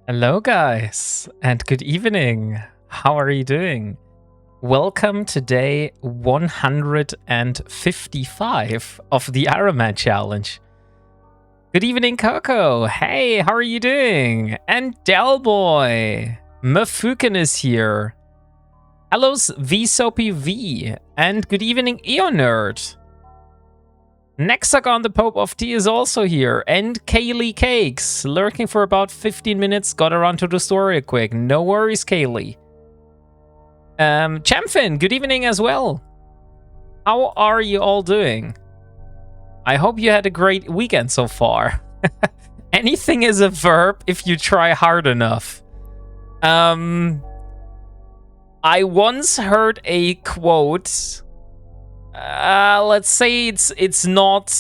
Hello guys, and good evening. How are you doing? Welcome to day 155 of the Ironman challenge. Good evening, Coco. Hey, how are you doing? And Delboy. Mafukin is here. Hello, VSOPy V. And good evening, EONerd. Nexagon, the Pope of Tea, is also here. And Kaylee Cakes, lurking for about 15 minutes. Gotta run to the store real quick. No worries, Kaylee. Chamfin, good evening as well. How are you all doing? I hope you had a great weekend so far. Anything is a verb if you try hard enough. I once heard a quote. Let's say it's not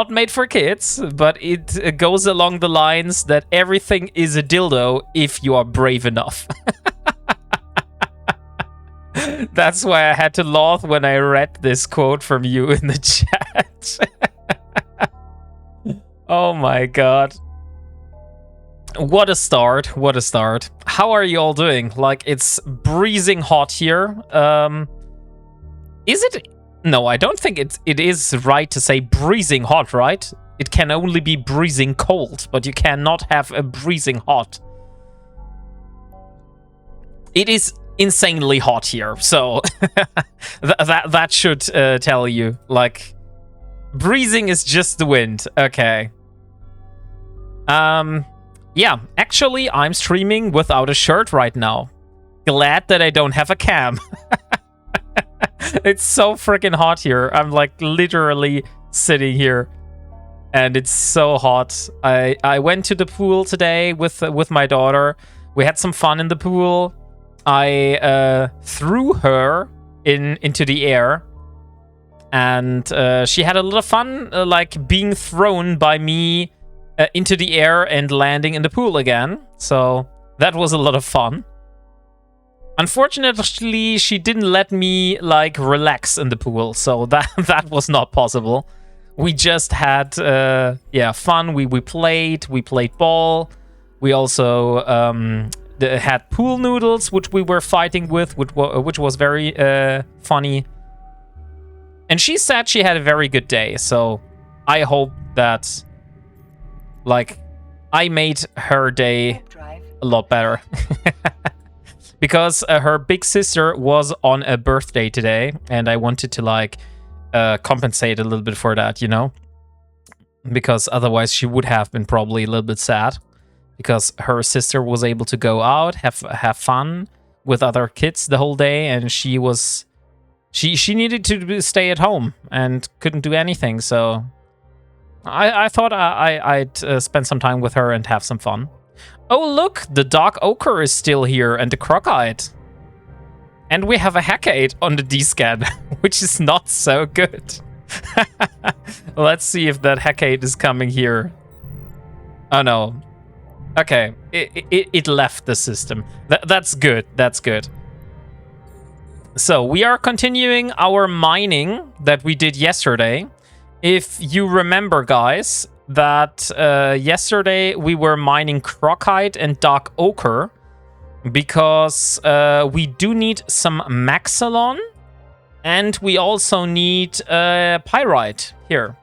made for kids, but it goes along the lines that everything is a dildo if you are brave enough. That's why I had to laugh when I read this quote from you in the chat. Oh my god. What a start, what a start. How are you all doing? Like, it's breezing hot here. Is it? No, I don't think it is right to say breezing hot, right? It can only be breezing cold, but you cannot have a breezing hot. It is insanely hot here, so that should tell you. Like, breezing is just the wind. Okay. Yeah, actually, I'm streaming without a shirt right now. Glad that I don't have a cam. It's so freaking hot here. I'm like literally sitting here and it's so hot. I went to the pool today with my daughter. We had some fun in the pool. I threw her into the air and she had a lot of fun like being thrown by me into the air and landing in the pool again. So that was a lot of fun. Unfortunately, she didn't let me, like, relax in the pool, so that was not possible. We just had, fun. We played ball. We also had pool noodles, which we were fighting with, which was very funny. And she said she had a very good day, so I hope that, like, I made her day a lot better. Because her big sister was on a birthday today, and I wanted to, like, compensate a little bit for that, you know? Because otherwise she would have been probably a little bit sad. Because her sister was able to go out, have fun with other kids the whole day, and she needed to stay at home and couldn't do anything, so I thought I'd spend some time with her and have some fun. Oh, look, the Dark Ochre is still here, and the Crockite. And we have a Hackade on the D-scan, which is not so good. Let's see if that Hackade is coming here. Oh, no. Okay, it left the system. That's good, that's good. So, we are continuing our mining that we did yesterday. If you remember, guys, that yesterday we were mining Crockite and Dark Ochre because we do need some Maxalon and we also need Pyrite here.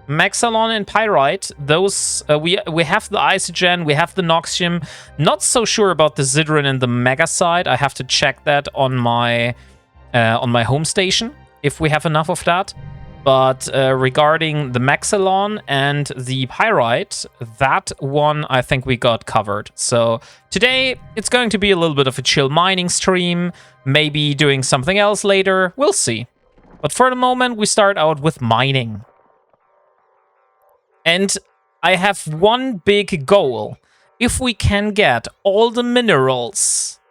Maxalon and Pyrite, those we have the Isogen, we have the Noxium. Not so sure about the Zidron and the Mega side. I have to check that on my home station if we have enough of that. But regarding the Maxalon and the Pyrite, that one I think we got covered. So today it's going to be a little bit of a chill mining stream, maybe doing something else later, we'll see. But for the moment we start out with mining. And I have one big goal. If we can get all the minerals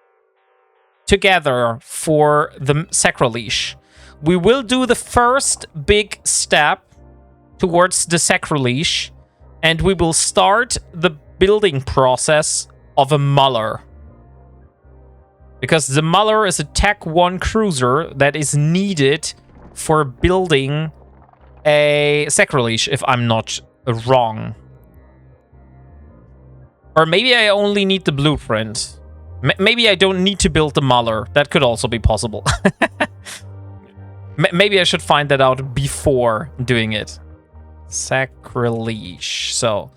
together for the Sacrilege, we will do the first big step towards the Sacrilege, and we will start the building process of a Muller. Because the Muller is a Tech 1 cruiser that is needed for building a Sacrilege, if I'm not wrong. Or maybe I only need the blueprint. Maybe I don't need to build the Muller. That could also be possible. Maybe I should find that out before doing it. Sacrilege. So,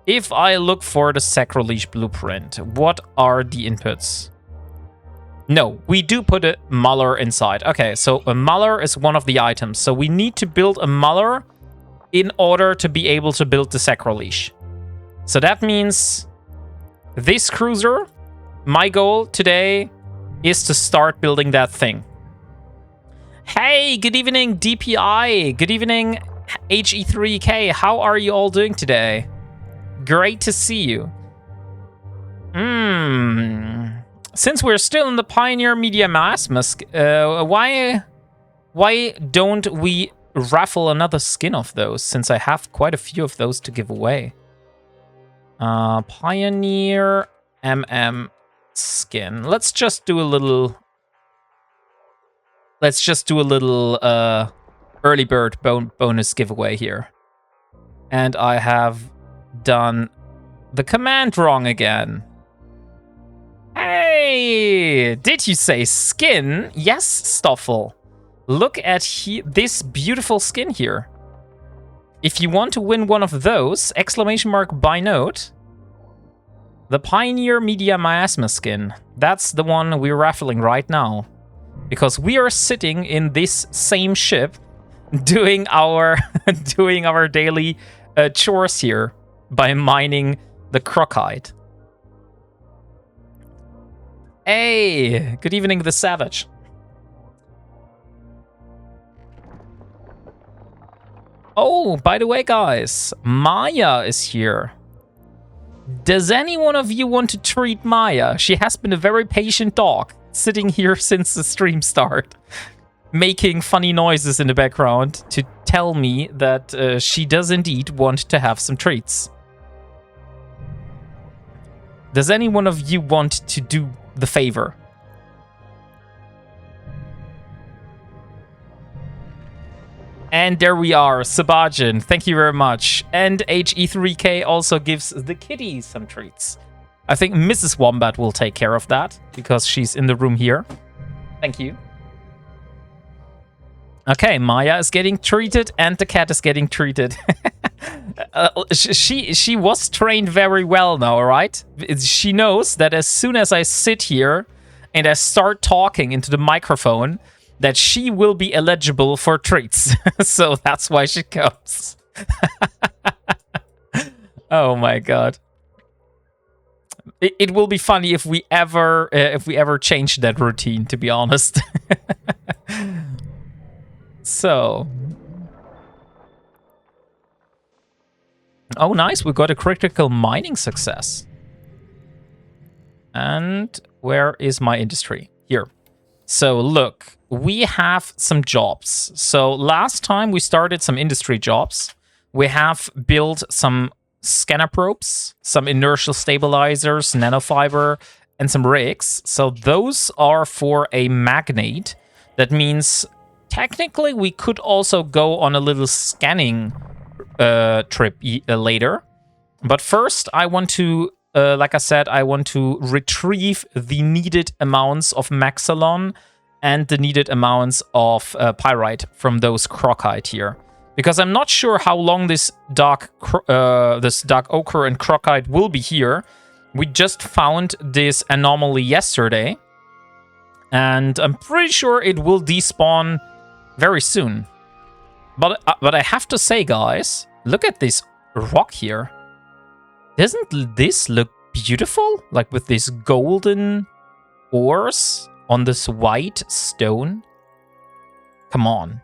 if I look for the Sacrilege blueprint, what are the inputs? No, we do put a Muller inside. Okay, so a Muller is one of the items. So we need to build a Muller in order to be able to build the Sacrilege. So that means this cruiser, my goal today is to start building that thing. Hey, good evening, DPI. Good evening, HE3K. How are you all doing today? Great to see you. Since we're still in the Pioneer Media Maximus, why don't we raffle another skin of those, since I have quite a few of those to give away? Pioneer MM skin. Let's just do a little early bird bonus giveaway here. And I have done the command wrong again. Hey, did you say skin? Yes, Stoffel. Look at this beautiful skin here. If you want to win one of those, exclamation mark by note, the Pioneer Media Miasma skin. That's the one we're raffling right now. Because we are sitting in this same ship doing our daily chores here by mining the crocite. Hey, good evening, the Savage. Oh, by the way, guys, Maya is here. Does any one of you want to treat Maya? She has been a very patient dog, sitting here since the stream start, making funny noises in the background to tell me that she does indeed want to have some treats. Does any one of you want to do the favor? And there we are, Sabajan. Thank you very much. And HE3K also gives the kitties some treats. I think Mrs. Wombat will take care of that because she's in the room here. Thank you. Okay, Maya is getting treated and the cat is getting treated. She was trained very well now, right? She knows that as soon as I sit here and I start talking into the microphone, that she will be eligible for treats. So that's why she comes. Oh my god. It will be funny if we ever change that routine, to be honest. So. Oh, nice. We got a critical mining success. And where is my industry? Here. So look, we have some jobs. So last time we started some industry jobs. We have built some scanner probes, some inertial stabilizers, nanofiber, and some rigs. So those are for a magnate. That means technically we could also go on a little scanning trip later. But first I want to, like I said, I want to retrieve the needed amounts of Maxalon and the needed amounts of pyrite from those crocite here. Because I'm not sure how long this dark ochre and crocite will be here. We just found this anomaly yesterday. And I'm pretty sure it will despawn very soon. But I have to say, guys, look at this rock here. Doesn't this look beautiful? Like with these golden ores on this white stone? Come on.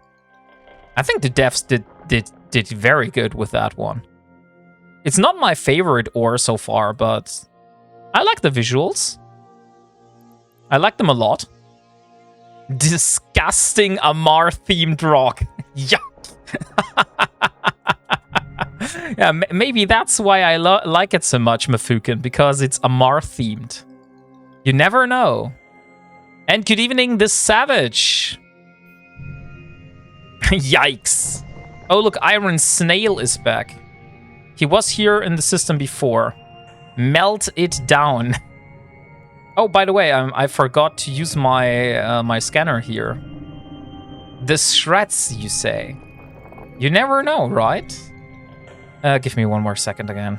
I think the devs did very good with that one. It's not my favorite ore so far, but I like the visuals. I like them a lot. Disgusting Amar-themed rock. Yuck. Yeah, maybe that's why I like it so much, Mafukin, because it's Amar-themed. You never know. And good evening, the Savage. Yikes. Oh, look, Iron Snail is back. He was here in the system before. Melt it down. Oh, by the way, I forgot to use my my scanner here. The shreds, you say? You never know, right? Give me one more second again.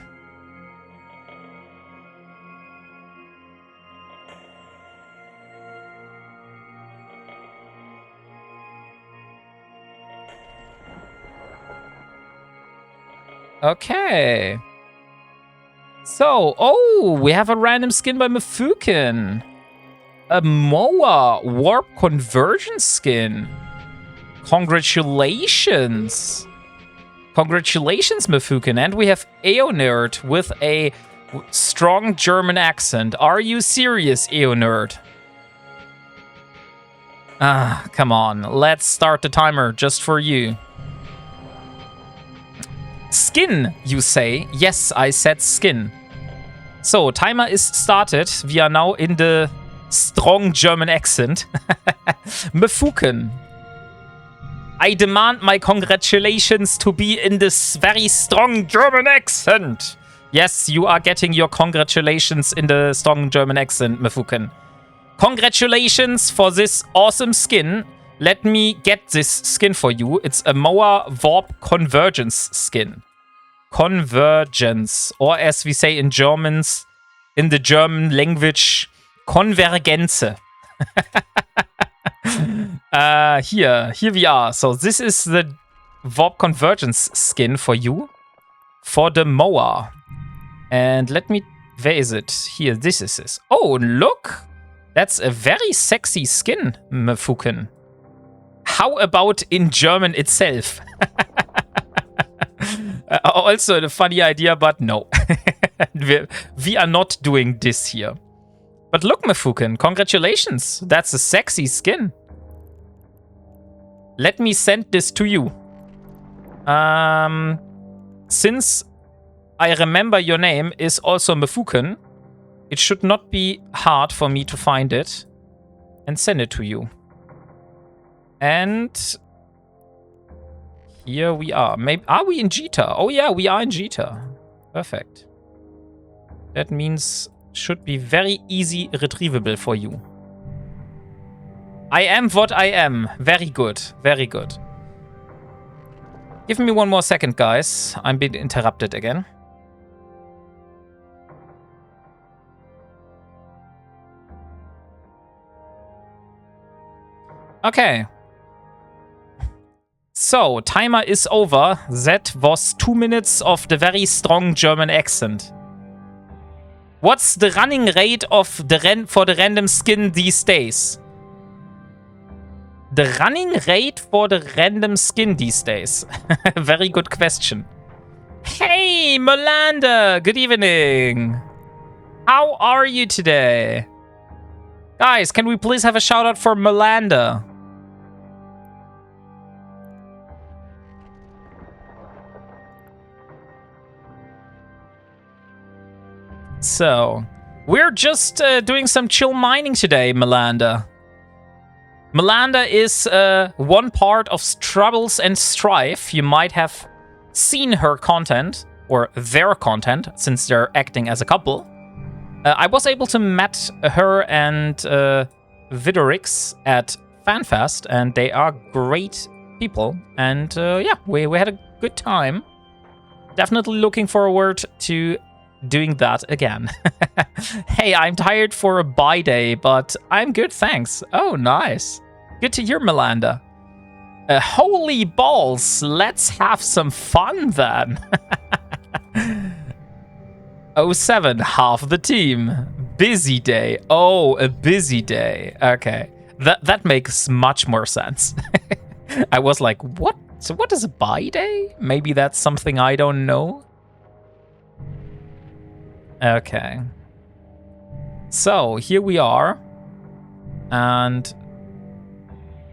Okay. So, oh, we have a random skin by Mifukun. A Moa Warp Conversion skin. Congratulations. Congratulations, Mifukun. And we have Eonerd with a strong German accent. Are you serious, Eonerd? Ah, come on. Let's start the timer just for you. Skin, you say? Yes, I said skin. So, timer is started. We are now in the strong German accent. Mifukun. I demand my congratulations to be in this very strong German accent. Yes, you are getting your congratulations in the strong German accent, Mifukun. Congratulations for this awesome skin. Let me get this skin for you. It's a Moa Warp Convergence skin. Convergence. Or as we say in Germans, in the German language, Konvergenze. Here we are. So this is the Warp Convergence skin for you. For the Moa. And let me... Where is it? Here, this is it. Oh, look! That's a very sexy skin, Mifukun. How about in German itself? Also a funny idea, but no. we are not doing this here. But look, Mifukun, congratulations. That's a sexy skin. Let me send this to you. Since I remember your name is also Mifukun, it should not be hard for me to find it and send it to you. And here we are. Maybe are we in Jita? Oh yeah, we are in Jita. Perfect. That means should be very easy retrievable for you. I am what I am. Very good. Very good. Give me one more second, guys. I'm being interrupted again. Okay. So, timer is over. That was 2 minutes of the very strong German accent. What's the running rate of for the random skin these days? The running rate for the random skin these days? Very good question. Hey, Molander! Good evening! How are you today? Guys, can we please have a shout out for Molander? So, we're just doing some chill mining today, Melander. Melander is one part of Troubles and Strife. You might have seen her content, or their content, since they're acting as a couple. I was able to meet her and Vidorix at FanFest, and they are great people. And yeah, we had a good time. Definitely looking forward to doing that again. Hey, I'm tired for a bye day, but I'm good, thanks. Oh, nice. Good to hear, Melanda. Holy balls, let's have some fun then. 07, half the team. Busy day. Oh, a busy day. Okay. That makes much more sense. I was like, what? So what is a bye day? Maybe that's something I don't know. Okay. So, here we are. And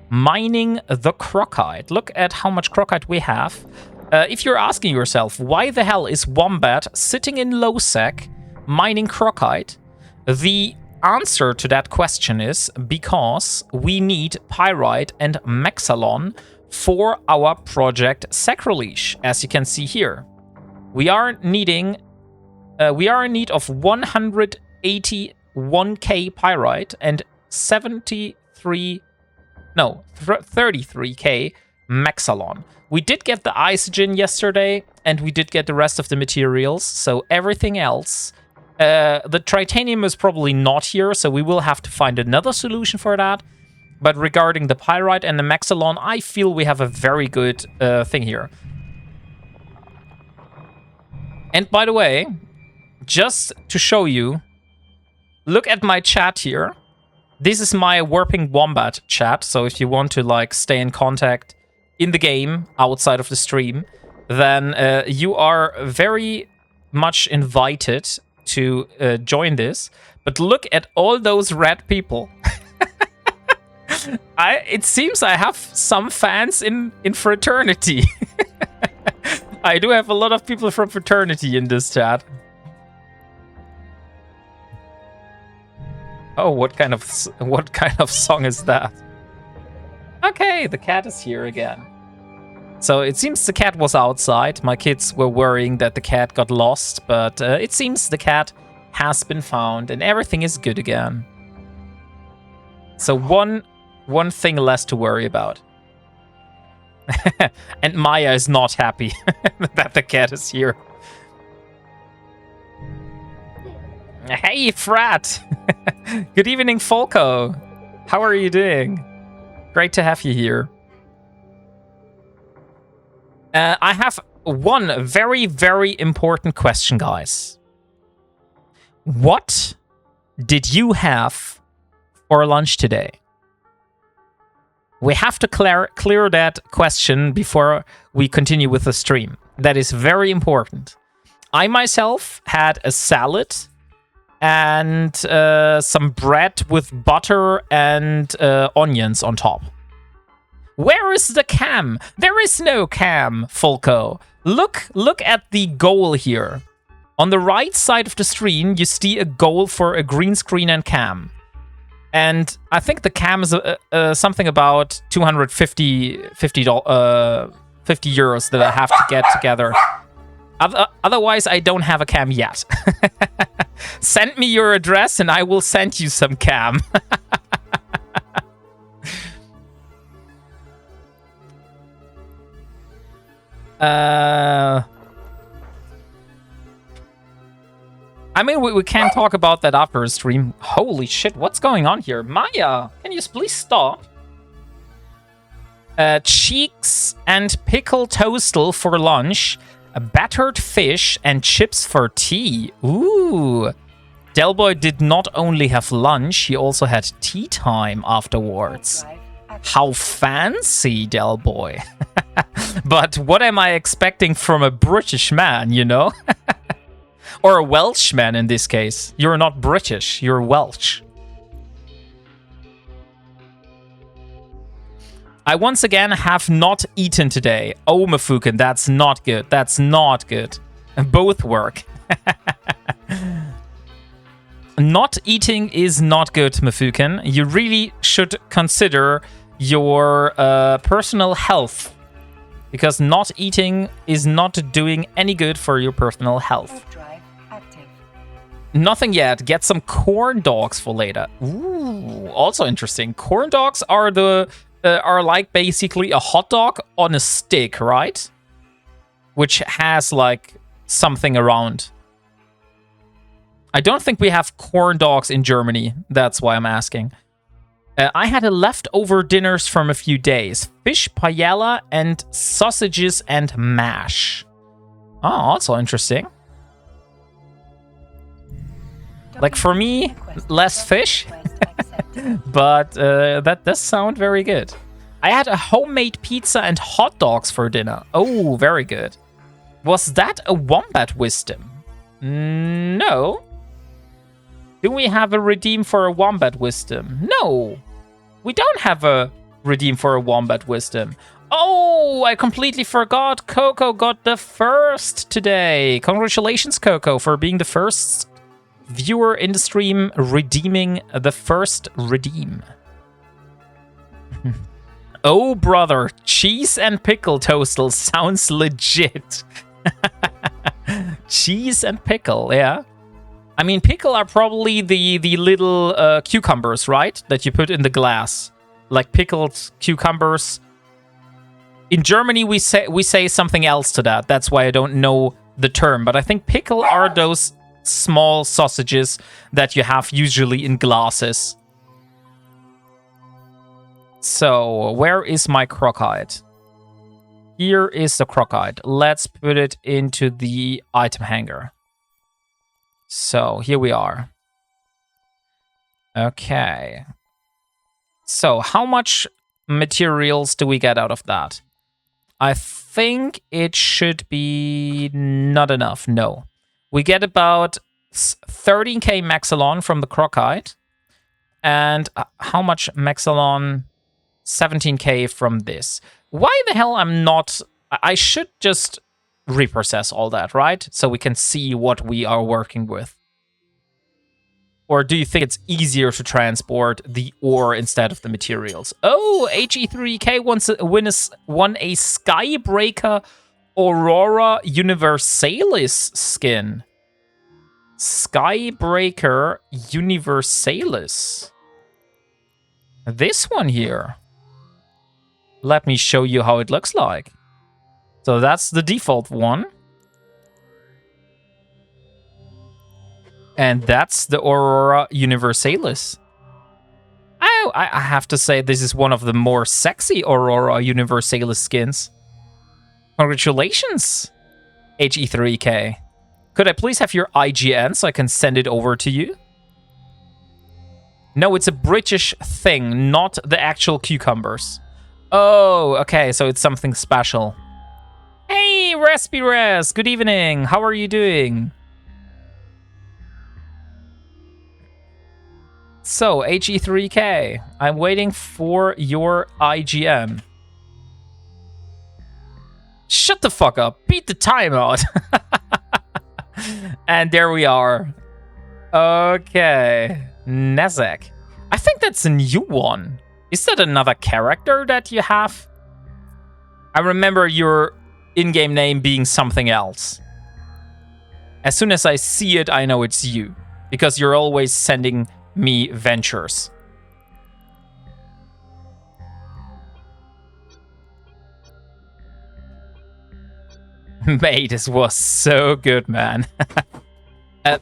mining the crocite. Look at how much crocite we have. If you're asking yourself, why the hell is Wombat sitting in low sec mining crocite? The answer to that question is because we need pyrite and mexalon for our project Sacrilege, as you can see here. We are needing We are in need of 181k pyrite and 33k Maxalon. We did get the Isogen yesterday, and we did get the rest of the materials, so everything else... the Tritanium is probably not here, so we will have to find another solution for that. But regarding the Pyrite and the Maxalon, I feel we have a very good thing here. And by the way, just to show you, look at my chat here. This is my WarpingWombat chat, so if you want to like stay in contact in the game outside of the stream, then you are very much invited to join this. But look at all those red people. It seems I have some fans in fraternity. I do have a lot of people from fraternity in this chat. Oh, what kind of song is that? Okay, the cat is here again. So it seems the cat was outside. My kids were worrying that the cat got lost, but it seems the cat has been found and everything is good again. So one thing less to worry about. And Maya is not happy that the cat is here. Hey, Frat! Good evening, Folko. How are you doing? Great to have you here. I have one very, very important question, guys. What did you have for lunch today? We have to clear that question before we continue with the stream. That is very important. I myself had a salad and some bread with butter and onions on top. Where is the cam? There is no cam, Folko. Look at the goal here. On the right side of the screen, you see a goal for a green screen and cam. And I think the cam is something about 250 euros that I have to get together. Otherwise, I don't have a cam yet. Send me your address and I will send you some cam. I mean, we can talk about that after a stream. Holy shit, what's going on here? Maya, can you please stop? Cheeks and pickle toastel for lunch. A battered fish and chips for tea. Ooh. Delboy did not only have lunch, he also had tea time afterwards. How fancy, Delboy. But what am I expecting from a British man, you know? Or a Welshman in this case. You're not British, you're Welsh. I once again have not eaten today. Oh, Mafukin, that's not good. That's not good. Both work. Not eating is not good, Mafukin. You really should consider your personal health. Because not eating is not doing any good for your personal health. Nothing yet. Get some corn dogs for later. Ooh, also interesting. Corn dogs are are like basically a hot dog on a stick, right? Which has like something around. I don't think we have corn dogs in Germany. That's why I'm asking. I had a leftover dinners from a few days. Fish paella and sausages and mash. Oh, also interesting. Like for me, less fish. But that does sound very good. I had a homemade pizza and hot dogs for dinner. Oh, very good. Was that a wombat wisdom? No. Do we have a redeem for a wombat wisdom? No. We don't have a redeem for a wombat wisdom. Oh, I completely forgot. Coco got the first today. Congratulations, Coco, for being the first viewer in the stream redeeming the first redeem. Oh, brother, cheese and pickle toastel sounds legit. Cheese and pickle, yeah. I mean, pickle are probably the little cucumbers, right? That you put in the glass. Like pickled cucumbers. In Germany, we say something else to that. That's why I don't know the term. But I think pickle are those small sausages that you have usually in glasses. So, where is my crocite? Here is the crocite. Let's put it into the item hanger. So, here we are. Okay. So, how much materials do we get out of that? I think it should be not enough. No. We get about 13k Maxilon from the crocite. And how much Maxilon? 17k from this. Why the hell I'm not... I should just reprocess all that, right? So we can see what we are working with. Or do you think it's easier to transport the ore instead of the materials? Oh, HE3K won a Skybreaker Aurora Universalis skin. Skybreaker Universalis. This one here. Let me show you how it looks like. So that's the default one. And that's the Aurora Universalis. Oh, I have to say this is one of the more sexy Aurora Universalis skins. Congratulations, HE3K. Could I please have your IGN so I can send it over to you? No, it's a British thing, not the actual cucumbers. Oh, okay, so it's something special. Hey, Respires, good evening. How are you doing? So, HE3K, I'm waiting for your IGN. Shut the fuck up. Beat the timeout. And there we are. Okay. Nezek. I think that's a new one. Is that another character that you have? I remember your in-game name being something else. As soon as I see it, I know it's you. Because you're always sending me ventures. Mate, this was so good, man.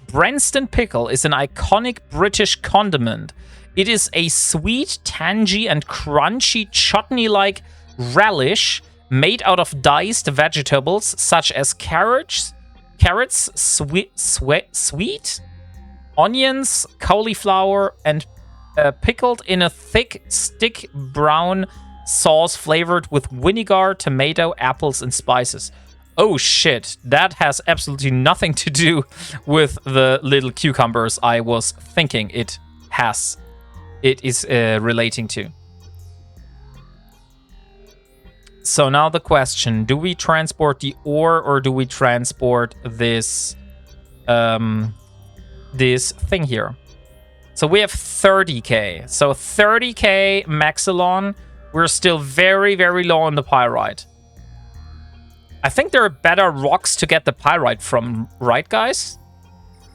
Branston pickle is an iconic British condiment. It is a sweet, tangy, and crunchy chutney-like relish made out of diced vegetables such as carrots, sweet, onions, cauliflower, and pickled in a thick stick brown sauce flavored with vinegar, tomato, apples, and spices. Oh shit, that has absolutely nothing to do with the little cucumbers I was thinking it is relating to. So now the question, do we transport the ore or do we transport this this thing here? So we have 30k. So 30k Maxilon. We're still very, very low on the pyrite. I think there are better rocks to get the pyrite from, right, guys?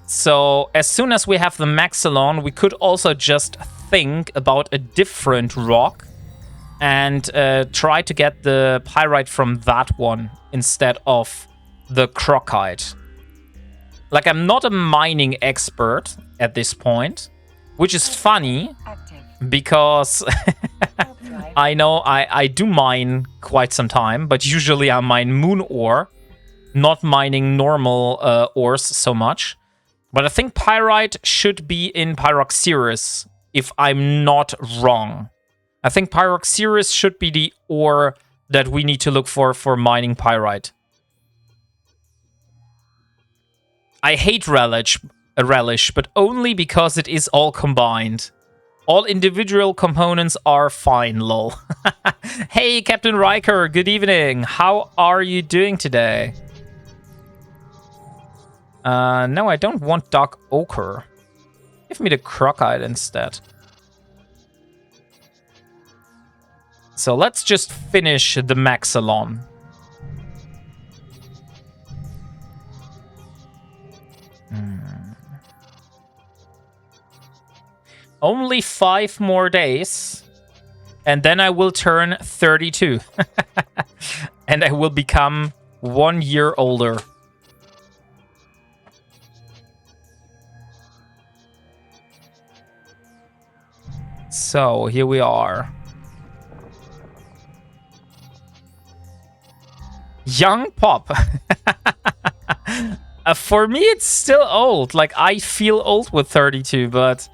So as soon as we have the Maxilon, we could also just think about a different rock and try to get the pyrite from that one instead of the crocite. Like, I'm not a mining expert at this point, which is funny because I know I do mine quite some time, but usually I mine moon ore, not mining normal ores so much. But I think pyrite should be in Pyroxeris, if I'm not wrong. I think Pyroxeris should be the ore that we need to look for mining pyrite. I hate relish, but only because it is all combined. All individual components are fine, lol. Hey, Captain Riker, good evening. How are you doing today? No, I don't want dark ochre. Give me the crocite instead. So let's just finish the Maxilon. Only 5 more days, and then I will turn 32. And I will become 1 year older. So, here we are. Young Pop. For me, it's still old. Like, I feel old with 32, but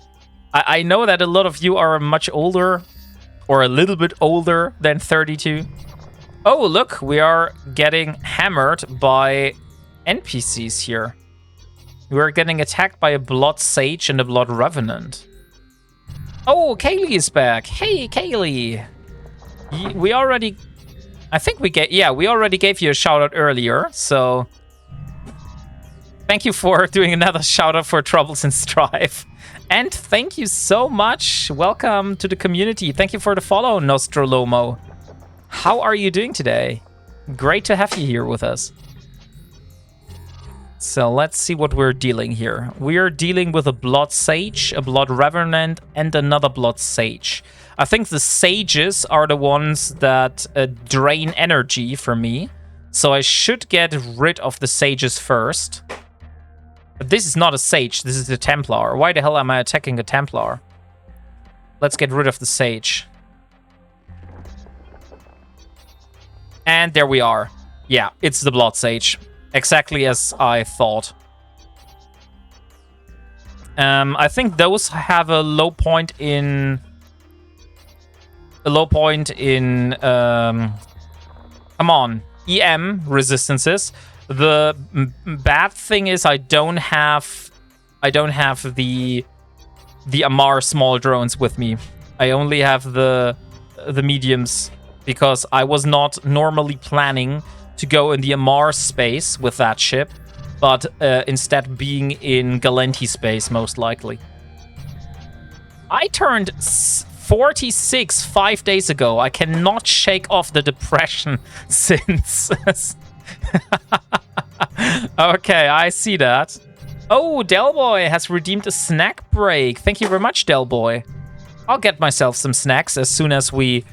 I know that a lot of you are much older, or a little bit older than 32. Oh, look, we are getting hammered by NPCs here. We're getting attacked by a Blood Sage and a Blood Revenant. Oh, Kaylee is back. Hey, Kaylee. We already... I think we get... Yeah, we already gave you a shout-out earlier, so... Thank you for doing another shout-out for Troubles and Strife. And thank you so much. Welcome to the community. Thank you for the follow, Nostrolomo. How are you doing today? Great to have you here with us. So let's see what we're dealing here. We are dealing with a Blood Sage, a Blood Revenant, and another Blood Sage. I think the Sages are the ones that drain energy for me. So I should get rid of the Sages first. But this is not a Sage, this is a Templar. Why the hell am I attacking a Templar? Let's get rid of the Sage. And there we are. Yeah, it's the Blood Sage. Exactly as I thought. I think those have a low point in... come on, EM resistances. The bad thing is I don't have the Amar small drones with me. I only have the mediums, because I was not normally planning to go in the Amar space with that ship, but instead being in Galenti space, most likely. I turned 46 5 days ago. I cannot shake off the depression since. Okay, I see that. Oh, Delboy has redeemed a snack break. Thank you very much, Delboy. I'll get myself some snacks as soon as we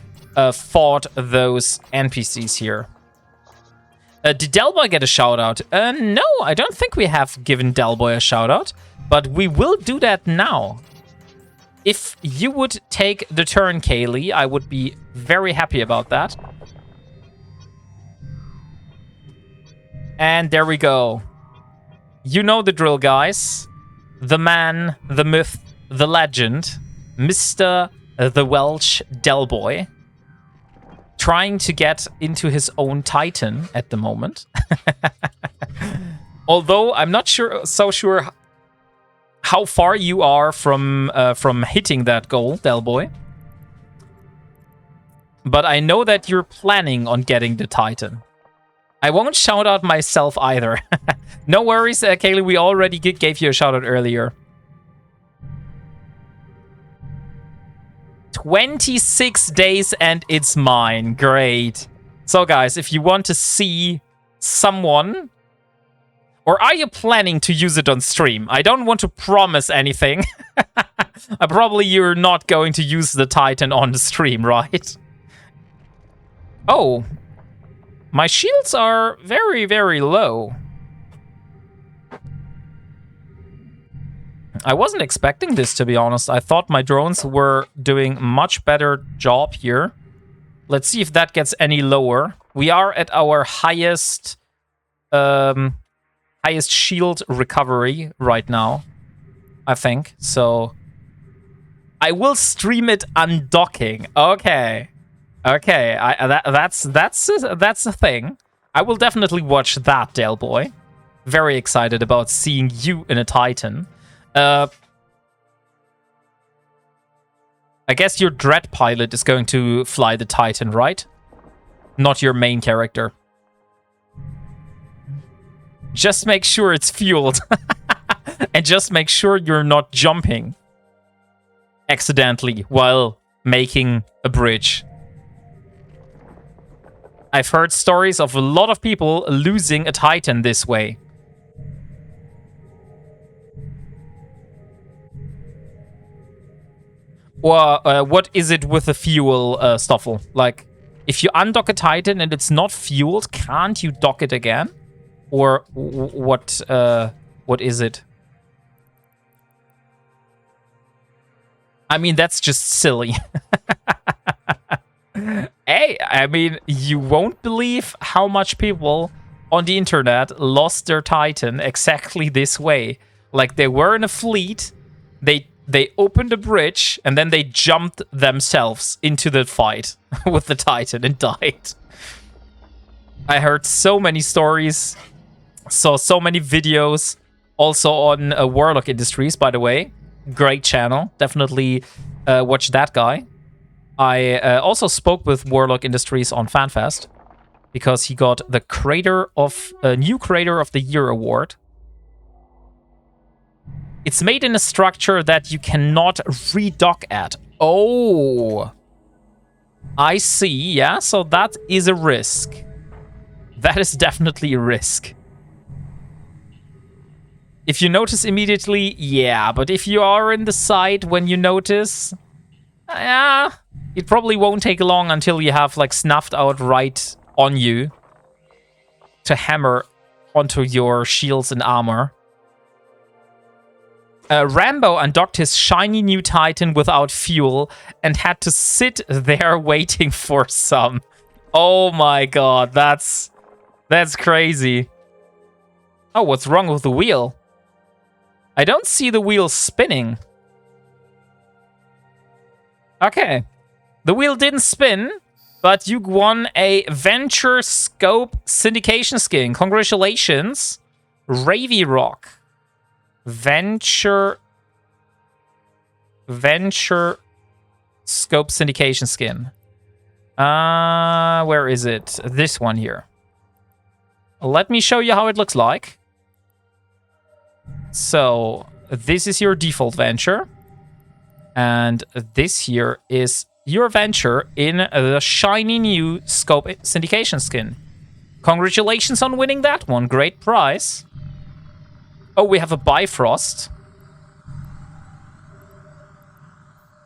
fought those NPCs here. Did Delboy get a shout-out? No, I don't think we have given Delboy a shout-out, but we will do that now. If you would take the turn, Kaylee, I would be very happy about that. And there we go. You know the drill, guys. The man, the myth, the legend, Mr. the Welsh Delboy, trying to get into his own Titan at the moment. Although I'm not so sure how far you are from hitting that goal, Delboy. But I know that you're planning on getting the Titan. I won't shout out myself either. No worries, Kaylee, we already gave you a shout out earlier. 26 days and it's mine. Great. So guys, if you want to see someone, or are you planning to use it on stream? I don't want to promise anything. Probably you're not going to use the Titan on the stream, right? Oh, my shields are very, very low. I wasn't expecting this, to be honest. I thought my drones were doing much better job here. Let's see if that gets any lower. We are at our highest shield recovery right now, I think. So I will stream it undocking. Okay. Okay, that's a thing. I will definitely watch that, Delboy. Very excited about seeing you in a Titan. I guess your Dread pilot is going to fly the Titan, right? Not your main character. Just make sure it's fueled. And just make sure you're not jumping accidentally while making a bridge. I've heard stories of a lot of people losing a Titan this way. Or what is it with the fuel, Stoffel? Like, if you undock a Titan and it's not fueled, can't you dock it again? Or what is it? I mean, that's just silly. Hey, I mean, you won't believe how much people on the internet lost their Titan exactly this way. Like, they were in a fleet, they opened a bridge, and then they jumped themselves into the fight with the Titan and died. I heard so many stories, saw so many videos, also on Warlock Industries, by the way. Great channel. Definitely watch that guy. I also spoke with Warlock Industries on FanFest because he got the new Creator of the Year award. It's made in a structure that you cannot redock at. Oh, I see. Yeah, so that is a risk. That is definitely a risk. If you notice immediately, yeah, but if you are in the site when you notice, yeah, it probably won't take long until you have like snuffed out right on you to hammer onto your shields and armor. Rambo undocked his shiny new Titan without fuel and had to sit there waiting for some. Oh my god, that's crazy. Oh, what's wrong with the wheel? I don't see the wheel spinning. Okay. The wheel didn't spin, but you won a Venture Scope Syndication skin. Congratulations. Ravy Rock. Venture Scope Syndication skin. Where is it? This one here. Let me show you how it looks like. So, this is your default Venture. And this here is your Venture in the shiny new Scope Syndication skin. Congratulations on winning that one. Great prize. Oh, we have a Bifrost.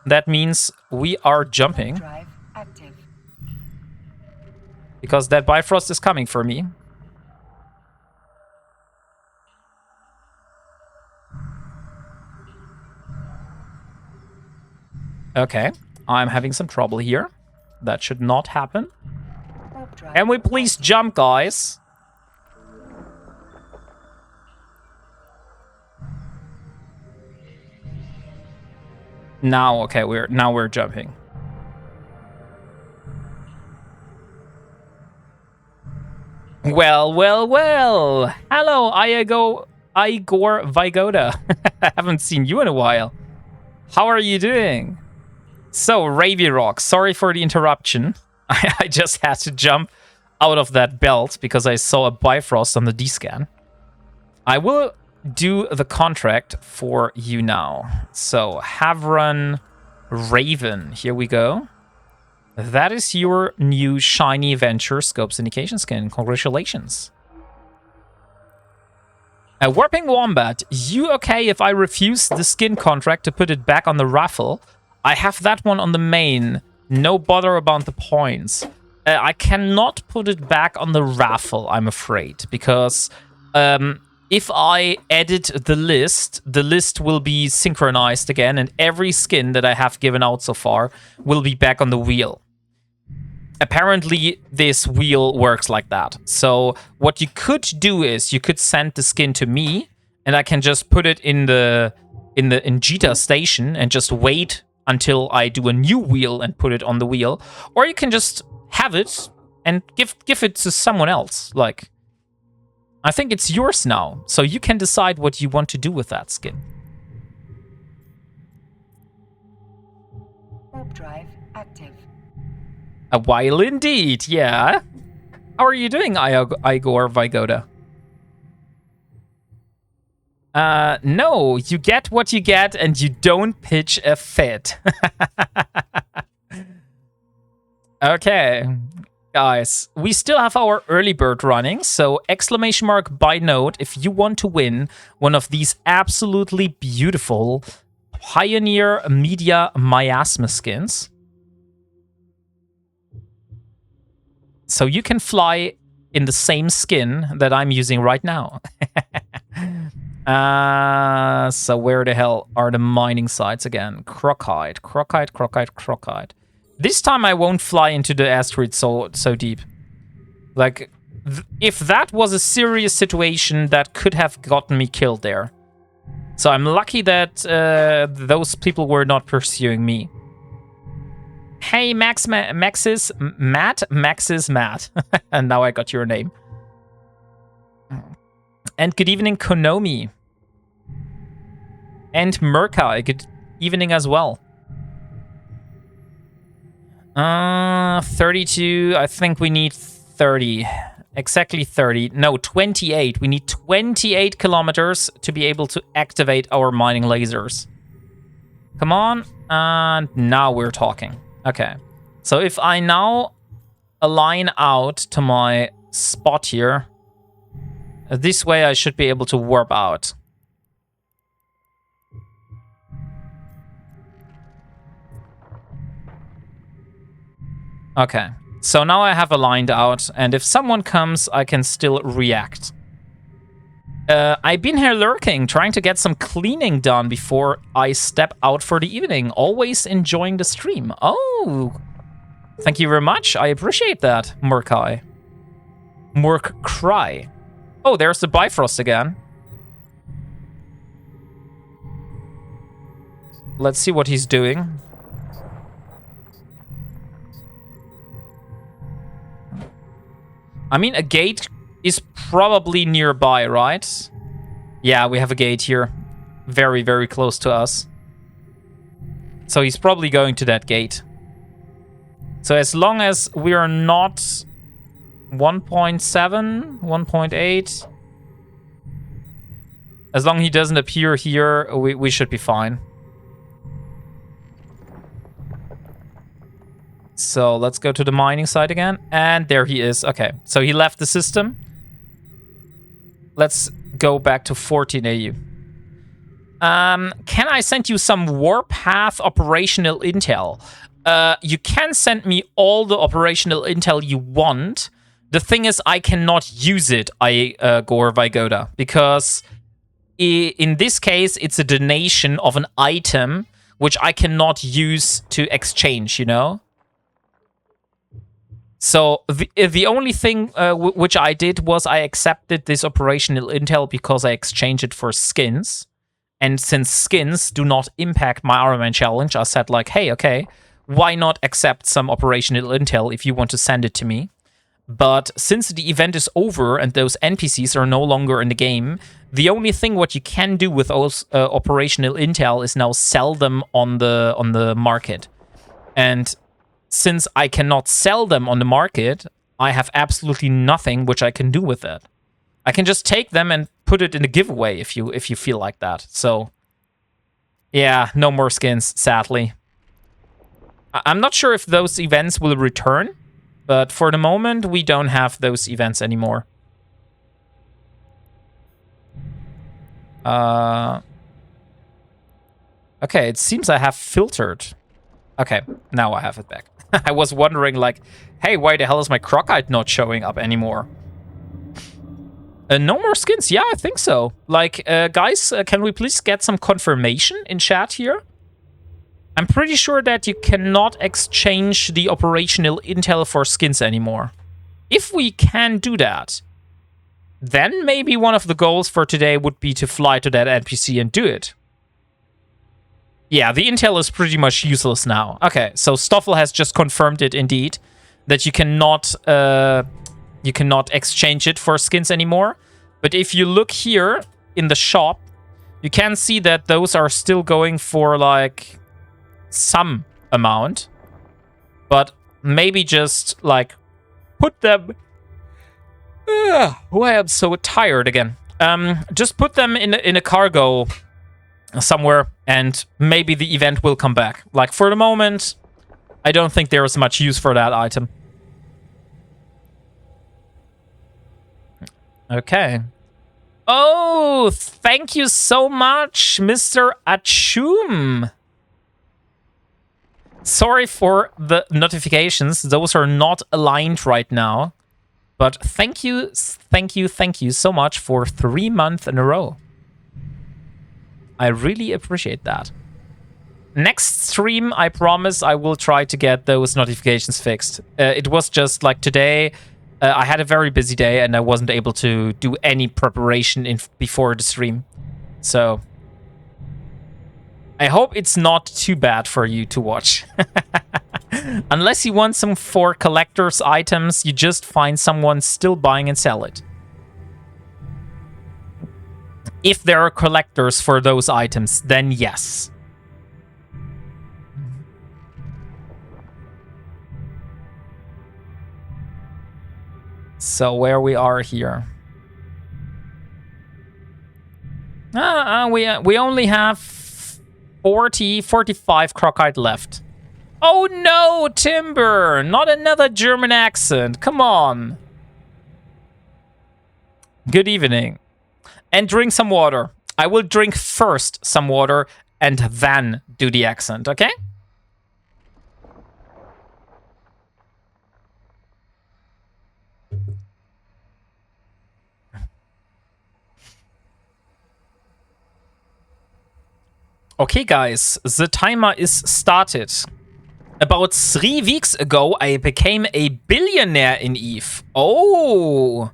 That means we are jumping. Drive active. Because that Bifrost is coming for me. Okay, I'm having some trouble here. That should not happen. Can we please jump, guys? Now, okay, we're jumping. Well. Hello, Igor Vigoda. I haven't seen you in a while. How are you doing? So, Ravy Rock, sorry for the interruption. I just had to jump out of that belt because I saw a Bifrost on the D-scan. I will do the contract for you now. So, Havron Raven, here we go. That is your new shiny Venture Scope Syndication skin. Congratulations. WarpingWombat, you okay if I refuse the skin contract to put it back on the raffle? I have that one on the main. No bother about the points. I cannot put it back on the raffle, I'm afraid, because if I edit the list will be synchronized again, and every skin that I have given out so far will be back on the wheel. Apparently, this wheel works like that. So what you could do is you could send the skin to me, and I can just put it in Jita station and just wait until I do a new wheel and put it on the wheel. Or you can just have it and give it to someone else. Like, I think it's yours now, so you can decide what you want to do with that skin. Warp drive active. A while indeed, yeah. How are you doing, Igor Vigoda? No, you get what you get and you don't pitch a fit. Okay, guys, we still have our early bird running, so ! buy note if you want to win one of these absolutely beautiful Pioneer Media Miasma skins. So you can fly in the same skin that I'm using right now. So where the hell are the mining sites again? Crocite, Crocite, Crocite, Crocite. This time I won't fly into the asteroid so deep. Like, if that was a serious situation, that could have gotten me killed there. So I'm lucky that those people were not pursuing me. Hey, Maxis Matt. And now I got your name. And good evening, Konomi. And Merka, good evening as well. 32, I think we need 30. Exactly 30. No, 28. We need 28 kilometers to be able to activate our mining lasers. Come on. And now we're talking. Okay. So if I now align out to my spot here, this way I should be able to warp out. Okay. So now I have aligned out, and if someone comes, I can still react. I've been here lurking, trying to get some cleaning done before I step out for the evening. Always enjoying the stream. Oh, thank you very much. I appreciate that, Murkai. Murk-cry. Oh, there's the Bifrost again. Let's see what he's doing. I mean, a gate is probably nearby, right? Yeah, we have a gate here. Very, very close to us. So he's probably going to that gate. So as long as we are not 1.7, 1.8... as long as he doesn't appear here, we should be fine. So let's go to the mining site again. And there he is. Okay, so he left the system. Let's go back to 14 AU. Can I send you some Warpath operational intel? You can send me all the operational intel you want. The thing is, I cannot use it, Gore Vigoda, because in this case, it's a donation of an item which I cannot use to exchange, you know? So the only thing which I did was I accepted this operational intel because I exchanged it for skins. And since skins do not impact my Ironman challenge, I said like, hey, okay, why not accept some operational intel if you want to send it to me? But since the event is over and those NPCs are no longer in the game, the only thing what you can do with those operational intel is now sell them on the market. And since I cannot sell them on the market, I have absolutely nothing which I can do with it. I can just take them and put it in a giveaway if you feel like that. So, yeah, no more skins, sadly. I'm not sure if those events will return, but for the moment, we don't have those events anymore. Okay, it seems I have filtered. Okay, now I have it back. I was wondering, like, hey, why the hell is my Crocite not showing up anymore? No more skins? Yeah, I think so. Like, guys, can we please get some confirmation in chat here? I'm pretty sure that you cannot exchange the operational intel for skins anymore. If we can do that, then maybe one of the goals for today would be to fly to that NPC and do it. Yeah, the intel is pretty much useless now. Okay, so Stoffel has just confirmed it indeed, that you cannot exchange it for skins anymore. But if you look here in the shop, you can see that those are still going for like some amount. But maybe just like put them... why I'm so tired again. Just put them in a cargo somewhere, and maybe the event will come back. Like, for the moment, I don't think there is much use for that item. Okay. Oh, thank you so much, Mr. Achum. Sorry for the notifications. Those are not aligned right now. But thank you so much for 3 months in a row. I really appreciate that. Next stream, I promise I will try to get those notifications fixed. It was just like today, I had a very busy day and I wasn't able to do any preparation before the stream. So I hope it's not too bad for you to watch. Unless you want some for collector's items, you just find someone still buying and sell it. If there are collectors for those items, then yes. So where we are here. We only have 45 crocite left. Oh no, Timber! Not another German accent. Come on. Good evening. And drink some water. I will drink first some water and then do the accent, okay? Okay, guys, the timer is started. About 3 weeks ago, I became a billionaire in EVE. Oh,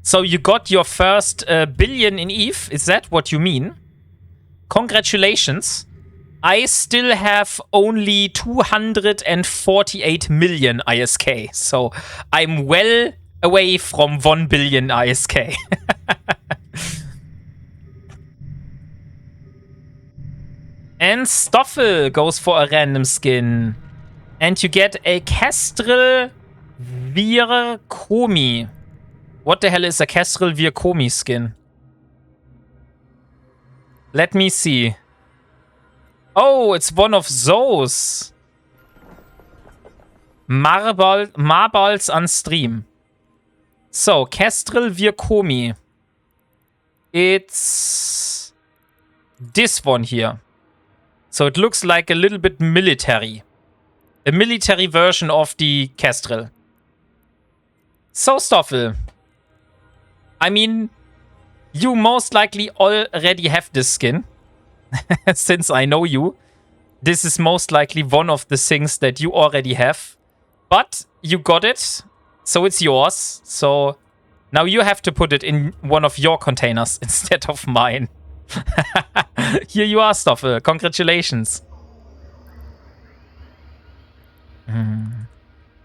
so you got your first billion in EVE? Is that what you mean? Congratulations. I still have only 248 million ISK, so I'm well away from 1 billion ISK. And Stoffel goes for a random skin. And you get a Kestrel Virkomi. What the hell is a Kestrel Virkomi skin? Let me see. Oh, it's one of those. Marbles on stream. So, Kestrel Virkomi. It's this one here. So it looks like a little bit military. A military version of the Kestrel. So, Stoffel. I mean, you most likely already have this skin. Since I know you. This is most likely one of the things that you already have. But you got it. So it's yours. So now you have to put it in one of your containers instead of mine. Here you are, Stoffel. Congratulations.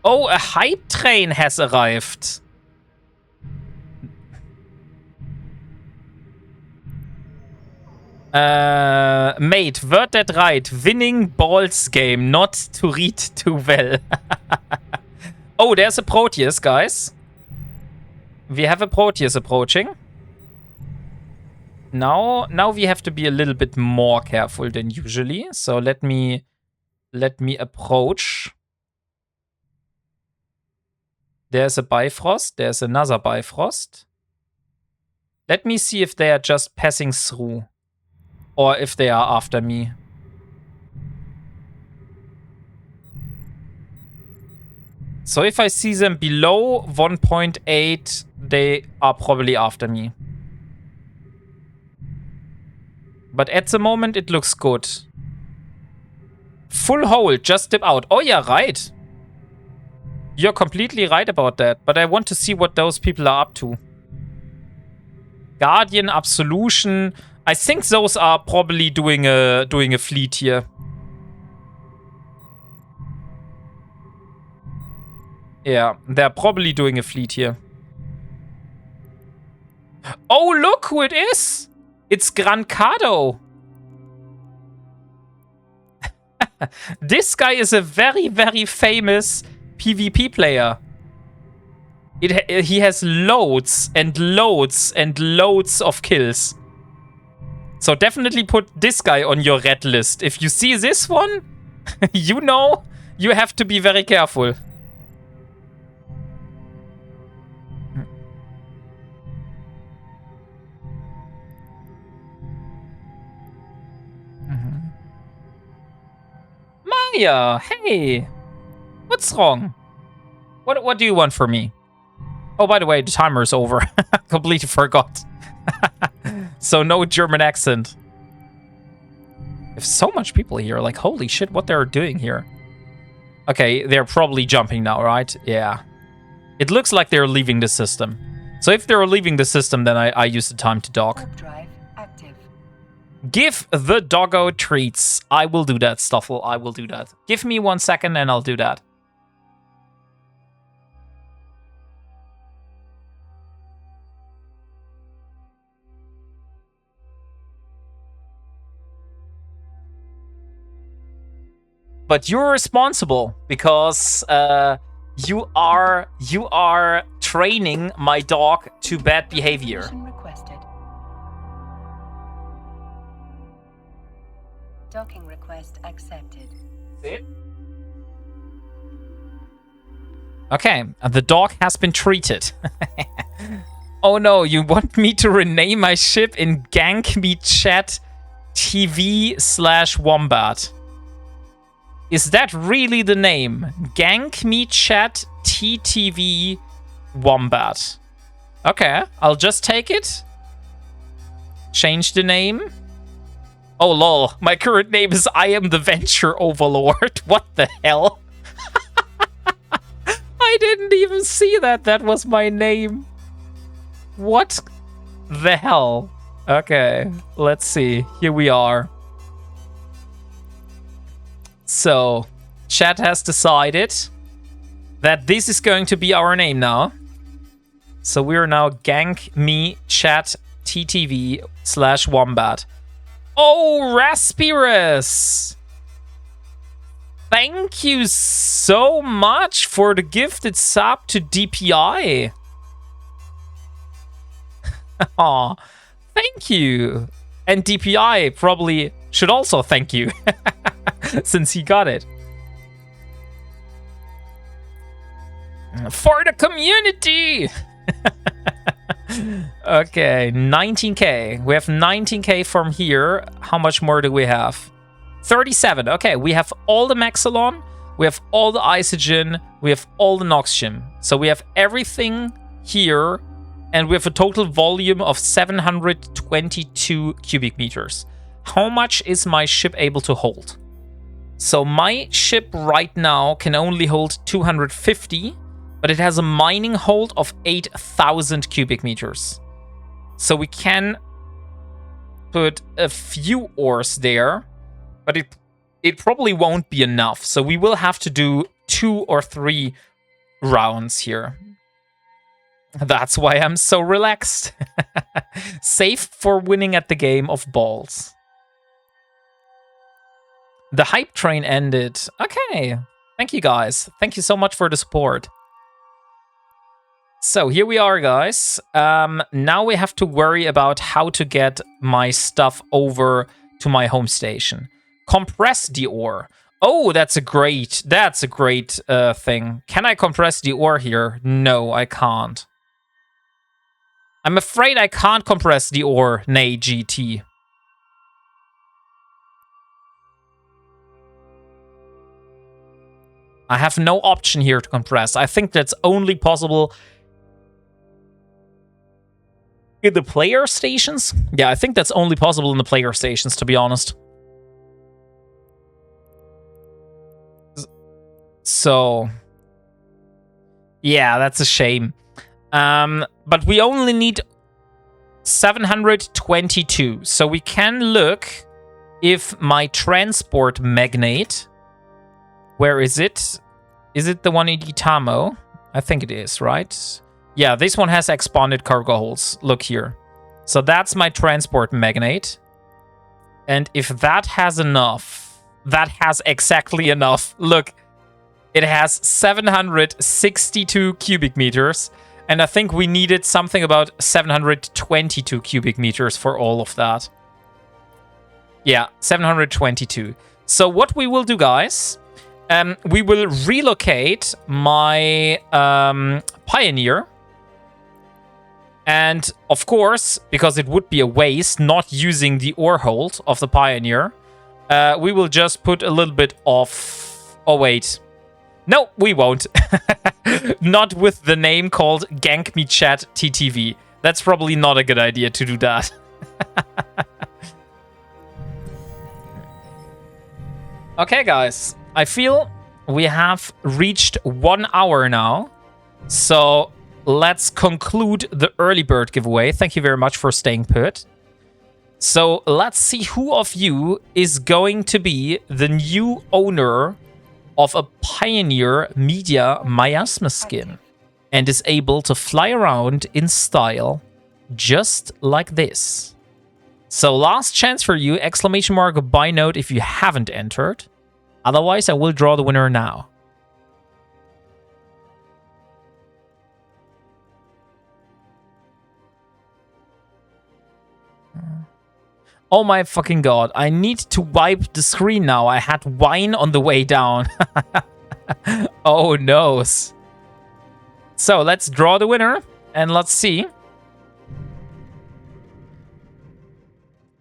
Oh, a hype train has arrived. Mate, word that right. Winning balls game, not to read too well. Oh, there's a Proteus, guys. We have a Proteus approaching. Now we have to be a little bit more careful than usually. So let me approach. There's a Bifrost. There's another Bifrost. Let me see if they are just passing through. Or if they are after me. So if I see them below 1.8, they are probably after me. But at the moment, it looks good. Full hold, just dip out. Oh yeah, right. You're completely right about that. But I want to see what those people are up to. Guardian, Absolution. I think those are probably doing a fleet here. Yeah, they're probably doing a fleet here. Oh, look who it is! It's Grancado. This guy is a very, very famous PvP player. He has loads and loads and loads of kills. So definitely put this guy on your red list. If you see this one, you know you have to be very careful. Maya, hey. What's wrong? What do you want from me? Oh, by the way, the timer is over. Completely forgot. So no German accent. There's so much people here. Like, holy shit, what they're doing here. Okay, they're probably jumping now, right? Yeah. It looks like they're leaving the system. So if they're leaving the system, then I use the time to dock. Warp drive active. Give the doggo treats. I will do that, Stoffel. I will do that. Give me 1 second and I'll do that. But you're responsible because you are training my dog to bad behavior. Permission requested. Docking request accepted. Okay, the dog has been treated. Oh no, you want me to rename my ship in Gank Me Chat TV/Wombat? Is that really the name? Gank Me Chat TTV Wombat. Okay, I'll just take it. Change the name. Oh lol, my current name is I am the Venture Overlord. What the hell? I didn't even see that. That was my name. What the hell? Okay, let's see. Here we are. So, chat has decided that this is going to be our name now. So we're now Gank Me Chat TTV/Wombat. Oh, Raspirus! Thank you so much for the gifted sub to DPI. Aw, thank you. And DPI probably should also thank you. Since he got it. For the community! Okay, 19k. We have 19k from here. How much more do we have? 37. Okay, we have all the Maxilon, we have all the Isogen, we have all the Noxium. So we have everything here, and we have a total volume of 722 cubic meters. How much is my ship able to hold? So my ship right now can only hold 250, but it has a mining hold of 8,000 cubic meters. So we can put a few ores there, but it probably won't be enough. So we will have to do 2 or 3 rounds here. That's why I'm so relaxed. Safe for winning at the game of balls. The hype train ended. Okay. Thank you, guys. Thank you so much for the support. So here we are, guys. Now we have to worry about how to get my stuff over to my home station. Compress the ore. Oh, that's a great thing. Can I compress the ore here? No, I can't. I'm afraid I can't compress the ore, nay GT. I have no option here to compress. I think that's only possible in the player stations. Yeah, I think that's only possible in the player stations, to be honest. So, yeah, that's a shame. But we only need 722. So we can look if my transport magnate... Where is it? Is it the one in Itamo? I think it is, right? Yeah, this one has expanded cargo holds. Look here. So that's my transport magnate. And if that has enough, that has exactly enough. Look, it has 762 cubic meters. And I think we needed something about 722 cubic meters for all of that. Yeah, 722. So what we will do, guys... we will relocate my Pioneer. And, of course, because it would be a waste not using the ore hold of the Pioneer, we will just put a little bit of... Oh, wait. No, we won't. Not with the name called Gank Me Chat TTV. That's probably not a good idea to do that. Okay, guys. I feel we have reached 1 hour now. So let's conclude the early bird giveaway. Thank you very much for staying put. So let's see who of you is going to be the new owner of a Pioneer Media Miasma skin and is able to fly around in style just like this. So last chance for you, exclamation mark buy note if you haven't entered. Otherwise, I will draw the winner now. Oh my fucking god, I need to wipe the screen now. I had wine on the way down. Oh no. So let's draw the winner and let's see.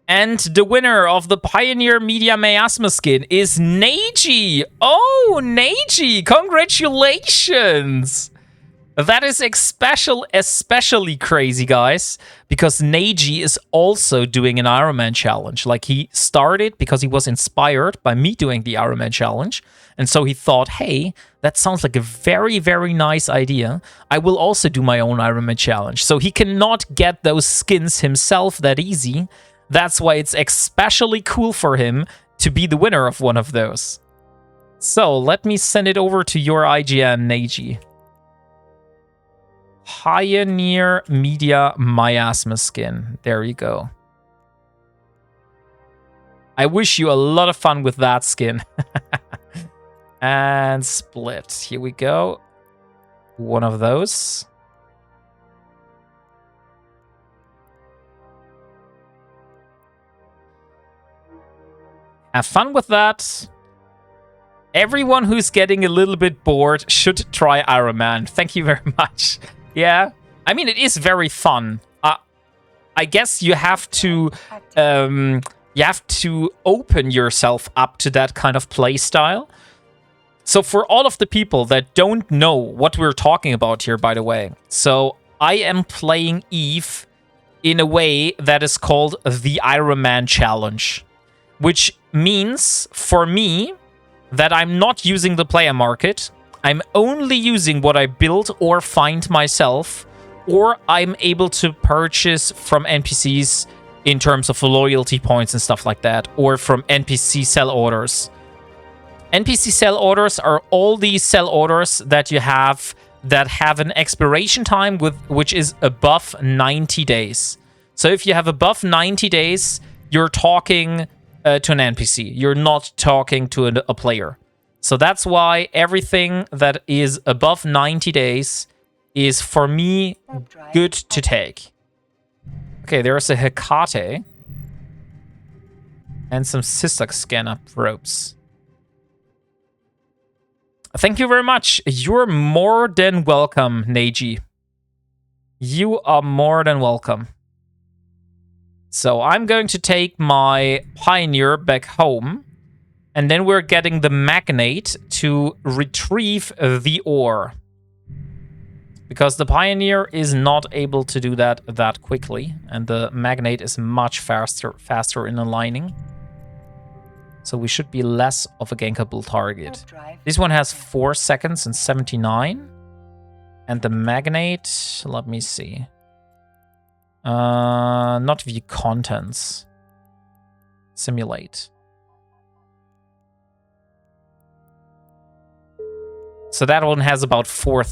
And the winner of the Pioneer Media Miasma skin is Neji. Oh, Neji, congratulations. That is especially crazy, guys, because Neji is also doing an Ironman challenge. Like, he started because he was inspired by me doing the Ironman challenge. And so he thought, hey, that sounds like a very, very nice idea. I will also do my own Ironman challenge. So he cannot get those skins himself that easy. That's why it's especially cool for him to be the winner of one of those. So let me send it over to your IGN, Neji. Pioneer Media Miasma skin. There you go. I wish you a lot of fun with that skin. And split. Here we go. One of those. Have fun with that. Everyone who's getting a little bit bored should try Ironman. Thank you very much. Yeah, I mean, it is very fun. I guess you have to open yourself up to that kind of play style. So for all of the people that don't know what we're talking about here, by the way, so I am playing Eve in a way that is called the Ironman challenge, which means for me that I'm not using the player market. I'm only using what I build or find myself, or I'm able to purchase from NPCs in terms of loyalty points and stuff like that, or from NPC sell orders. NPC sell orders are all these sell orders that you have that have an expiration time which is above 90 days. So if you have above 90 days, you're talking to an NPC. You're not talking to a player. So that's why everything that is above 90 days is, for me, good to take. Okay, there's a Hecate. And some Sistak scanner ropes. Thank you very much. You're more than welcome, Neji. You are more than welcome. So I'm going to take my Pioneer back home. And then we're getting the Magnate to retrieve the ore. Because the Pioneer is not able to do that quickly. And the Magnate is much faster in aligning. So we should be less of a gankable target. This one has 4 seconds and 79. And the Magnate, let me see. Not view contents. Simulate. So that one has about 4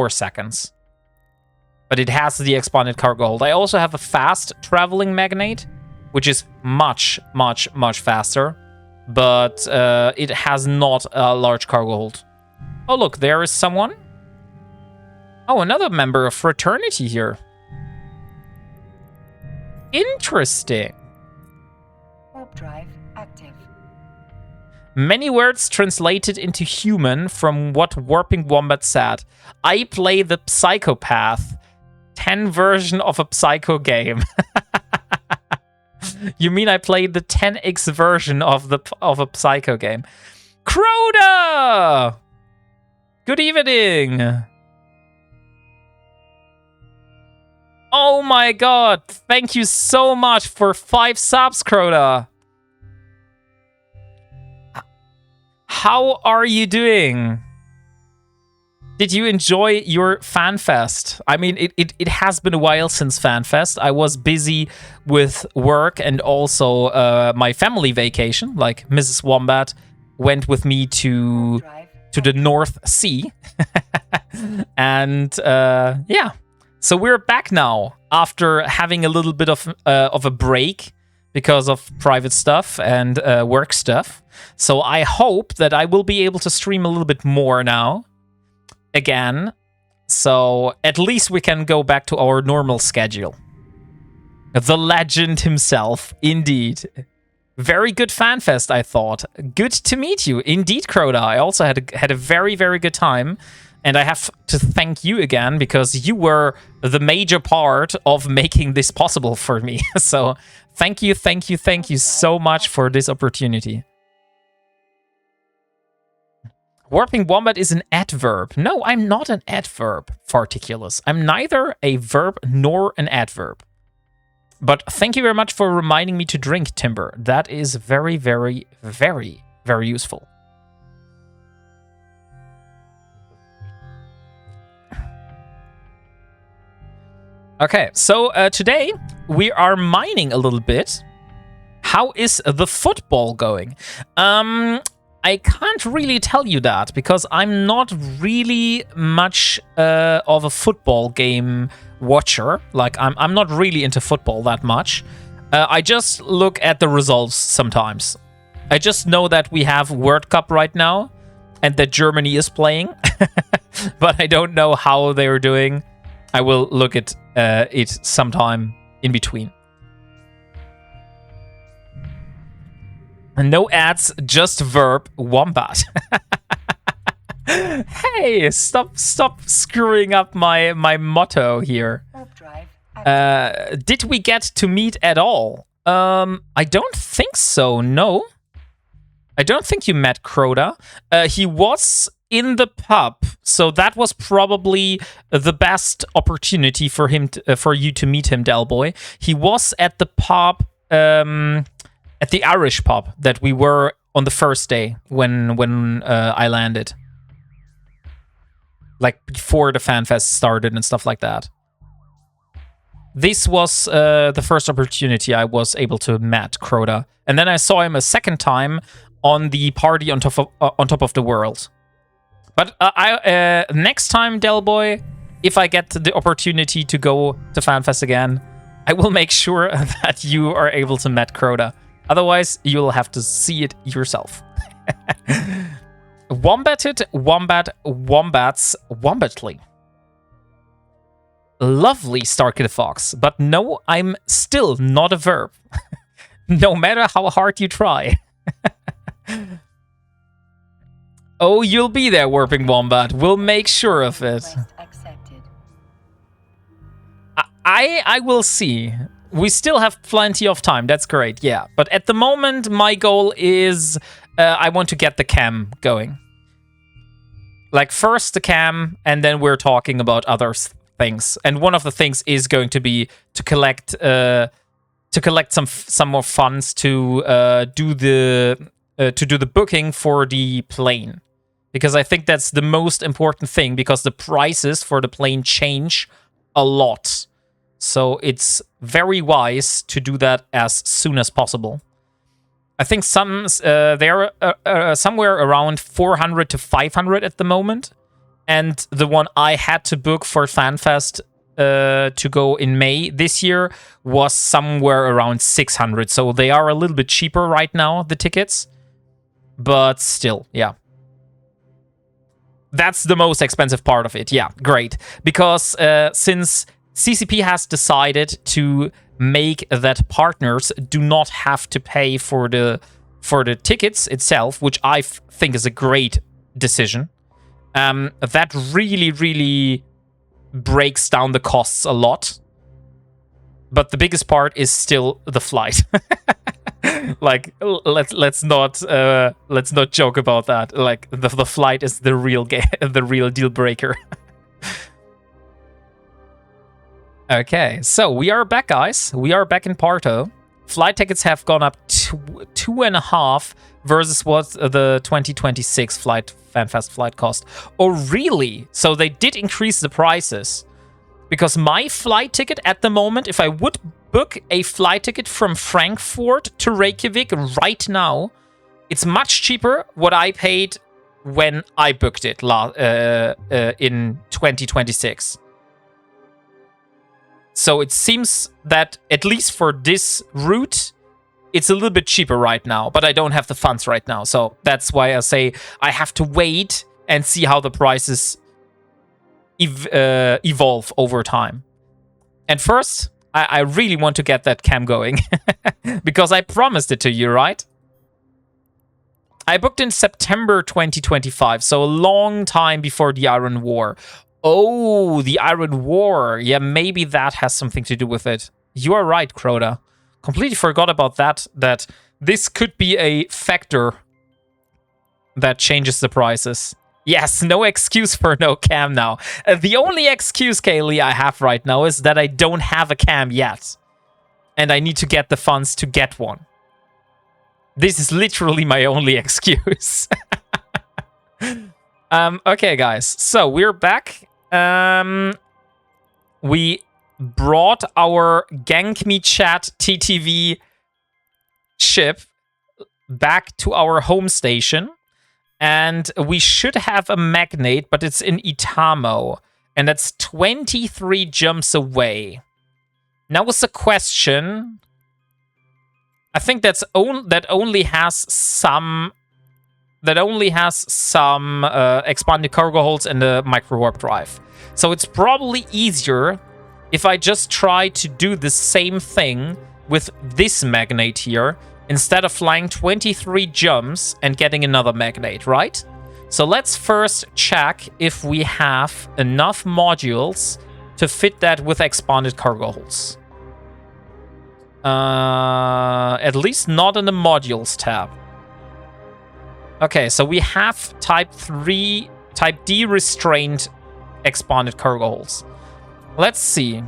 seconds. But it has the expanded cargo hold. I also have a fast traveling Magnate, which is much, much, much faster. But it has not a large cargo hold. Oh, look, there is someone. Oh, another member of Fraternity here. Interesting. Warp drive active. Many words translated into human from what WarpingWombat said. I play the Psychopath. 10 version of a Psycho game. You mean I played the 10x version of a Psycho game? Crota! Good evening. Oh my god. Thank you so much for 5 subs, Crota. How are you doing? Did you enjoy your FanFest? I mean, it has been a while since FanFest. I was busy with work and also my family vacation. Like Mrs. Wombat went with me to the North Sea. And yeah, so we're back now after having a little bit of a break because of private stuff and work stuff. So I hope that I will be able to stream a little bit more now. Again, so at least we can go back to our normal schedule. The legend himself, indeed. Very good FanFest, I thought. Good to meet you, indeed, Crota. I also had a very, very good time, and I have to thank you again because you were the major part of making this possible for me. So thank you so much for this opportunity. WarpingWombat is an adverb. No, I'm not an adverb, Farticulus. I'm neither a verb nor an adverb. But thank you very much for reminding me to drink, Timber. That is very, very, very, very useful. Okay, so today we are mining a little bit. How is the football going? I can't really tell you that because I'm not really much of a football game watcher. Like I'm not really into football that much. I just look at the results sometimes. I just know that we have World Cup right now and that Germany is playing, but I don't know how they're doing. I will look at it sometime in between. No ads, just verb, wombat. Hey, stop screwing up my motto here. Did we get to meet at all? I don't think so, no. I don't think you met Crota. He was in the pub, so that was probably the best opportunity for him for you to meet him, Delboy. He was at the pub, at the Irish pub that we were on the first day when I landed. Like before the FanFest started and stuff like that. This was the first opportunity I was able to meet Crota. And then I saw him a second time on the party on top of the world. But next time, Delboy, if I get the opportunity to go to FanFest again, I will make sure that you are able to meet Crota. Otherwise, you'll have to see it yourself. Wombated, wombat, wombats, wombatly. Lovely, Starkid Fox. But no, I'm still not a verb. No matter how hard you try. Oh, you'll be there, WarpingWombat. We'll make sure of it. I will see. We still have plenty of time. That's great, yeah. But at the moment, my goal is I want to get the cam going. Like, first the cam, and then we're talking about other things. And one of the things is going to be to collect some more funds to do the booking for the plane. Because I think that's the most important thing, because the prices for the plane change a lot. So it's very wise to do that as soon as possible. I think they're somewhere around 400 to 500 at the moment. And the one I had to book for FanFest to go in May this year was somewhere around 600. So they are a little bit cheaper right now, the tickets. But still, yeah. That's the most expensive part of it. Yeah, great. Because since CCP has decided to make that partners do not have to pay for the tickets itself, which I think is a great decision. That really, really breaks down the costs a lot. But the biggest part is still the flight. Like, let's not joke about that. Like, the flight is the real the real deal breaker. Okay, so we are back, guys. We are back in Parto. Flight tickets have gone up 2.5 versus what the 2026 FanFest flight cost. Oh, really? So they did increase the prices. Because my flight ticket at the moment, if I would book a flight ticket from Frankfurt to Reykjavik right now, it's much cheaper what I paid when I booked it in 2026. So it seems that, at least for this route, it's a little bit cheaper right now, but I don't have the funds right now. So that's why I say I have to wait and see how the prices evolve over time. And first, I really want to get that cam going because I promised it to you, right? I booked in September 2025, so a long time before the Iron War. Oh, the Iron War. Yeah, maybe that has something to do with it. You are right, Crota. Completely forgot about that this could be a factor that changes the prices. Yes, no excuse for no cam now. The only excuse, Kaylee, I have right now is that I don't have a cam yet. And I need to get the funds to get one. This is literally my only excuse. Okay, guys. So, we're back. We brought our Gank Me Chat TTV ship back to our home station. And we should have a magnate, but it's in Itamo. And that's 23 jumps away. Now what's the question? I think that only has some expanded cargo holds and a micro warp drive. So it's probably easier if I just try to do the same thing with this magnate here, instead of flying 23 jumps and getting another magnate, right? So let's first check if we have enough modules to fit that with expanded cargo holds. At least not in the modules tab. Okay, so we have type D restrained expanded cargo holds. Let's see.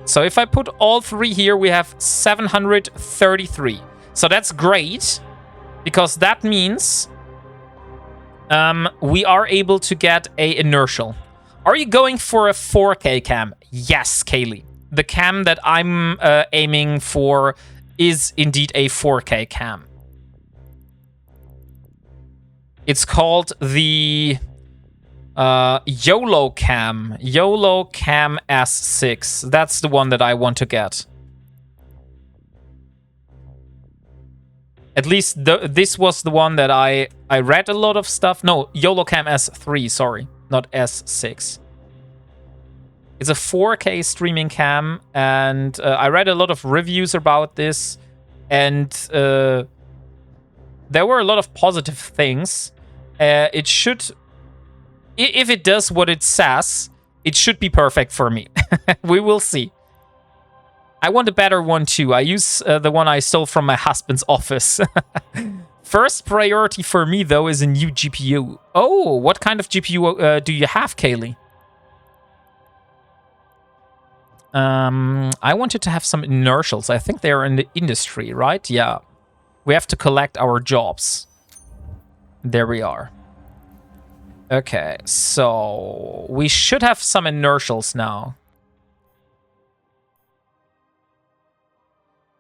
So if I put all three here, we have 733. So that's great, because that means we are able to get a inertial. Are you going for a 4K cam? Yes, Kaylee. The cam that I'm aiming for is indeed a 4K cam. It's called the YOLO Cam S6. That's the one that I want to get. At least this was the one that I read a lot of stuff. No, YOLO Cam S3, sorry, not S6. It's a 4K streaming cam, and I read a lot of reviews about this, and there were a lot of positive things. It should... If it does what it says, it should be perfect for me. We will see. I want a better one too. I use the one I stole from my husband's office. First priority for me, though, is a new GPU. Oh, what kind of GPU do you have, Kaylee? I wanted to have some inertials. I think they're in the industry, right? Yeah. We have to collect our jobs. There we are. Okay, so we should have some inertials now.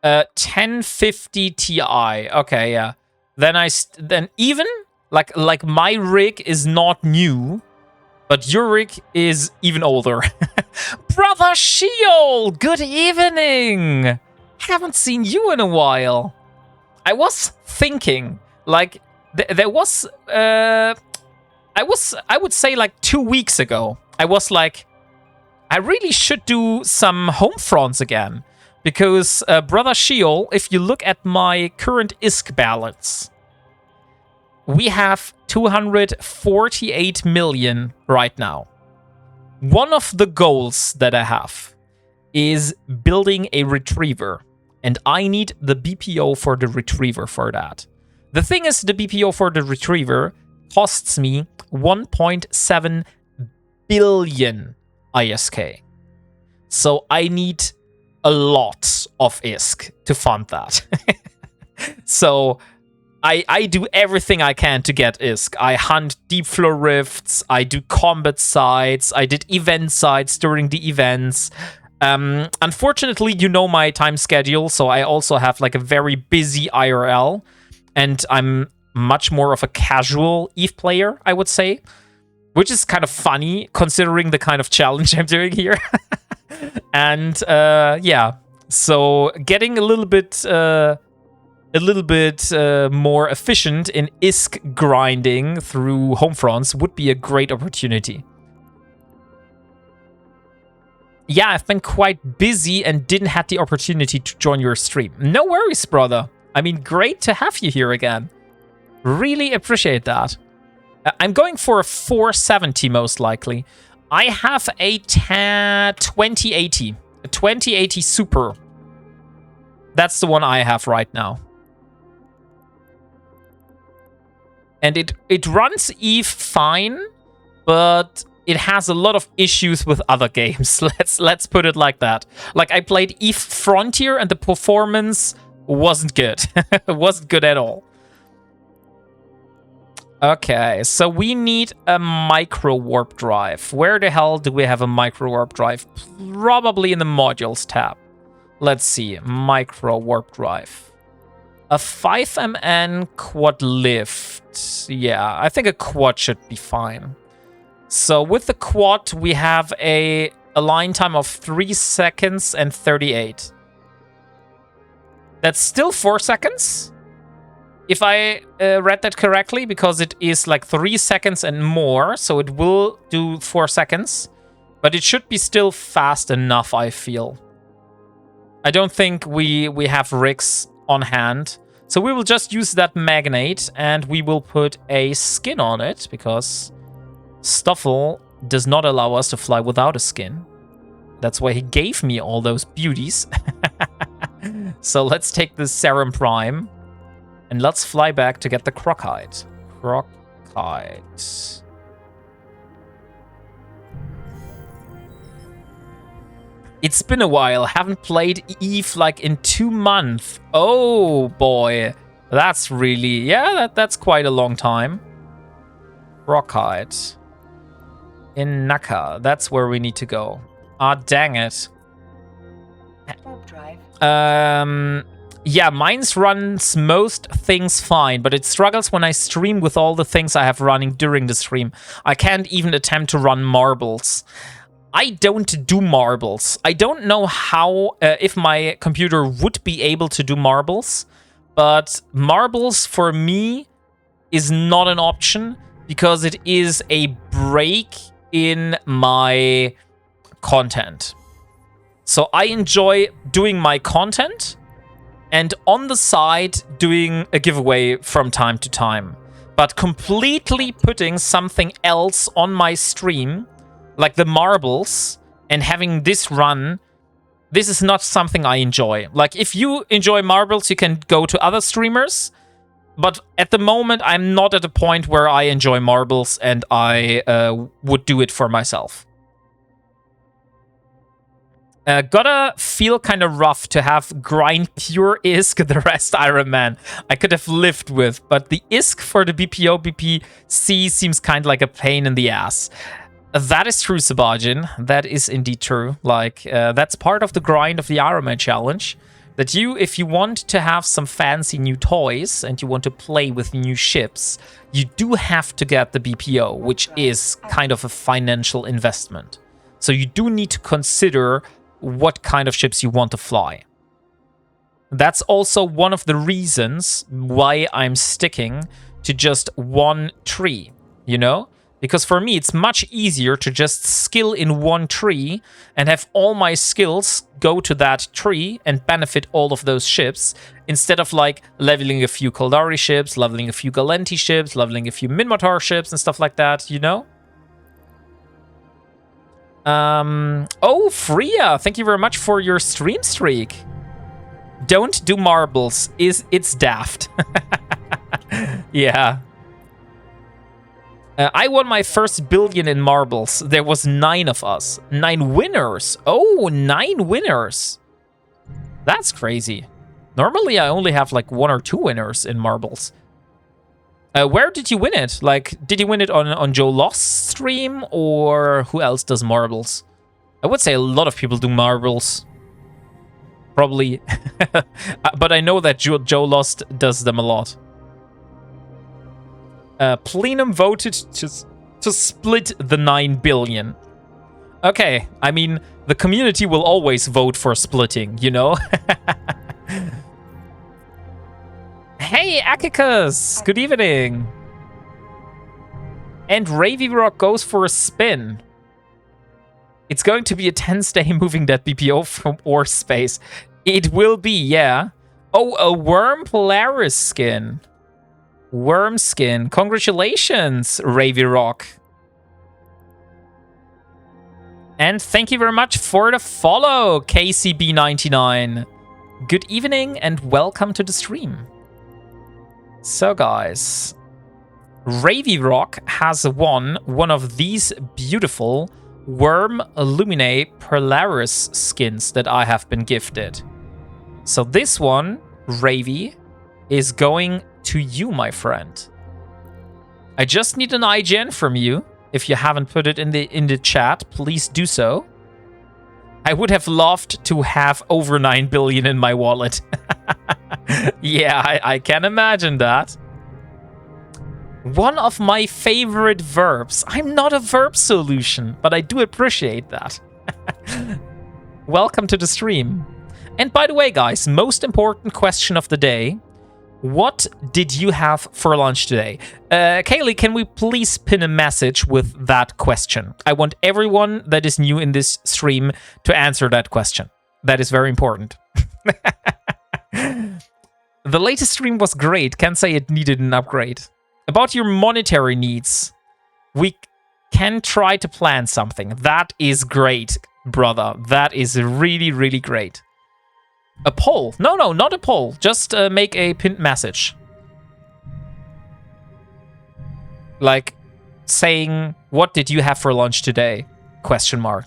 1050 Ti. Okay, yeah. Then even like my rig is not new, but your rig is even older. Brother Sheol, good evening. Haven't seen you in a while. I was thinking, like, there was I would say like 2 weeks ago, I was like, I really should do some home fronts again. Because, Brother Sheol, if you look at my current ISK balance, we have 248 million right now. One of the goals that I have is building a retriever, and I need the BPO for the retriever for that. The thing is, the BPO for the retriever costs me 1.7 billion ISK. So I need a lot of ISK to fund that. So I do everything I can to get ISK. I hunt deep flow rifts, I do combat sites, I did event sites during the events. Unfortunately, you know my time schedule, so I also have like a very busy IRL, and I'm much more of a casual EVE player, I would say, which is kind of funny considering the kind of challenge I'm doing here. And yeah, so getting a little bit more efficient in ISK grinding through Homefronts would be a great opportunity. Yeah, I've been quite busy and didn't have the opportunity to join your stream. No worries, brother. I mean, great to have you here again. Really appreciate that. I'm going for a 470 most likely. I have a 2080. A 2080 Super. That's the one I have right now. And it runs EVE fine, but it has a lot of issues with other games. Let's put it like that. Like, I played EVE Frontier and the performance wasn't good. It wasn't good at all. Okay, so we need a micro warp drive. Where the hell do we have a micro warp drive? Probably in the modules tab. Let's see, micro warp drive. A 5MN quad lift. Yeah, I think a quad should be fine. So with the quad, we have a line time of 3 seconds and 38. That's still 4 seconds? If I read that correctly, because it is like 3 seconds and more, so it will do 4 seconds. But it should be still fast enough, I feel. I don't think we have rigs on hand. So we will just use that magnate, and we will put a skin on it, because Stoffel does not allow us to fly without a skin. That's why he gave me all those beauties. So let's take the Serum Prime, and let's fly back to get the Crocite. Crocite. It's been a while. Haven't played EVE like in 2 months. Oh boy. That's really... yeah, that's quite a long time. Crocite. In Naka. That's where we need to go. Ah, dang it. Warp drive. Yeah, mine's runs most things fine, but it struggles when I stream with all the things I have running during the stream. I can't even attempt to run marbles. I don't do marbles. I don't know how, if my computer would be able to do marbles, but marbles for me is not an option because it is a break in my content. So I enjoy doing my content and on the side doing a giveaway from time to time. But completely putting something else on my stream, like the marbles, and having this run, this is not something I enjoy. Like, if you enjoy marbles, you can go to other streamers. But at the moment, I'm not at a point where I enjoy marbles and I would do it for myself. Gotta feel kind of rough to have grind pure ISK, the rest Ironman. I could have lived with, but the ISK for the BPO BPC seems kind of like a pain in the ass. That is true, Sabajin. That is indeed true. Like, that's part of the grind of the Ironman challenge. That you, if you want to have some fancy new toys and you want to play with new ships, you do have to get the BPO, which is kind of a financial investment. So you do need to consider what kind of ships you want to fly. That's also one of the reasons why I'm sticking to just one tree, you know? Because for me, it's much easier to just skill in one tree and have all my skills go to that tree and benefit all of those ships, instead of like leveling a few Kaldari ships, leveling a few Galenti ships, leveling a few Minmatar ships and stuff like that, you know? Oh, Freya, thank you very much for your stream streak. Don't do marbles. It's daft. Yeah. I won my first billion in marbles. There was 9 of us. 9 winners. Oh, 9 winners. That's crazy. Normally, I only have like 1 or 2 winners in marbles. Where did you win it? Like, did you win it on Joe Lost's stream, or who else does marbles? I would say a lot of people do marbles. Probably. But I know that Joe Lost does them a lot. Plenum voted to split the 9 billion. Okay, I mean, the community will always vote for splitting, you know? Hey, Akicus! Good evening! And Ravy Rock goes for a spin. It's going to be a tense day moving that BPO from ore space. It will be, yeah. Oh, a Worm Polaris skin. Worm skin. Congratulations, Ravy Rock. And thank you very much for the follow, KCB99. Good evening and welcome to the stream. So guys, Ravy Rock has won one of these beautiful Worm Illumine Polaris skins that I have been gifted. So this one, Ravy, is going to you, my friend. I just need an IGN from you. If you haven't put it in the chat, please do so. I would have loved to have over 9 billion in my wallet. Yeah, I can imagine that. One of my favorite verbs. I'm not a verb solution, but I do appreciate that. Welcome to the stream. And by the way, guys, most important question of the day. What did you have for lunch today? Kaylee, can we please pin a message with that question? I want everyone that is new in this stream to answer that question. That is very important. The latest stream was great. Can't say it needed an upgrade. About your monetary needs, we can try to plan something. That is great, brother. That is really, really great. A poll? No, not a poll. Just make a pinned message. Like saying, what did you have for lunch today? Question mark.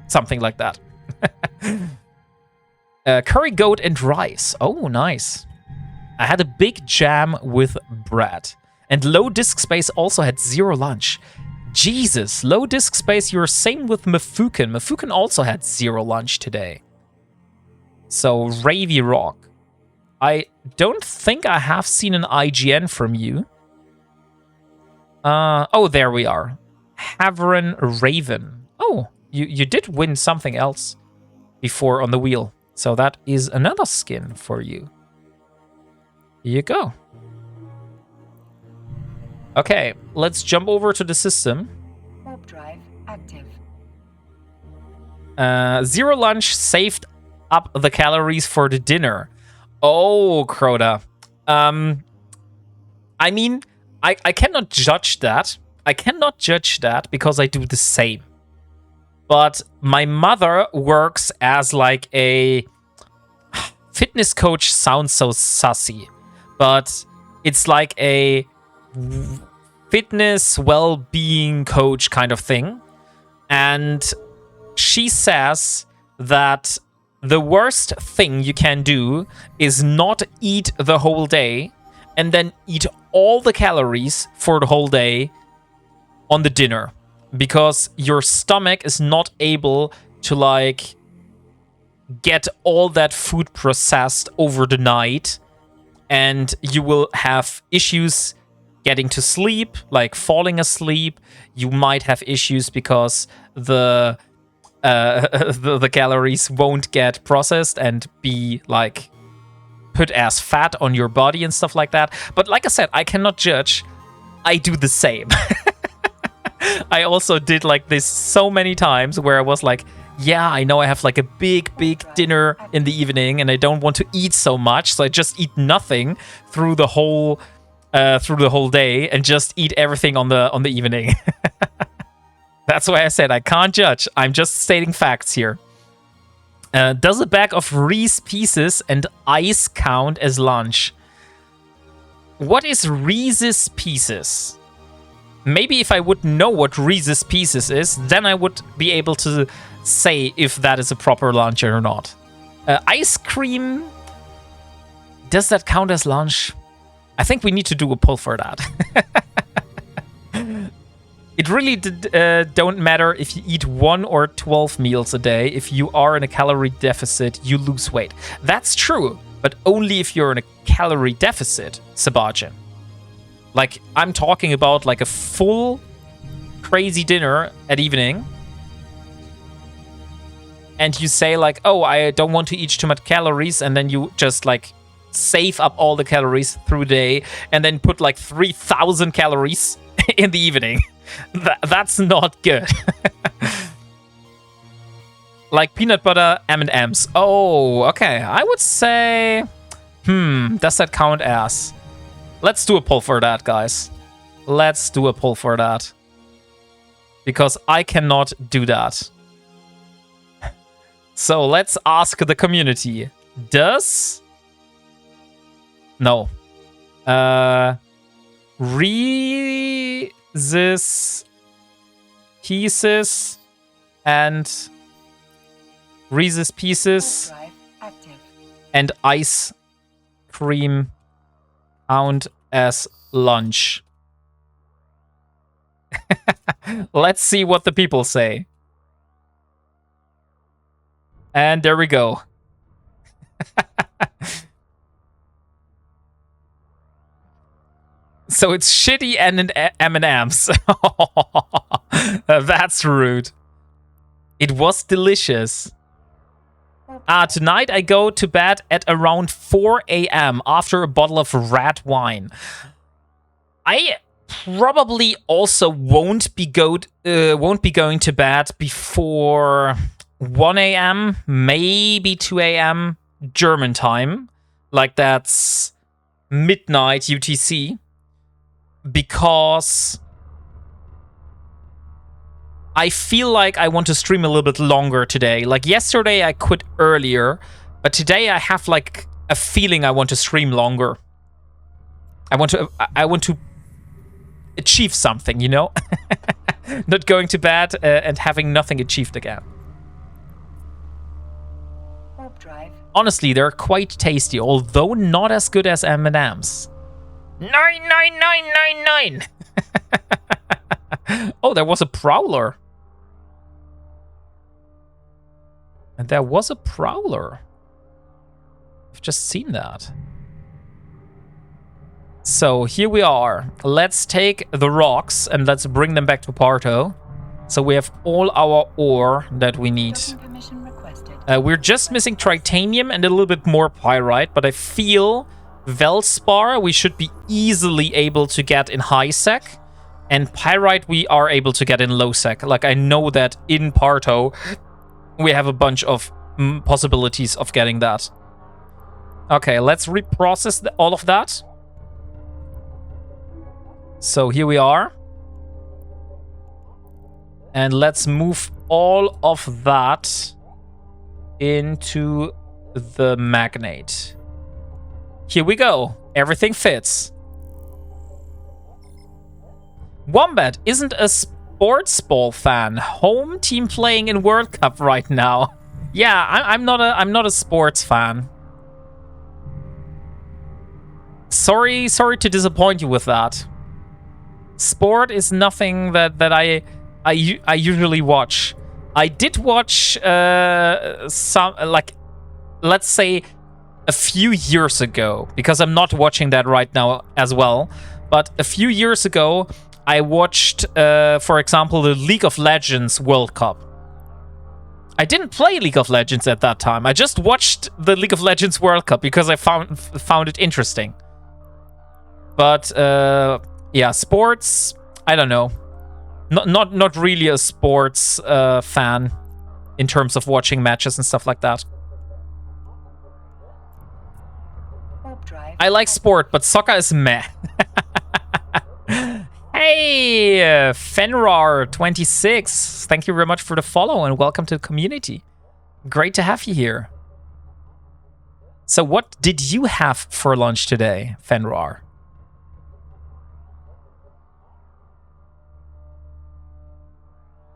Something like that. Curry goat and rice. Oh, nice. I had a big jam with bread. And low disk space also had 0 lunch. Jesus, low disk space, you're same with Mafukin. Mafukin also had 0 lunch today. So, Ravy Rock. I don't think I have seen an IGN from you. Oh, there we are. Haverin Raven. Oh, you did win something else before on the wheel. So that is another skin for you. Here you go. Okay, let's jump over to the system. Warp drive active. 0 lunch saved up the calories for the dinner. Oh, Crota. I mean, I cannot judge that. I cannot judge that because I do the same. But my mother works as like a fitness coach. Sounds so sussy, but it's like a fitness well-being coach kind of thing. And she says that the worst thing you can do is not eat the whole day and then eat all the calories for the whole day on the dinner, because your stomach is not able to like get all that food processed over the night, and you will have issues getting to sleep, like falling asleep. You might have issues because the calories won't get processed and be like put as fat on your body and stuff like that. But like I said, I cannot judge. I do the same. I also did like this so many times where I was like, yeah, I know I have like a big dinner in the evening and I don't want to eat so much, so I just eat nothing through the whole day and just eat everything on the evening. That's why I said I can't judge. I'm just stating facts here. Does a bag of Reese Pieces and ice count as lunch? What is Reese's Pieces? Maybe if I would know what Reese's Pieces is, then I would be able to say if that is a proper lunch or not. Ice cream, does that count as lunch? I think we need to do a poll for that. It really don't matter if you eat 1 or 12 meals a day. If you are in a calorie deficit, you lose weight. That's true, but only if you're in a calorie deficit, Sebastian. Like, I'm talking about like a full crazy dinner at evening. And you say like, oh, I don't want to eat too much calories. And then you just like save up all the calories through the day and then put like 3,000 calories in the evening. That's not good. Like peanut butter M&Ms. Oh, okay. I would say, does that count as? Let's do a poll for that, guys. Let's do a poll for that. Because I cannot do that. So let's ask the community. Does... No. Reese's Pieces and Reese's Pieces and ice cream count as lunch. Let's see what the people say. And there we go. So it's shitty and M&Ms. That's rude. It was delicious. Tonight I go to bed at around 4 a.m. after a bottle of red wine. I probably also won't be going to bed before 1 a.m., maybe 2 a.m. German time. Like that's midnight UTC. Because I feel like I want to stream a little bit longer today. Like yesterday I quit earlier, but today I have like a feeling I want to stream longer. I want to achieve something, you know? Not going to bed and having nothing achieved again. Honestly, they're quite tasty, although not as good as M&Ms. 99999. Oh, there was a prowler. And there was a prowler. I've just seen that. So here we are. Let's take the rocks and let's bring them back to Parto. So we have all our ore that we need. We're just missing titanium and a little bit more pyrite, but I feel Velspar we should be easily able to get in high sec, and pyrite we are able to get in low sec. Like I know that in Parto we have a bunch of possibilities of getting that. Okay, let's reprocess all of that. So here we are. And let's move all of that into the magnet. Here we go. Everything fits. Wombat isn't a sports ball fan. Home team playing in World Cup right now. Yeah, I'm not a sports fan. Sorry to disappoint you with that. Sport is nothing that I usually watch. I did watch some, like, let's say a few years ago, because I'm not watching that right now as well. But a few years ago, I watched, for example, the League of Legends World Cup. I didn't play League of Legends at that time. I just watched the League of Legends World Cup because I found it interesting. But yeah, sports, I don't know. Not really a sports fan in terms of watching matches and stuff like that. I like sport, but soccer is meh. Hey, Hey, Fenrar26. Thank you very much for the follow and welcome to the community. Great to have you here. So what did you have for lunch today, Fenrar?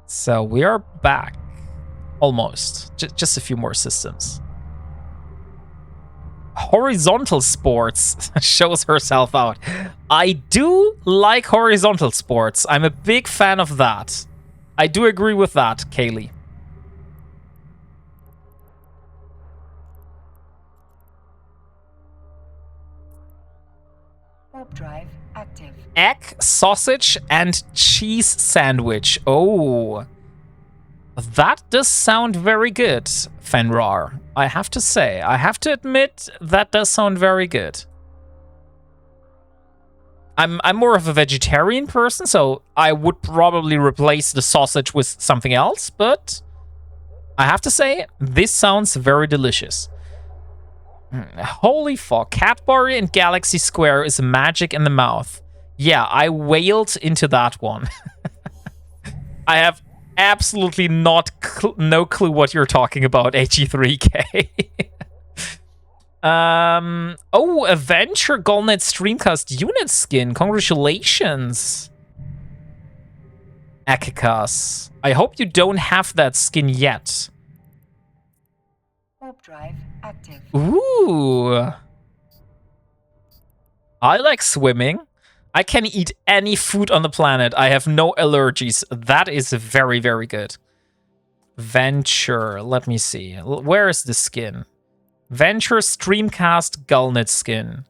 So we are back. Almost. Just a few more systems. Horizontal sports shows herself out. I do like horizontal sports. I'm a big fan of that. I do agree with that, Kaylee. Warp drive active. Egg, sausage, and cheese sandwich. Oh, that does sound very good, Fenrar. I have to say, I have to admit, that does sound very good. I'm more of a vegetarian person, so I would probably replace the sausage with something else, but I have to say, this sounds very delicious. Holy fuck, Cadbury and Galaxy Square is magic in the mouth. Yeah, I wailed into that one. I have absolutely no clue what you're talking about, AG3K. Oh, Adventure Golnet Streamcast unit skin. Congratulations. Akikas. I hope you don't have that skin yet. Warp drive active. Ooh. I like swimming. I can eat any food on the planet. I have no allergies. That is very, very good. Venture. Let me see. Where is the skin? Venture Streamcast Gulnet skin.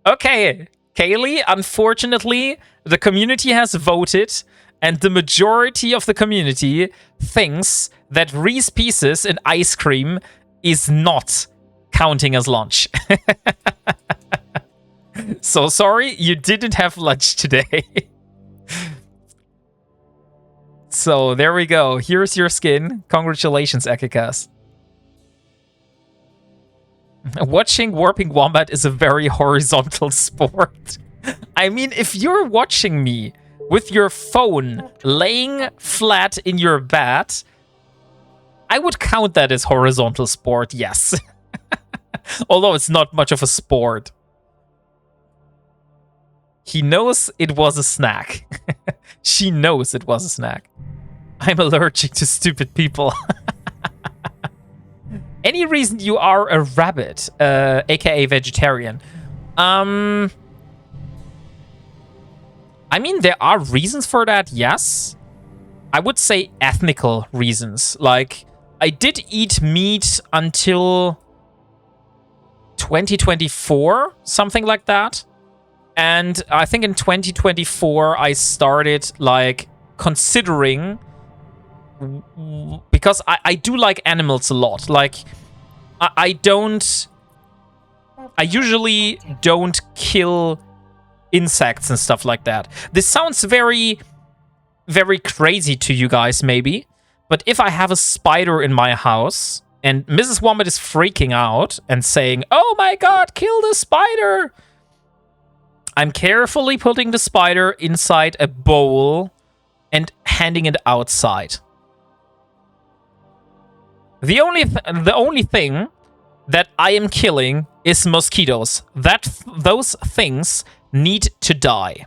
Okay, Kaylee, unfortunately, the community has voted, and the majority of the community thinks that Reese Pieces and ice cream is not counting as lunch. So sorry, you didn't have lunch today. So there we go. Here's your skin. Congratulations, Ekikas. Watching WarpingWombat is a very horizontal sport. I mean, if you're watching me with your phone laying flat in your bed, I would count that as horizontal sport, yes. Although it's not much of a sport. He knows it was a snack. She knows it was a snack. I'm allergic to stupid people. Any reason you are a rabbit, aka vegetarian? I mean, there are reasons for that, yes. I would say ethnical reasons. Like, I did eat meat until 2024, something like that. And I think in 2024, I started, like, considering... Because I do like animals a lot. Like, I usually don't kill insects and stuff like that. This sounds very, very crazy to you guys, maybe. But if I have a spider in my house and Mrs. Wombat is freaking out and saying, "Oh my god, kill the spider!" I'm carefully putting the spider inside a bowl and handing it outside. The only thing that I am killing is mosquitoes. Those things need to die.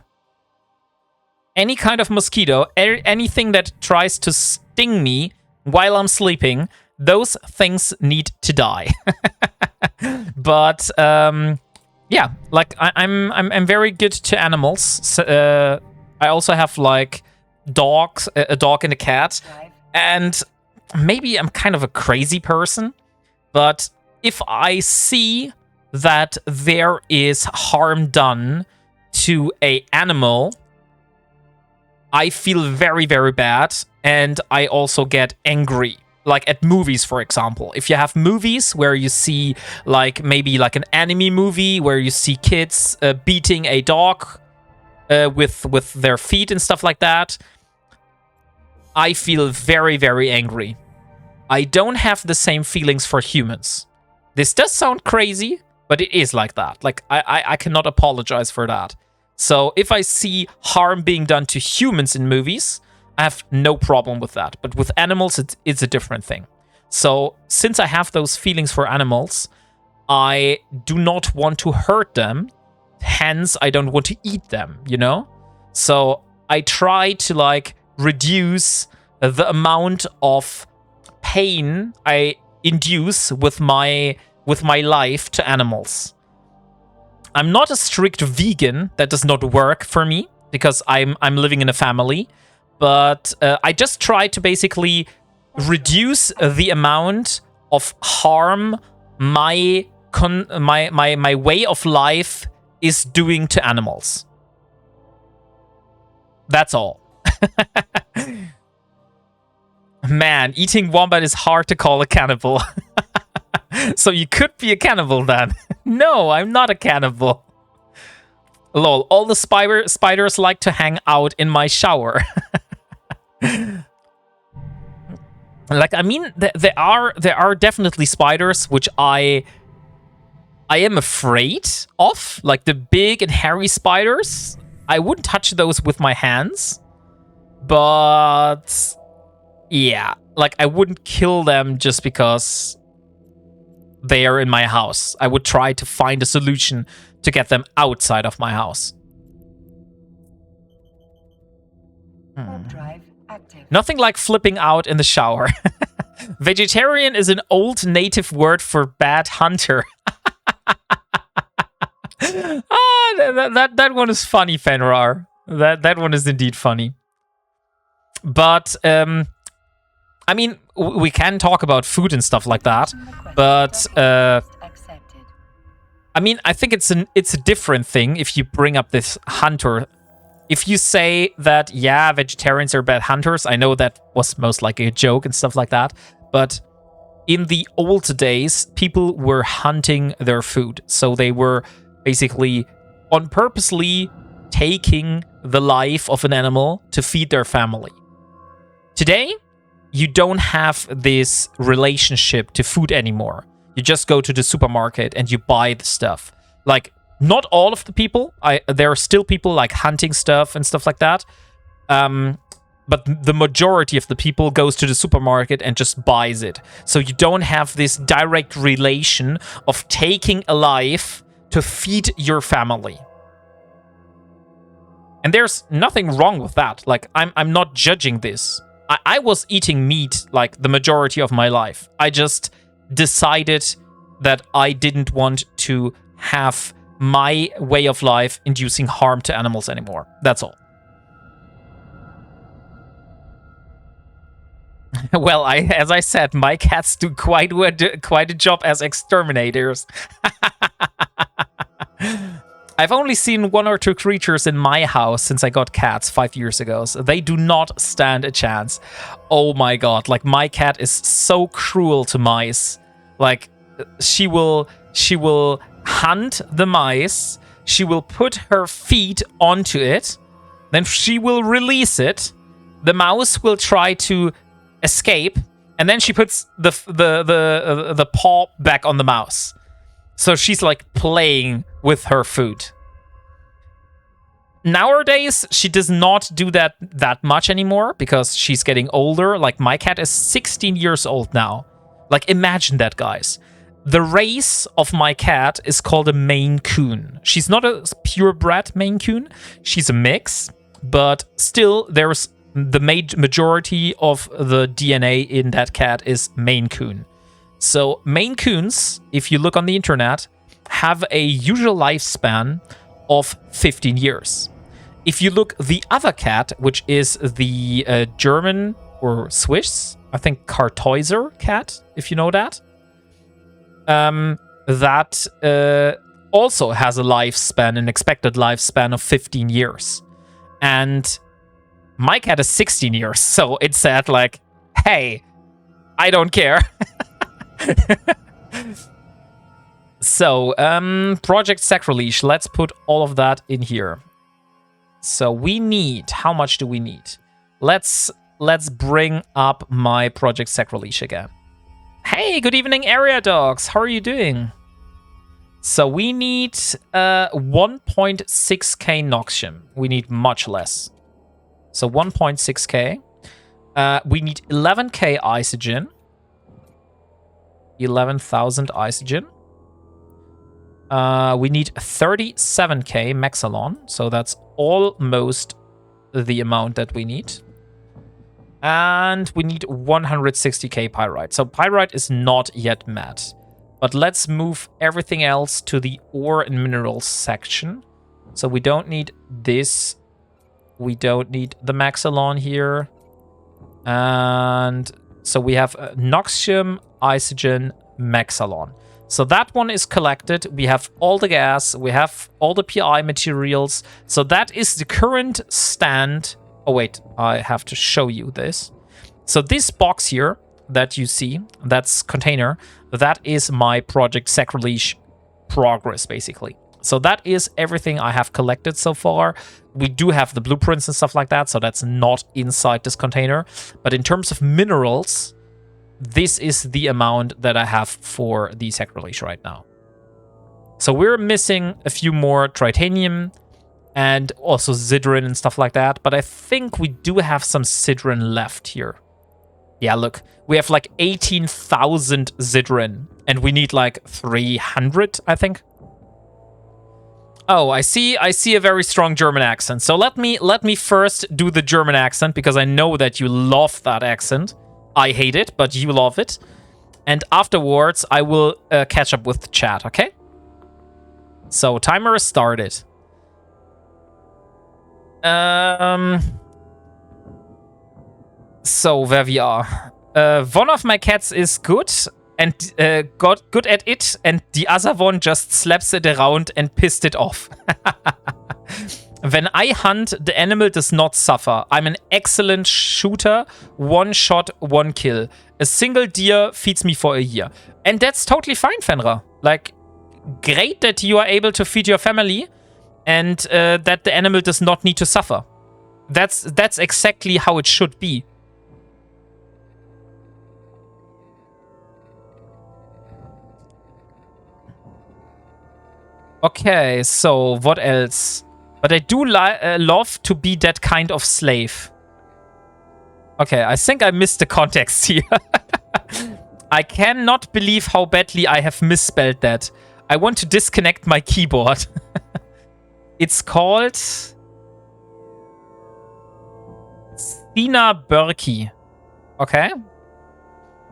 Any kind of mosquito, anything that tries to sting me while I'm sleeping, those things need to die. But yeah, like I'm very good to animals. So, I also have like dogs, a dog and a cat, and maybe I'm kind of a crazy person, but if I see that there is harm done to an animal, I feel very, very bad, and I also get angry. Like at movies, for example. If you have movies where you see, like, maybe like an anime movie where you see kids beating a dog with their feet and stuff like that, I feel very, very angry. I don't have the same feelings for humans. This does sound crazy, but it is like that. Like, I cannot apologize for that. So if I see harm being done to humans in movies, I have no problem with that. But with animals, it's a different thing. So since I have those feelings for animals, I do not want to hurt them. Hence, I don't want to eat them, you know? So I try to like reduce the amount of pain I induce with my life to animals. I'm not a strict vegan. That does not work for me because I'm living in a family. But I just try to basically reduce the amount of harm my way of life is doing to animals. That's all. Man, eating wombat is hard to call a cannibal. So you could be a cannibal then. No, I'm not a cannibal. Lol, all the spiders like to hang out in my shower. Like, I mean, there are definitely spiders which I am afraid of. Like the big and hairy spiders. I wouldn't touch those with my hands. But yeah, like I wouldn't kill them just because they are in my house. I would try to find a solution to get them outside of my house. Drive active. Nothing like flipping out in the shower. Vegetarian is an old native word for bad hunter. That one is funny, Fenrar. That one is indeed funny. But I mean, we can talk about food and stuff like that, but I mean, I think it's a different thing if you bring up this hunter. If you say that, yeah, vegetarians are bad hunters, I know that was most likely a joke and stuff like that, but in the old days, people were hunting their food, so they were basically on purposely taking the life of an animal to feed their family. Today, you don't have this relationship to food anymore. You just go to the supermarket and you buy the stuff. Like, not all of the people. There are still people like hunting stuff and stuff like that. But the majority of the people goes to the supermarket and just buys it. So you don't have this direct relation of taking a life to feed your family. And there's nothing wrong with that. Like, I'm not judging this. I was eating meat like the majority of my life. I just decided that I didn't want to have my way of life inducing harm to animals anymore. That's all. Well, as I said, my cats do quite a job as exterminators. I've only seen 1 or 2 creatures in my house since I got cats 5 years ago. So they do not stand a chance. Oh my god, like my cat is so cruel to mice. Like she will hunt the mice, she will put her feet onto it, then she will release it. The mouse will try to escape, and then she puts the paw back on the mouse. So she's like playing with her food. Nowadays, she does not do that much anymore because she's getting older. Like my cat is 16 years old now. Like imagine that, guys. The race of my cat is called a Maine Coon. She's not a purebred Maine Coon. She's a mix, but still there's the majority of the DNA in that cat is Maine Coon. So Maine Coons, if you look on the internet, have a usual lifespan of 15 years. If you look the other cat, which is the German or Swiss, I think Kartäuser cat, if you know that, that also has a lifespan, an expected lifespan of 15 years. And my cat is 16 years, so it said like, hey, I don't care. So, Project Sacrilege, let's put all of that in here. So we need, how much do we need? Let's bring up my Project Sacrilege again. Hey, good evening, Area Dogs. How are you doing? So we need 1.6k Noxium. We need much less. So 1.6k. We need 11k Isogen. 11,000 Isogen. We need 37k Mexalon. So that's almost the amount that we need. And we need 160k Pyrite. So Pyrite is not yet met. But let's move everything else to the ore and minerals section. So we don't need this. We don't need the Maxalon here. And so we have Noxium, Isogen, Maxalon. So that one is collected. We have all the gas. We have all the PI materials. So that is the current stand. Oh, wait. I have to show you this. So this box here that you see, that's container, that is my project Sacrilege progress, basically. So that is everything I have collected so far. We do have the blueprints and stuff like that, so that's not inside this container. But in terms of minerals, this is the amount that I have for the Sacrilege right now. So we're missing a few more Tritanium and also Zidrin and stuff like that. But I think we do have some Zidrin left here. Yeah, look, we have like 18,000 Zidrin, and we need like 300, I think. Oh, I see a very strong German accent. So let me first do the German accent, because I know that you love that accent. I hate it, but you love it. And afterwards, I will catch up with the chat, okay? So timer is started. So where we are. One of my cats is good and got good at it, and the other one just slaps it around and pissed it off. When I hunt, the animal does not suffer. I'm an excellent shooter. One shot, one kill. A single deer feeds me for a year. And that's totally fine, Fenra. Like, great that you are able to feed your family and that the animal does not need to suffer. That's exactly how it should be. Okay, so what else? But I do love to be that kind of slave. Okay, I think I missed the context here. I cannot believe how badly I have misspelled that. I want to disconnect my keyboard. It's called Stina Berkey. Okay.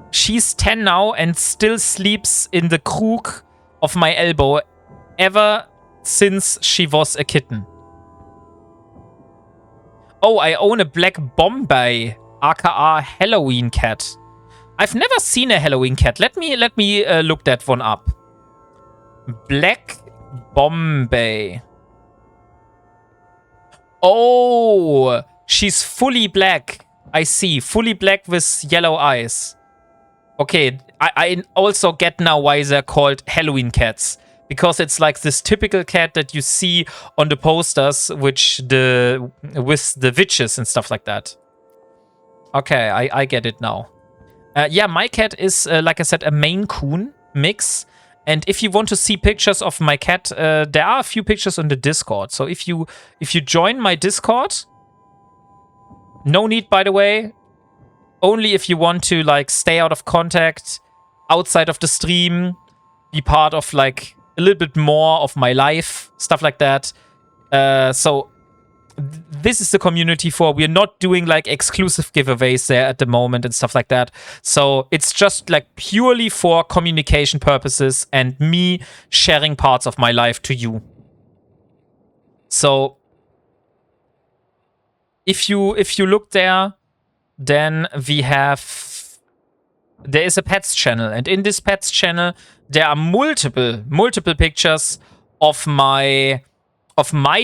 She's 10 now and still sleeps in the crook of my elbow ever since she was a kitten. Oh, I own a black Bombay, aka Halloween cat. I've never seen a Halloween cat. Let me look that one up. Black Bombay. Oh, she's fully black. I see. Fully black with yellow eyes. Okay, I also get now why they're called Halloween cats. Because it's like this typical cat that you see on the posters, with the witches and stuff like that. Okay, I get it now. Yeah, my cat is, like I said, a Maine Coon mix. And if you want to see pictures of my cat, there are a few pictures on the Discord. So if you join my Discord, no need, by the way, only if you want to like stay out of contact, outside of the stream, be part of like a little bit more of my life, stuff like that. So this is the community for. We're not doing like exclusive giveaways there at the moment and stuff like that. So it's just like purely for communication purposes and me sharing parts of my life to you. So if you look there, then there is a pets channel, and in this pets channel there are multiple pictures of my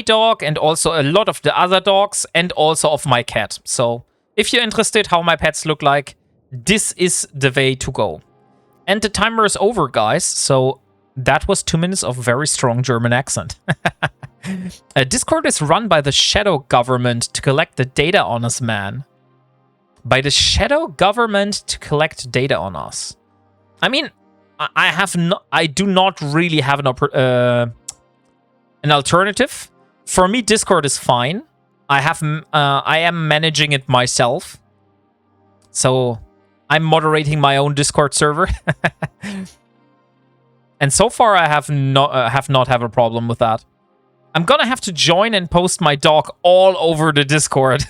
dog, and also a lot of the other dogs, and also of my cat. So if you're interested how my pets look like, this is the way to go. And the timer is over, guys. So that was 2 minutes of very strong German accent. Discord is run by the shadow government to collect the data on us, man. By the shadow government to collect data on us. I mean, I do not really have an alternative. For me, Discord is fine. I am managing it myself, so I'm moderating my own Discord server, and so far I have not have a problem with that. I'm gonna have to join and post my dog all over the Discord.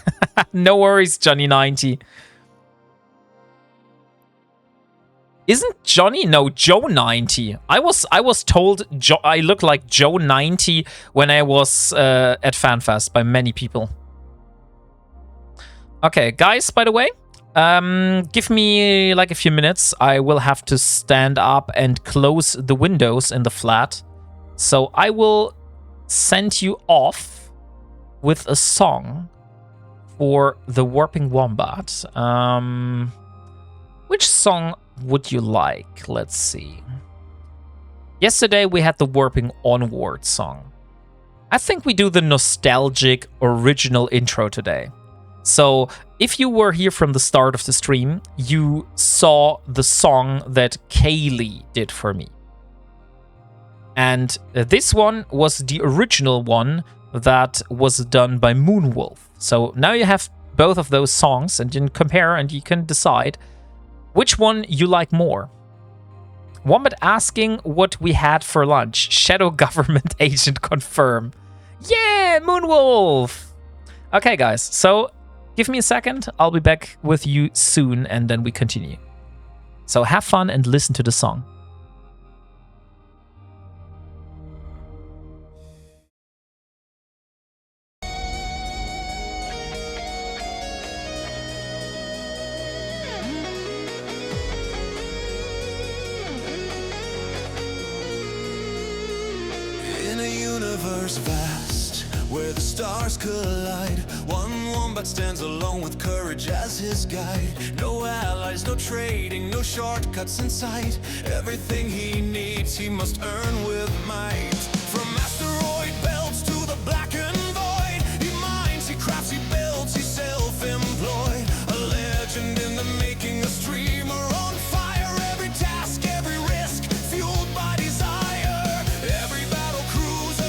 No worries, Johnny90. Isn't Johnny? No, Joe90. I was told I look like Joe90 when I was at FanFest by many people. Okay, guys, by the way, give me like a few minutes. I will have to stand up and close the windows in the flat. So I will send you off with a song for the WarpingWombat. Which song would you like? Let's see. Yesterday we had the Warping Onward song. I think we do the nostalgic original intro today. So if you were here from the start of the stream, you saw the song that Kaylee did for me. And this one was the original one that was done by Moonwolf. So now you have both of those songs and you can compare and you can decide which one you like more. Wombat asking what we had for lunch. Shadow government agent confirm. Yeah, Moonwolf! Okay, guys, so give me a second. I'll be back with you soon and then we continue. So have fun and listen to the song. Vast, where the stars collide, one wombat stands alone with courage as his guide. No allies, no trading, no shortcuts in sight. Everything he needs, he must earn with might. From asteroid belts to the blackened void, he mines, he crafts, he builds, he's self-employed. A legend in the making, a streamer on fire. Every task, every risk, fueled by desire. Every battle cruiser,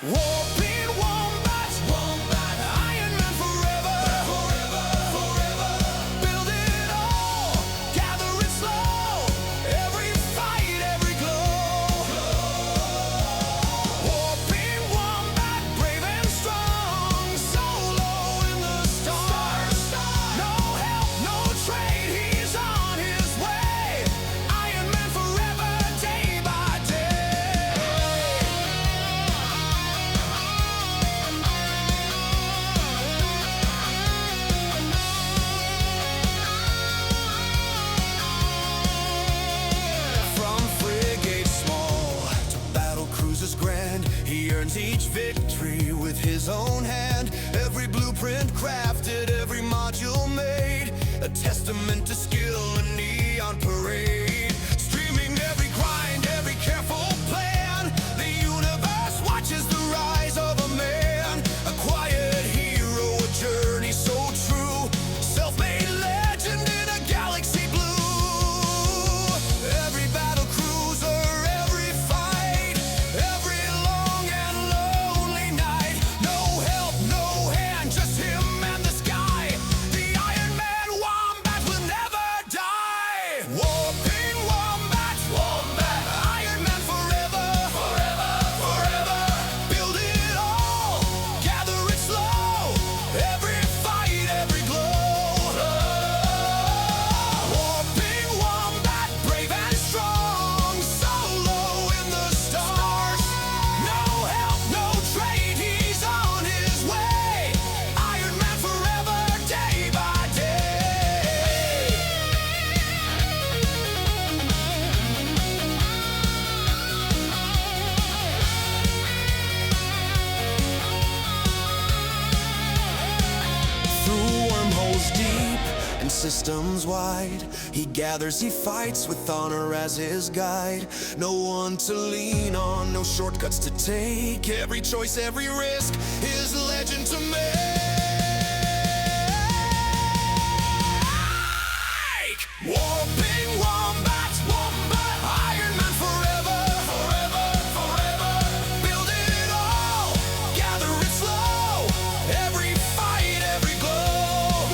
Warping Wombat, Wombat, Iron Man forever, forever, forever. Build it all, gather it slow. Every fight, every glow. Warping Wombat, brave and strong. Solo in the stars. No help, no trade, he's on his way. Iron Man forever, day by day. From frigate small to battle cruisers grand, he earns each victory with his own hand. Every blueprint crafted, every module made, a testament to skill and neon parade. Streaming every grind, every careful plan. The universe watches the rise of a man. A quiet hero, a journey so true. Self-made legend in a galaxy blue. Every battle cruiser, every fight, every long and lonely night. No help, no hand, just him and the sky. The Iron Man Wombat will never die. and systems wide. He gathers, he fights with honor as his guide. No one to lean on, no shortcuts to take. Every choice, every risk is a legend to make. Warping Wombat, Wombat, Ironman forever, forever, forever. Build it all, gather it slow. Every fight, every glow.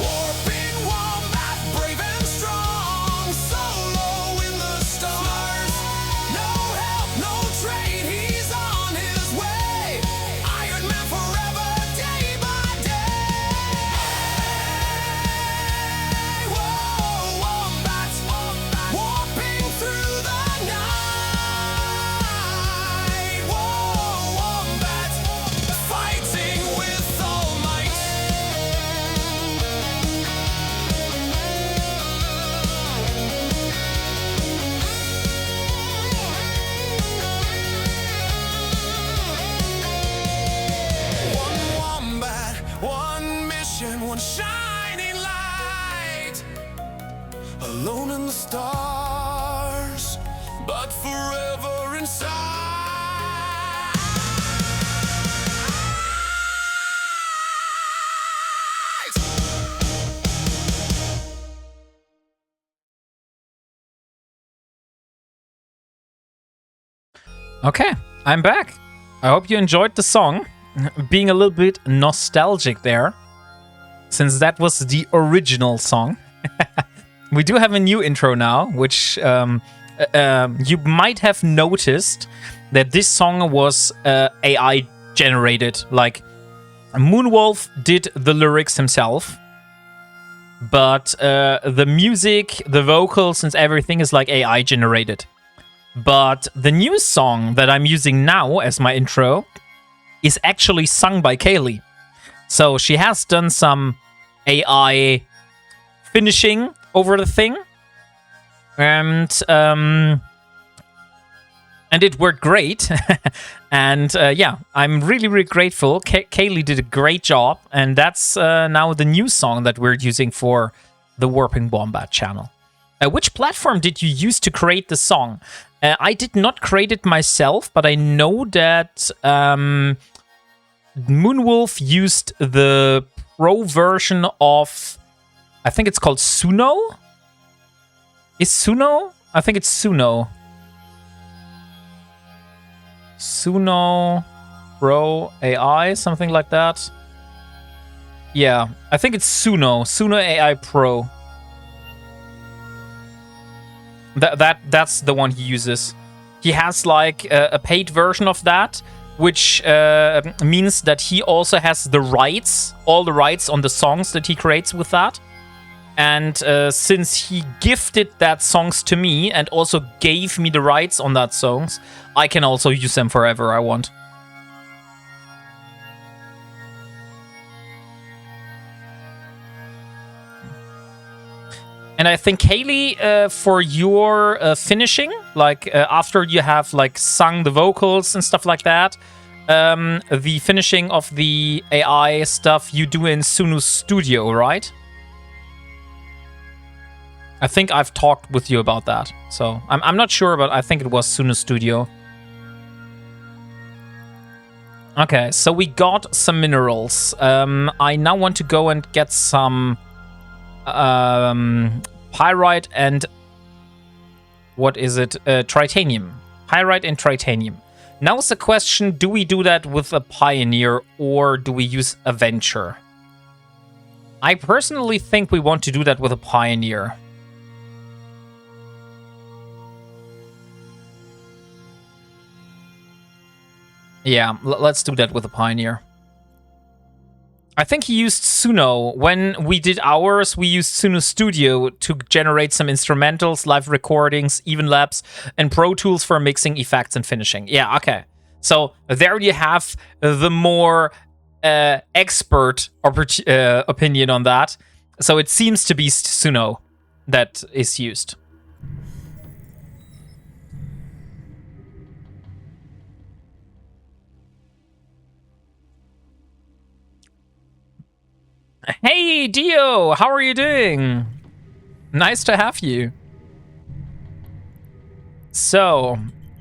Warping Wombat, brave and strong. Solo in the stars. No help, no trade, he's on his way. Ironman forever, day by day. Whoa, wombats, warping through the night. Whoa, wombats, fighting with all might. One wombat, one mission, one shining light. Alone in the stars, but forever inside. Okay, I'm back. I hope you enjoyed the song. Being a little bit nostalgic there, since that was the original song. We do have a new intro now, which you might have noticed that this song was AI generated. Like, Moonwolf did the lyrics himself, but the music, the vocals, and everything is like AI generated. But the new song that I'm using now as my intro is actually sung by Kaylee. So she has done some AI finishing over the thing, and it worked great. And yeah, I'm really, really grateful. Kaylee did a great job, and that's now the new song that we're using for the Warping Wombat channel. Which platform did you use to create the song? I did not create it myself, but I know that Moonwolf used the pro version of, I think it's called Suno? Is Suno? I think it's Suno. Suno Pro AI, something like that. Yeah, I think it's Suno. Suno AI Pro. That's the one he uses. He has like a paid version of that, which means that he also has the rights, all the rights on the songs that he creates with that. And since he gifted that songs to me and also gave me the rights on that songs, I can also use them forever I want. And I think, Kaylee, for your finishing, like after you have like sung the vocals and stuff like that, the finishing of the AI stuff you do in Suno Studio, right? I think I've talked with you about that. So I'm not sure, but I think it was Suno Studio. Okay, so we got some minerals. I now want to go and get some pyrite and what is it? Tritanium. Pyrite and tritanium. Now is the question, do we do that with a pioneer or do we use a venture? I personally think we want to do that with a pioneer. Yeah, let's do that with a pioneer. I think he used Suno. When we did ours, we used Suno Studio to generate some instrumentals, live recordings, even labs, and Pro Tools for mixing, effects, and finishing. Yeah, okay. So there you have the more expert opinion on that. So it seems to be Suno that is used. Hey, Dio, how are you doing? Nice to have you. So,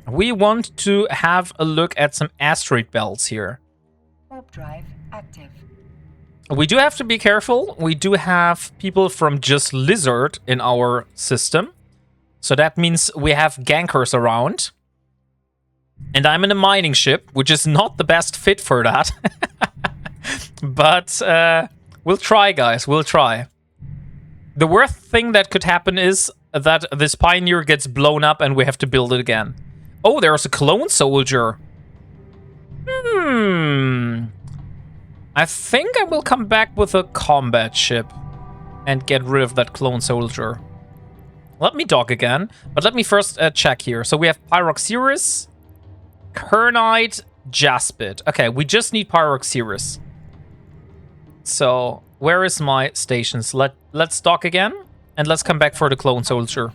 we want to have a look at some asteroid belts here. Warp drive active. We do have to be careful. We do have people from Just Lizard in our system. So that means we have gankers around. And I'm in a mining ship, which is not the best fit for that. But we'll try, guys. We'll try. The worst thing that could happen is that this Pioneer gets blown up and we have to build it again. Oh, there's a clone soldier. I think I will come back with a combat ship and get rid of that clone soldier. Let me dock again, but let me first check here. So we have Pyroxyrus, Kernite, Jaspid. Okay, we just need Pyroxyrus. So where is my stations? Let's dock again, and let's come back for the clone soldier.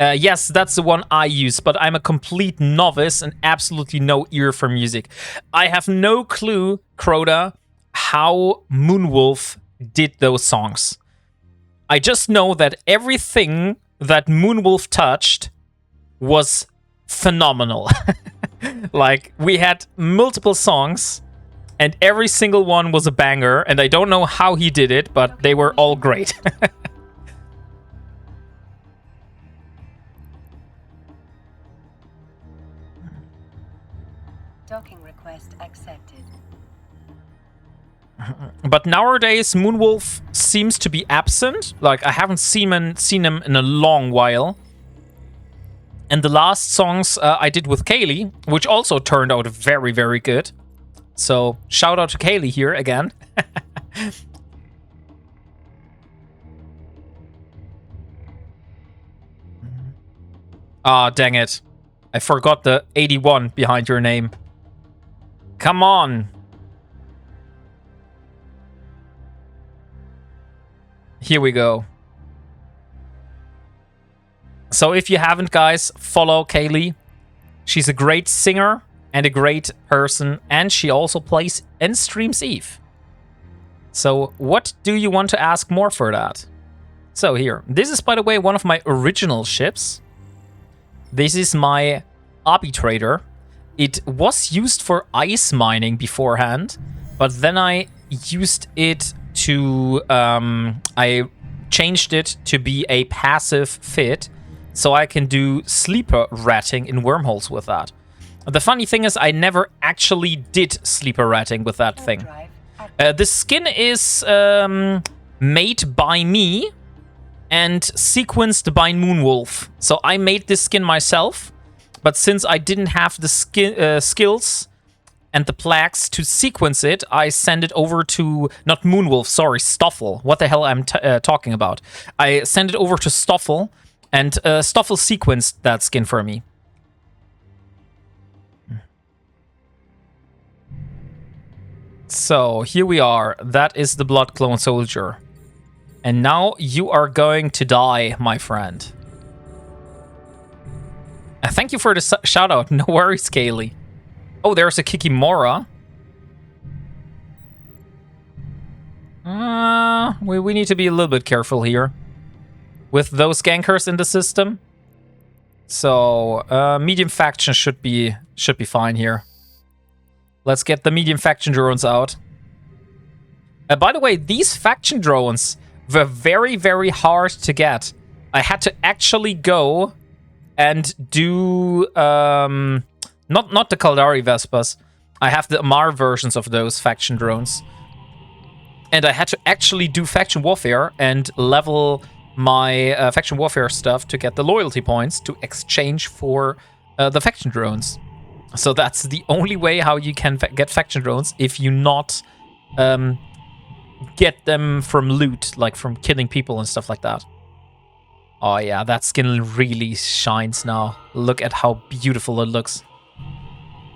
Yes, that's the one I use, but I'm a complete novice and absolutely no ear for music. I have no clue, Crota, how Moonwolf did those songs. I just know that everything that Moonwolf touched was phenomenal. Like, we had multiple songs, and every single one was a banger, and I don't know how he did it, but they were all great. Docking request accepted. But nowadays, Moonwolf seems to be absent. Like, I haven't seen him in a long while. And the last songs I did with Kaylee, which also turned out very, very good. So, shout out to Kaylee here again. Ah, dang it. I forgot the 81 behind your name. Come on. Here we go. So if you haven't, guys, follow Kaylee. She's a great singer and a great person, and she also plays and streams Eve. So what do you want to ask more for that? So here, this is, by the way, one of my original ships. This is my arbitrator. It was used for ice mining beforehand, but then I used it to... I changed it to be a passive fit, so I can do sleeper ratting in wormholes with that. The funny thing is, I never actually did sleeper ratting with that thing. The skin is made by me and sequenced by Moonwolf. So I made this skin myself, but since I didn't have the skills and the plaques to sequence it, I send it over to, not Moonwolf, sorry, Stoffel. What the hell I'm talking about? I send it over to Stoffel, and Stoffel sequenced that skin for me. So, here we are. That is the Blood Clone Soldier. And now you are going to die, my friend. Thank you for the shout out. No worries, Kaylee. Oh, there's a Kikimora. We need to be a little bit careful here with those gankers in the system. So, medium faction should be fine here. Let's get the medium faction drones out. By the way, these faction drones were very, very hard to get. I had to actually go and do not the Kaldari Vespas. I have the Amar versions of those faction drones. And I had to actually do faction warfare and level my faction warfare stuff to get the loyalty points to exchange for the faction drones. So that's the only way how you can get faction drones if you not get them from loot, like from killing people and stuff like that. Oh yeah, that skin really shines now. Look at how beautiful it looks.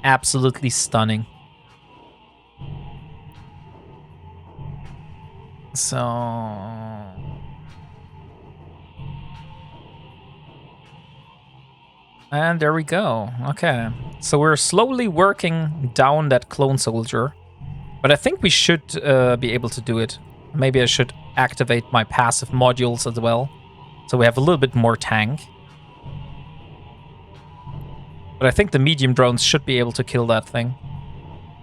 Absolutely stunning. So... and there we go. Okay. So we're slowly working down that clone soldier. But I think we should be able to do it. Maybe I should activate my passive modules as well. So we have a little bit more tank. But I think the medium drones should be able to kill that thing.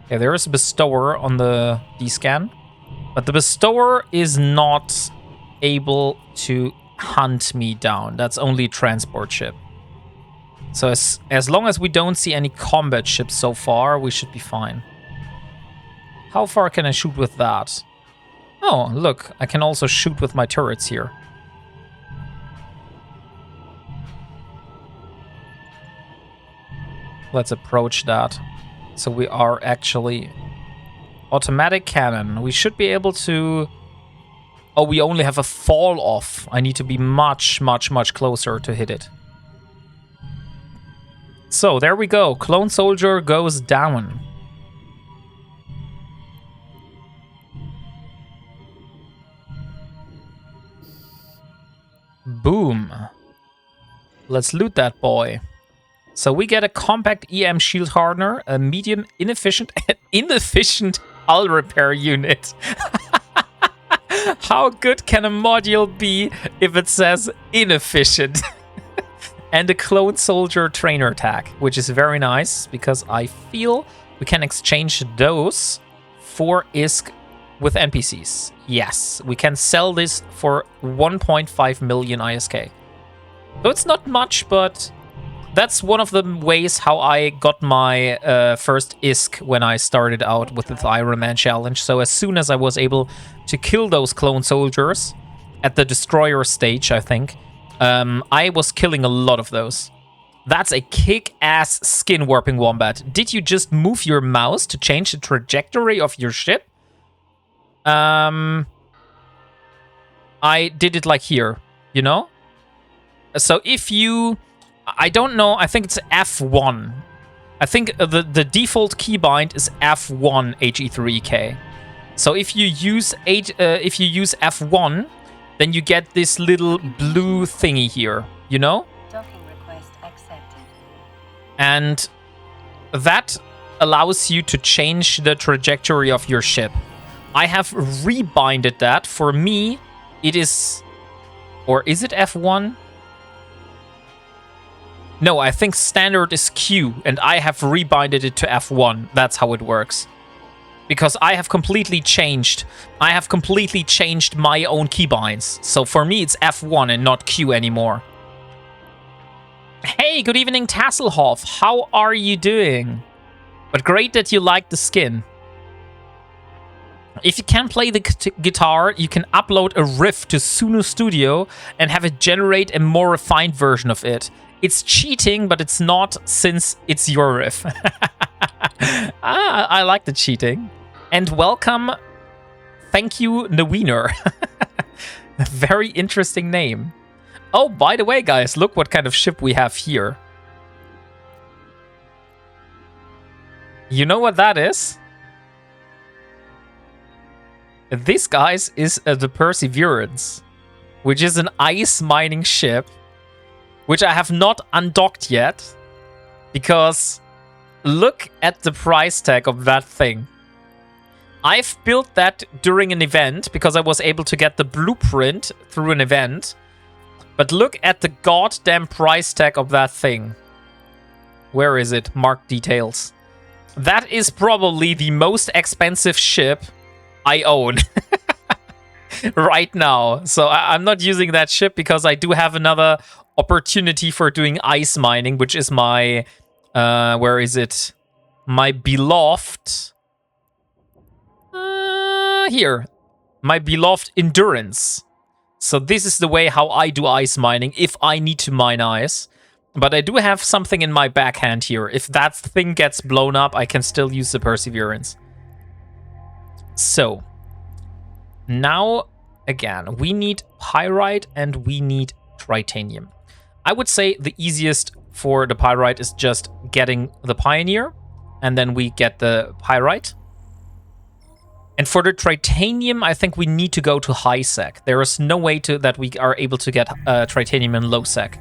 Okay, there is a bestower on the D-scan. But the bestower is not able to hunt me down. That's only a transport ship. So as long as we don't see any combat ships so far, we should be fine. How far can I shoot with that? Oh, look, I can also shoot with my turrets here. Let's approach that. So we are actually... Automatic cannon. We should be able to... Oh, we only have a fall off. I need to be much, much, much closer to hit it. So, there we go. Clone soldier goes down. Boom. Let's loot that boy. So we get a compact EM shield hardener, a medium inefficient hull repair unit. How good can a module be if it says inefficient? And a clone soldier trainer tag, which is very nice because I feel we can exchange those for ISK with NPCs. Yes, we can sell this for 1.5 million ISK. So it's not much, but that's one of the ways how I got my first ISK when I started out with the Ironman challenge. So as soon as I was able to kill those clone soldiers at the destroyer stage, I think, I was killing a lot of those. That's a kick-ass skin, WarpingWombat. Did you just move your mouse to change the trajectory of your ship? I did it like here, you know? So if you... I don't know, I think it's F1. I think the default keybind is F1 HE3K. So if you use F1, then you get this little blue thingy here, you know? Docking request accepted. And that allows you to change the trajectory of your ship. I have rebinded that. For me, it is... Or is it F1? No, I think standard is Q, and I have rebinded it to F1. That's how it works. Because I have completely changed. I have completely changed my own keybinds. So for me, it's F1 and not Q anymore. Hey, good evening, Tasselhoff. How are you doing? But great that you like the skin. If you can't play the guitar, you can upload a riff to Suno Studio and have it generate a more refined version of it. It's cheating, but it's not, since it's your riff. I like the cheating. And welcome, thank you, Naweener. Very interesting name. Oh, by the way, guys, look what kind of ship we have here. You know what that is? This, guys, is the Perseverance, which is an ice mining ship, which I have not undocked yet, because look at the price tag of that thing. I've built that during an event, because I was able to get the blueprint through an event, but look at the goddamn price tag of that thing. Where is it? Mark details. That is probably the most expensive ship I own right now. So I'm not using that ship because I do have another opportunity for doing ice mining, which is my where is it? My beloved here. My beloved endurance. So this is the way how I do ice mining if I need to mine ice. But I do have something in my backhand here. If that thing gets blown up, I can still use the Perseverance. So now again, we need pyrite and we need titanium. I would say the easiest for the pyrite is just getting the Pioneer, and then we get the pyrite. And for the titanium, I think we need to go to high sec. There is no way that we are able to get titanium in low sec.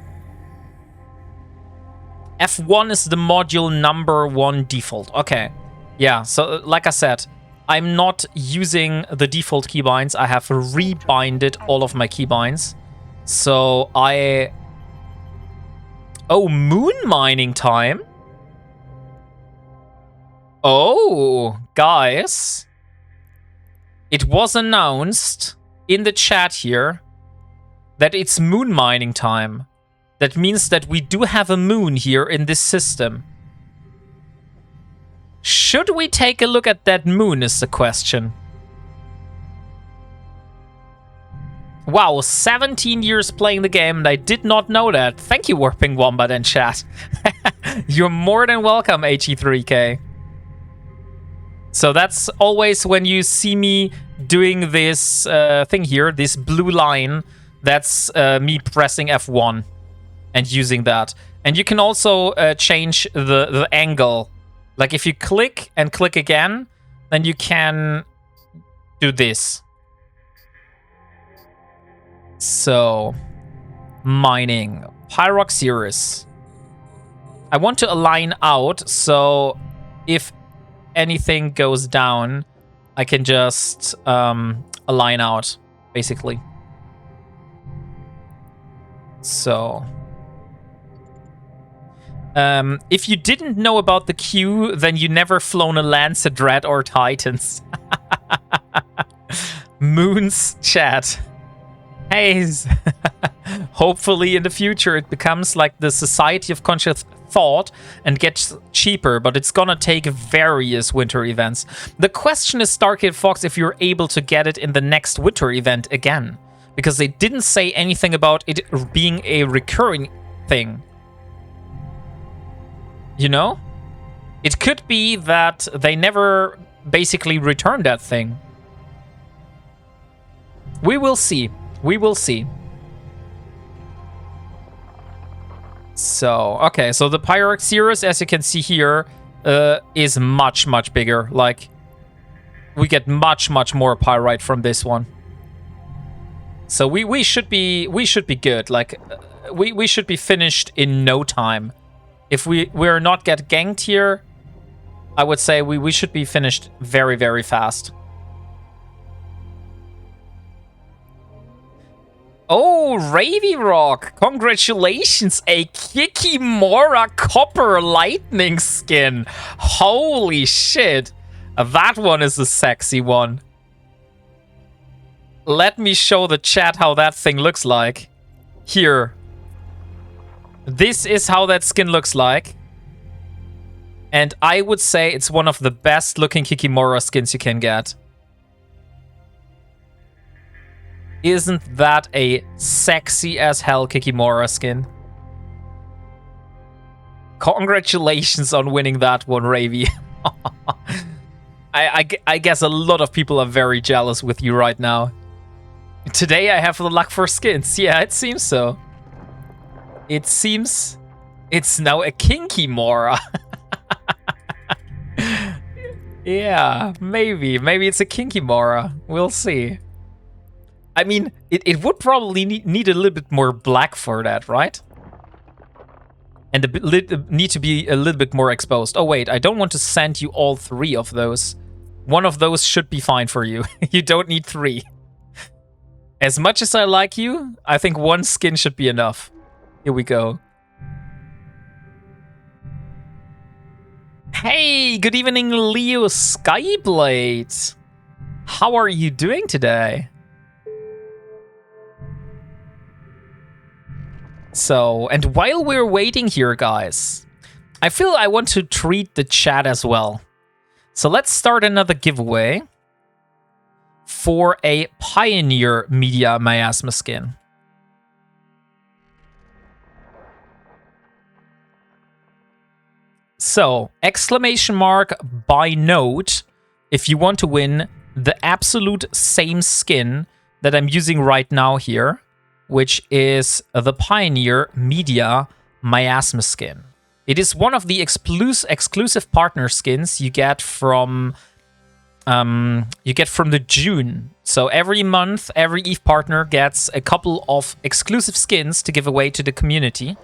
F1 is the module number 1 default. Okay. Yeah, so like I said, I'm not using the default keybinds. I have rebinded all of my keybinds. So I... Oh, moon mining time? Oh, guys. It was announced in the chat here that it's moon mining time. That means that we do have a moon here in this system. Should we take a look at that moon is the question. Wow, 17 years playing the game and I did not know that. Thank you, WarpingWombat in chat. You're more than welcome, HE3K. So that's always when you see me doing this thing here, this blue line, that's me pressing F1 and using that. And you can also change the angle. Like if you click and click again, then you can do this. So, mining, Pyroxyrus. I want to align out, so if anything goes down, I can just align out, basically. So, if you didn't know about the queue, then you never flown a Lancet, Dread, or Titans. Moons chat. Hey, hopefully in the future it becomes like the Society of Conscious Thought and gets cheaper, but it's gonna take various winter events. The question is, Starkid Fox, if you're able to get it in the next winter event again, because they didn't say anything about it being a recurring thing. You know? It could be that they never basically returned that thing. We will see. We will see. So, okay, so the Pyroxyrus, as you can see here, is much, much bigger. Like, we get much, much more pyrite from this one. So we should be good. Like, we should be finished in no time. If we're not get ganked here, I would say we should be finished very, very fast. Oh, Ravy Rock! Congratulations! A Kikimora Copper Lightning skin! Holy shit! That one is a sexy one. Let me show the chat how that thing looks like. Here. This is how that skin looks like. And I would say it's one of the best looking Kikimora skins you can get. Isn't that a sexy as hell Kikimora skin? Congratulations on winning that one, Ravy. I guess a lot of people are very jealous with you right now. Today I have the luck for skins. Yeah, it seems so. It seems it's now a Kinkimora. Yeah, maybe. Maybe it's a Kinkimora. We'll see. I mean, it would probably need a little bit more black for that, right? And need to be a little bit more exposed. Oh, wait, I don't want to send you all 3 of those. One of those should be fine for you. You don't need 3. As much as I like you, I think 1 skin should be enough. Here we go. Hey, good evening, Leo Skyblade. How are you doing today? So, and while we're waiting here, guys, I feel I want to treat the chat as well. So let's start another giveaway for a Pioneer Media Miasma skin. So, exclamation mark by note if you want to win the absolute same skin that I'm using right now here, which is the Pioneer Media Miasma skin. It is one of the exclusive partner skins you get from the June. So every month, every EVE partner gets a couple of exclusive skins to give away to the community.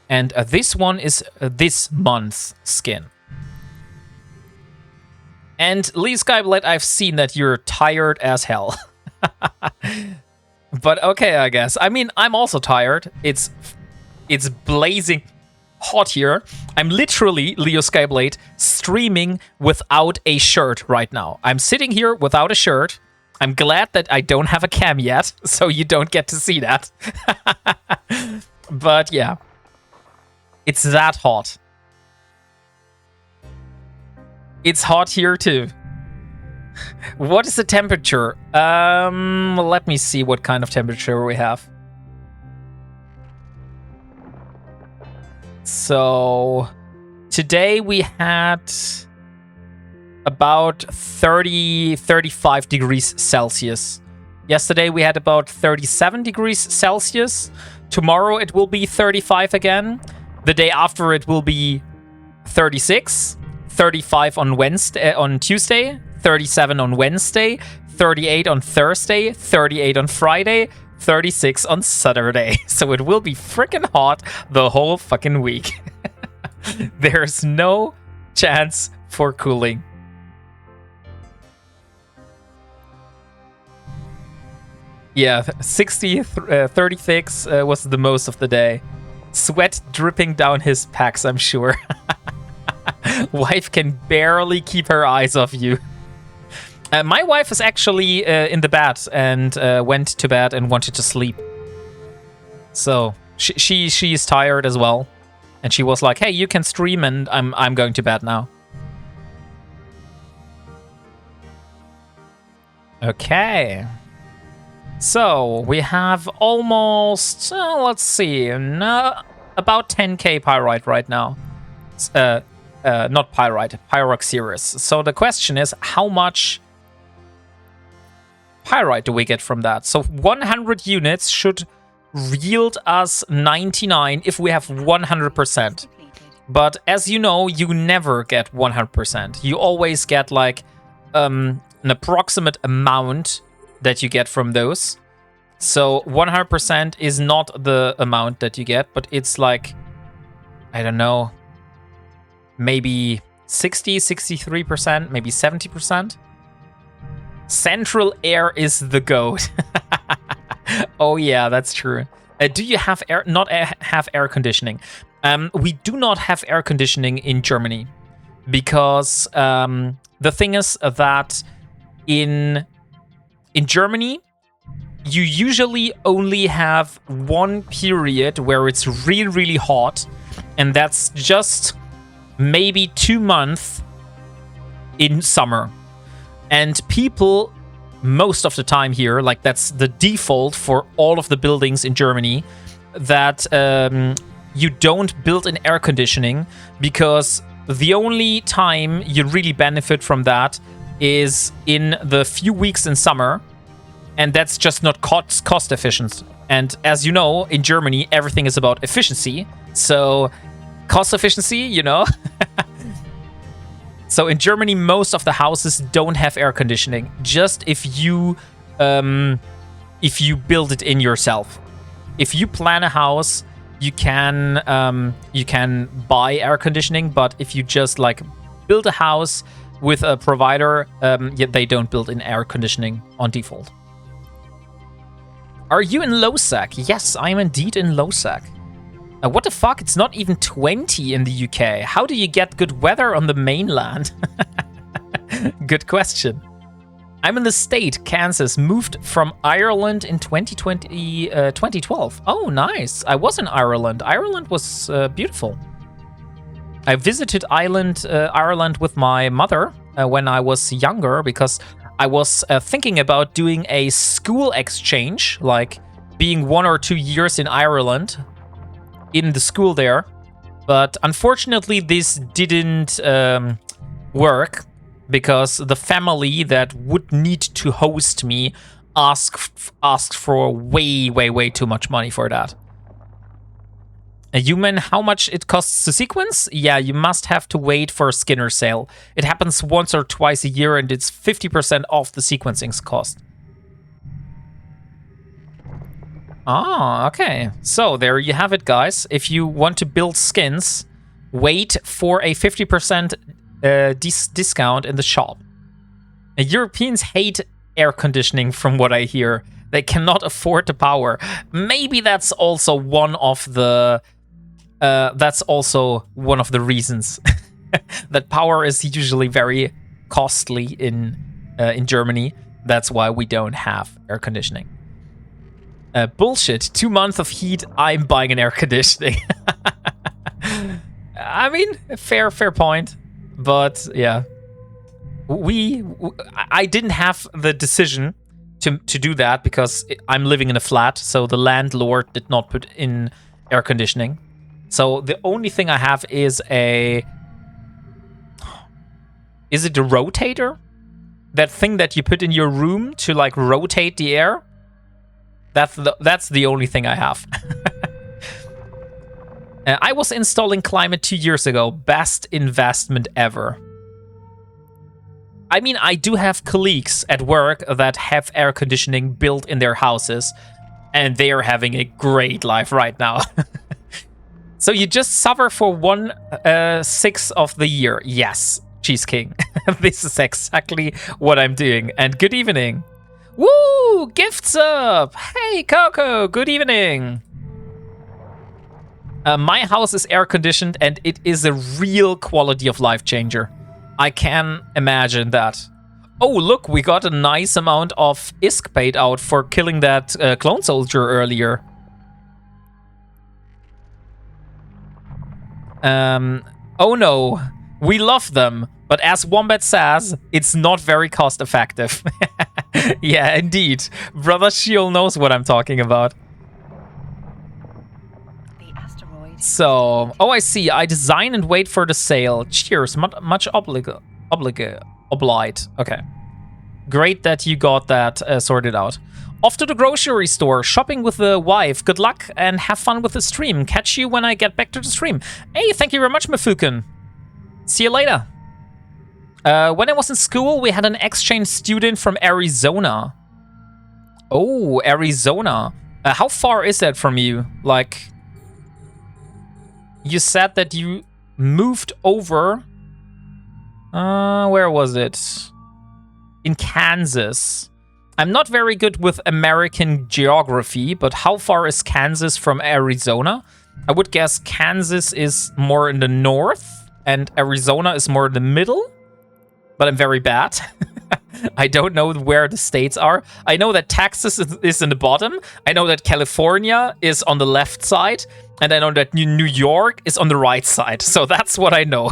And this one is this month's skin. And Lee Skyblade, I've seen that you're tired as hell. But okay, I guess. I mean, I'm also tired. It's blazing hot here. I'm literally, Leo Skyblade, streaming without a shirt right now. I'm sitting here without a shirt. I'm glad that I don't have a cam yet, so you don't get to see that. But yeah, it's that hot. It's hot here too. What is the temperature? Let me see what kind of temperature we have. So today we had about 35 degrees Celsius. Yesterday we had about 37 degrees Celsius. Tomorrow it will be 35 again. The day after it will be 36. 35 on Wednesday, on Tuesday, 37 on Wednesday, 38 on Thursday, 38 on Friday, 36 on Saturday. So it will be freaking hot the whole fucking week. There's no chance for cooling. Yeah, 36 was the most of the day. Sweat dripping down his pecs, I'm sure. Wife can barely keep her eyes off you. My wife is actually in the bed and went to bed and wanted to sleep. So she's tired as well, and she was like, "Hey, you can stream, and I'm going to bed now." Okay. So we have almost let's see, about 10k pyrite right now. Not pyrite, pyroxyrus. So the question is, how much pyrite do we get from that? So 100 units should yield us 99 if we have 100%. But as you know, you never get 100%. You always get like an approximate amount that you get from those. So 100% is not the amount that you get, but it's like, I don't know, maybe 60, 63%, maybe 70%. Central air is the goat. Oh yeah, that's true. Do you have air? Not have air conditioning? We do not have air conditioning in Germany because the thing is that in Germany you usually only have one period where it's really, really hot, and that's just maybe 2 months in summer. And people, most of the time here, like that's the default for all of the buildings in Germany, that you don't build in air conditioning, because the only time you really benefit from that is in the few weeks in summer, and that's just not cost efficient. And as you know, in Germany, everything is about efficiency. So cost efficiency, you know. So in Germany, most of the houses don't have air conditioning. Just if you build it in yourself. If you plan a house, you can buy air conditioning. But if you just like build a house with a provider, they don't build in air conditioning on default. Are you in Losac? Yes, I am indeed in Losac. What the fuck? It's not even 20 in the UK. How do you get good weather on the mainland? Good question. I'm in the state, Kansas. Moved from Ireland in 2012. Oh, nice. I was in Ireland. Ireland was beautiful. I visited Ireland with my mother when I was younger, because I was thinking about doing a school exchange, like being 1 or 2 years in Ireland in the school there. But unfortunately, this didn't work, because the family that would need to host me asked for way too much money for that. You mean how much it costs to sequence? Yeah, you must have to wait for a Skinner sale. It happens once or twice a year, and it's 50% off the sequencing's cost. Ah, okay. So there you have it, guys. If you want to build skins, wait for a 50% discount in the shop. Europeans hate air conditioning from what I hear. They cannot afford the power. Maybe that's also one of the reasons that power is usually very costly in Germany. That's why we don't have air conditioning. Bullshit. 2 months of heat. I'm buying an air conditioning. I mean, fair point. But yeah, I didn't have the decision to do that because I'm living in a flat, so the landlord did not put in air conditioning. So the only thing I have is is it a rotator? That thing that you put in your room to like rotate the air? That's the only thing I have. I was installing climate 2 years ago. Best investment ever. I mean, I do have colleagues at work that have air conditioning built in their houses, and they are having a great life right now. So you just suffer for 1/6 of the year. Yes, Cheese King. This is exactly what I'm doing. And good evening. Woo! Gifts up! Hey, Coco, good evening. My house is air conditioned, and it is a real quality of life changer. I can imagine that. Oh, look, we got a nice amount of ISK paid out for killing that clone soldier earlier. Oh no, we love them, but as Wombat says, it's not very cost effective. Yeah, indeed. Brother Shield knows what I'm talking about. The asteroid. So, oh, I see. I design and wait for the sale. Cheers. Much obliged. Okay. Great that you got that sorted out. Off to the grocery store, shopping with the wife. Good luck and have fun with the stream. Catch you when I get back to the stream. Hey, thank you very much, Mafuken. See you later. When I was in school, we had an exchange student from Arizona. Oh, Arizona. How far is that from you? Like, you said that you moved over. Where was it? In Kansas. I'm not very good with American geography, but how far is Kansas from Arizona? I would guess Kansas is more in the north and Arizona is more in the middle, but I'm very bad. I don't know where the states are. I know that Texas is in the bottom. I know that California is on the left side, and I know that New York is on the right side. So that's what I know.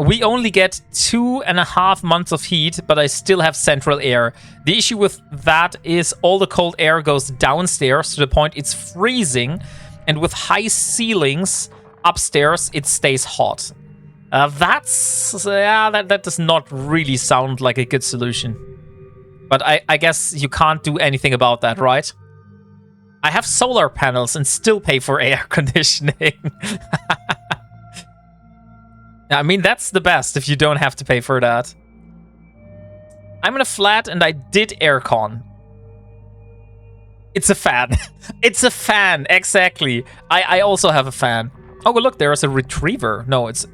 We only get 2.5 months of heat, but I still have central air. The issue with that is all the cold air goes downstairs to the point it's freezing, and with high ceilings upstairs, it stays hot. That does not really sound like a good solution. But I guess you can't do anything about that, right? I have solar panels and still pay for air conditioning. I mean, that's the best if you don't have to pay for that. I'm in a flat and I did aircon. It's a fan. It's a fan, exactly. I also have a fan. Oh, look, there's a retriever. No, it's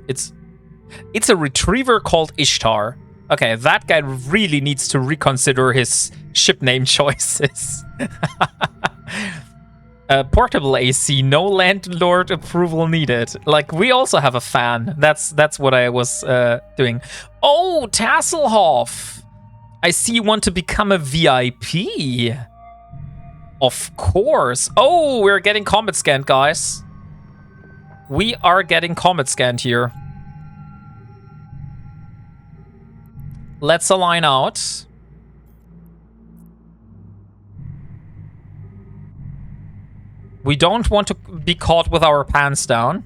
a retriever called Ishtar. Okay, that guy really needs to reconsider his ship name choices. Portable AC, no landlord approval needed. Like, we also have a fan. That's what I was doing. Oh, Tasselhoff. I see you want to become a VIP. Of course. Oh, we're getting combat scanned, guys. We are getting combat scanned here. Let's align out. We don't want to be caught with our pants down.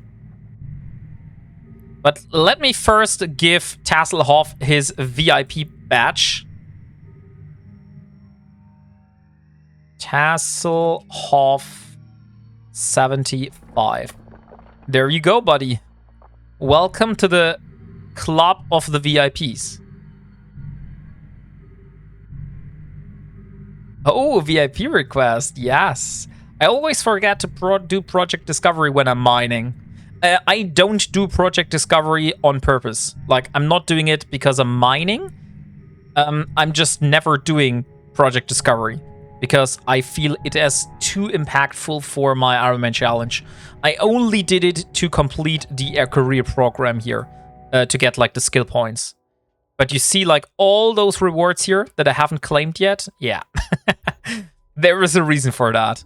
But let me first give Tasselhoff his VIP badge. Tasselhoff 75. There you go, buddy. Welcome to the club of the VIPs. Oh, VIP request. Yes. I always forget to do project discovery when I'm mining. I don't do project discovery on purpose. Like, I'm not doing it because I'm mining. I'm just never doing project discovery because I feel it as too impactful for my Ironman challenge. I only did it to complete the career program here to get like the skill points. But you see like all those rewards here that I haven't claimed yet? Yeah. There is a reason for that.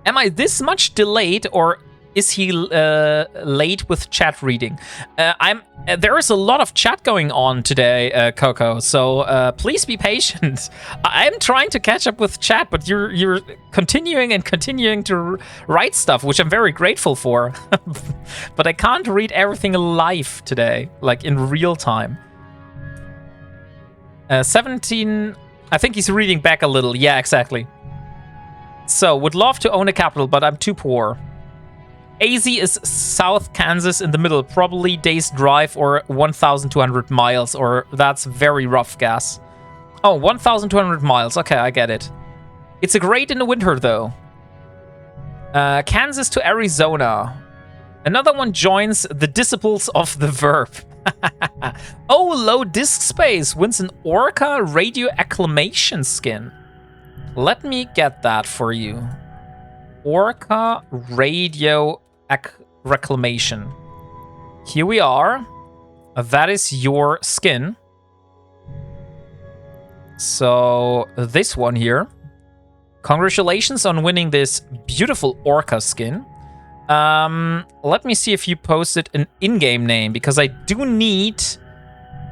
Am I this much delayed, or is he late with chat reading? There is a lot of chat going on today, Coco. So please be patient. I'm trying to catch up with chat, but you're continuing to write stuff, which I'm very grateful for. But I can't read everything live today, like in real time. 17. I think he's reading back a little. Yeah, exactly. So, would love to own a capital, but I'm too poor. AZ is South Kansas in the middle, probably day's drive or 1,200 miles, or that's very rough gas. Oh, 1,200 miles. Okay, I get it. It's a great in the winter, though. Kansas to Arizona. Another one joins the disciples of the verb. Oh, low disk space wins an Orca radio acclamation skin. Let me get that for you. Orca radio reclamation. Here we are. That is your skin. So this one here. Congratulations on winning this beautiful Orca skin. Let me see if you posted an in-game name, because I do need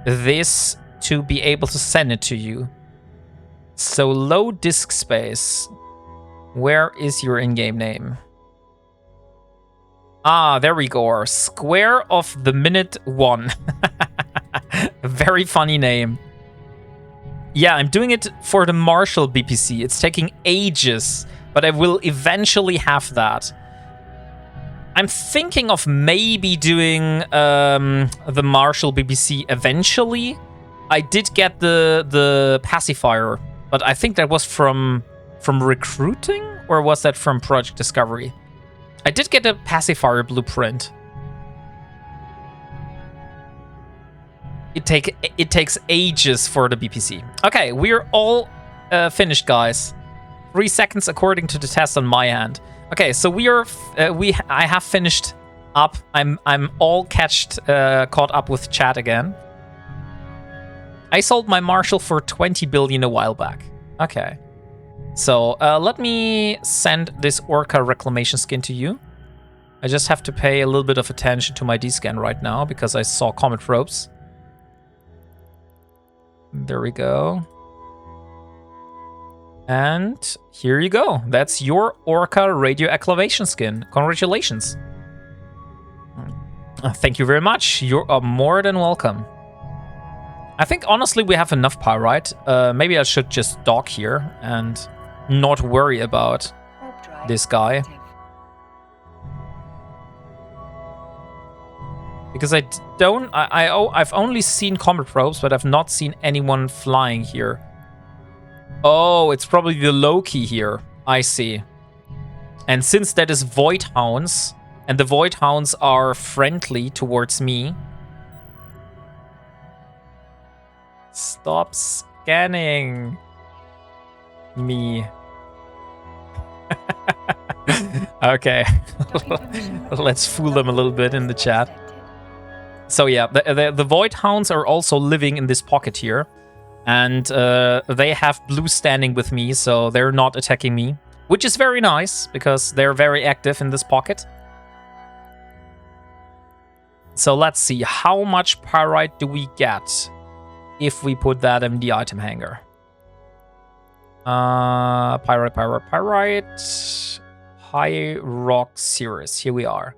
this to be able to send it to you. So low disk space. Where is your in-game name? Ah, there we go. Square of the Minute 1. Very funny name. Yeah, I'm doing it for the Marshall BPC. It's taking ages, but I will eventually have that. I'm thinking of maybe doing the Marshall BBC eventually. I did get the pacifier, but I think that was from recruiting, or was that from Project Discovery? I did get a pacifier blueprint. It takes ages for the BPC. Okay, we're all finished, guys. 3 seconds according to the test on my end. Okay, so I have finished up. I'm all caught up with chat again. I sold my Marshall for 20 billion a while back. Okay. So let me send this Orca reclamation skin to you. I just have to pay a little bit of attention to my D-scan right now because I saw comet ropes. There we go. And here you go. That's your Orca radio acclamation skin. Congratulations. Thank you very much. You're more than welcome. I think honestly we have enough pyrite. Maybe I should just dock here and not worry about this guy. Because I've only seen comet probes, but I've not seen anyone flying here. Oh, it's probably the Loki here. I see. And since that is Void Hounds, and the Void Hounds are friendly towards me. Stop scanning me. Okay. Let's fool them a little bit in the chat. So yeah, the Void Hounds are also living in this pocket here. And they have blue standing with me, so they're not attacking me. Which is very nice, because they're very active in this pocket. So let's see, how much pyrite do we get if we put that in the item hanger? Pyrite. High rock series. Here we are.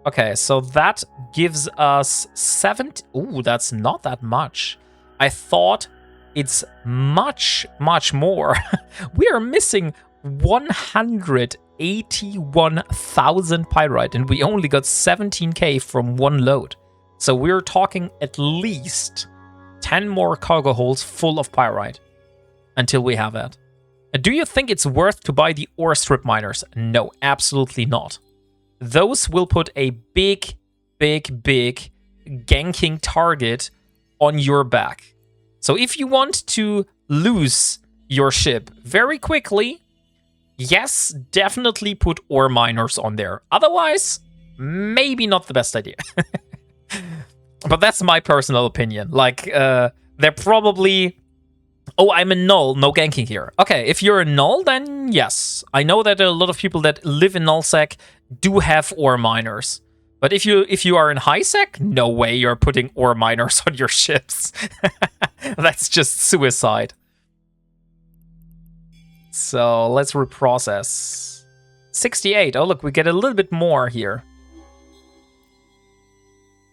Okay, so that gives us 70. Ooh, that's not that much. I thought it's much, much more. We are missing 181,000 pyrite, and we only got 17k from one load. So we're talking at least 10 more cargo holds full of pyrite until we have it. Do you think it's worth to buy the ore strip miners? No, absolutely not. Those will put a big ganking target on your back. So if you want to lose your ship very quickly, yes, definitely put ore miners on there. Otherwise, maybe not the best idea. But that's my personal opinion. Like, they're probably... Oh, I'm a null, no ganking here. Okay, if you're a null, then yes. I know that a lot of people that live in nullsec do have ore miners. But if you are in highsec, no way you're putting ore miners on your ships. That's just suicide. So let's reprocess. 68. Oh, look, we get a little bit more here.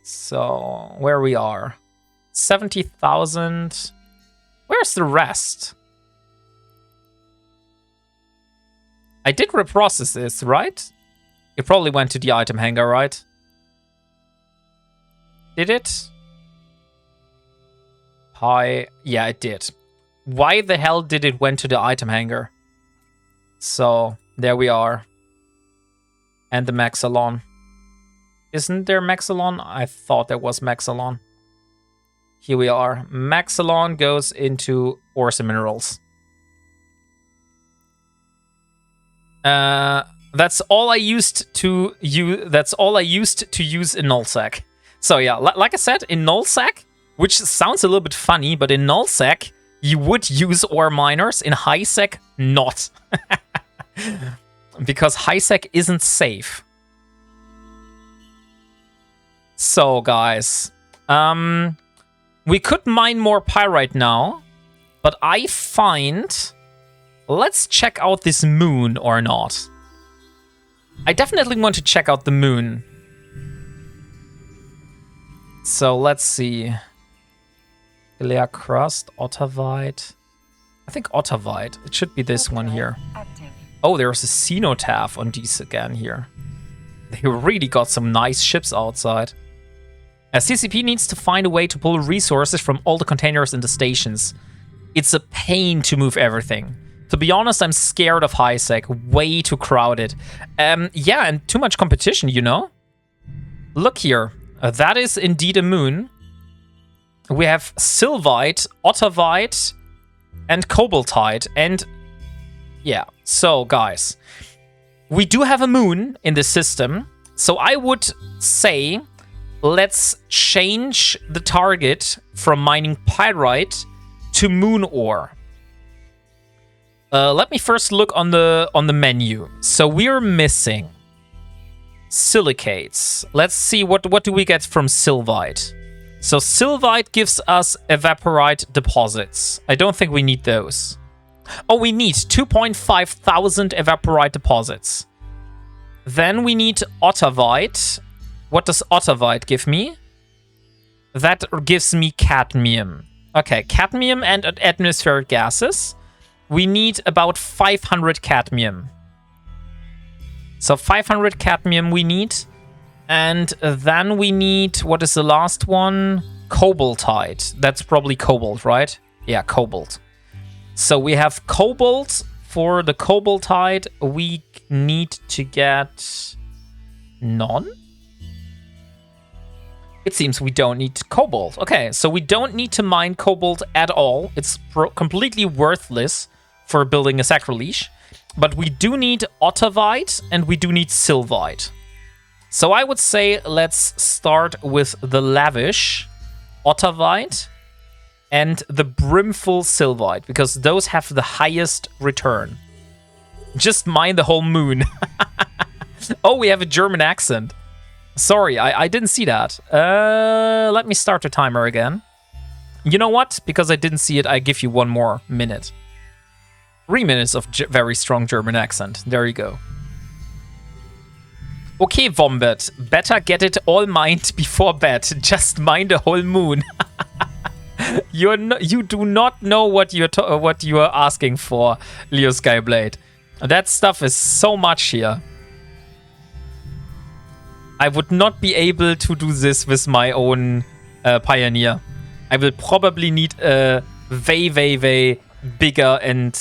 So where we are. 70,000. Where's the rest? I did reprocess this, right? It probably went to the item hangar, right? Did it? Hi. Yeah, it did. Why the hell did it went to the item hangar? So, there we are. And the Maxalon. Isn't there Maxalon? I thought there was Maxalon. Here we are. Maxalon goes into ores and minerals. That's all I used to use. That's all I used to use in nullsec. So yeah, like I said, in nullsec, which sounds a little bit funny, but in nullsec you would use ore miners. In highsec, not, because highsec isn't safe. So guys, we could mine more pyrite now, but I find... Let's check out this moon or not. I definitely want to check out the moon. So let's see. Glare crust, Ottavite. I think Ottavite. It should be this one here. Oh, there's a cenotaph on these again here. They really got some nice ships outside. CCP needs to find a way to pull resources from all the containers in the stations. It's a pain to move everything. To be honest, I'm scared of highsec. Way too crowded. Yeah, and too much competition, you know? Look here. That is indeed a moon. We have Sylvite, Ottavite, and Cobaltite. And yeah, so guys, we do have a moon in this system. So I would say... Let's change the target from mining pyrite to moon ore. Let me first look on the menu. So we're missing silicates. Let's see what do we get from Sylvite. So Sylvite gives us evaporite deposits. I don't think we need those. Oh, we need 2,500 evaporite deposits. Then we need Ottavite. What does Ottavite give me? That gives me cadmium. Okay, cadmium and atmospheric gases. We need about 500 cadmium. So 500 cadmium we need. And then we need, what is the last one? Cobaltite. That's probably cobalt, right? Yeah, cobalt. So we have cobalt. For the cobaltite, we need to get none. It seems we don't need cobalt. Okay, so we don't need to mine cobalt at all. It's completely worthless for building a sacrilege. But we do need Ottavite and we do need Sylvite. So I would say let's start with the lavish Ottavite and the brimful Sylvite, because those have the highest return. Just mine the whole moon. Oh, we have a German accent. Sorry, I didn't see that. Let me start the timer again. You know what? Because I didn't see it, I give you 1 more minute. 3 minutes of very strong German accent. There you go. Okay, Wombat. Better get it all mined before bed. Just mine the whole moon. You do not know what you are asking for, Leo Skyblade. That stuff is so much here. I would not be able to do this with my own Pioneer. I will probably need a way bigger and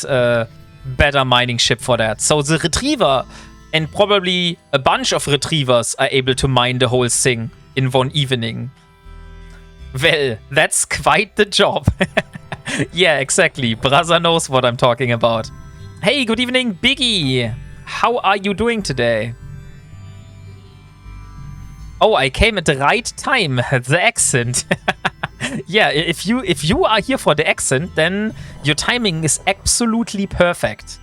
better mining ship for that. So the retriever and probably a bunch of retrievers are able to mine the whole thing in one evening. Well, that's quite the job. Yeah, exactly. Brother knows what I'm talking about. Hey, good evening, Biggie. How are you doing today? Oh, I came at the right time. The accent. Yeah, if you are here for the accent, then your timing is absolutely perfect.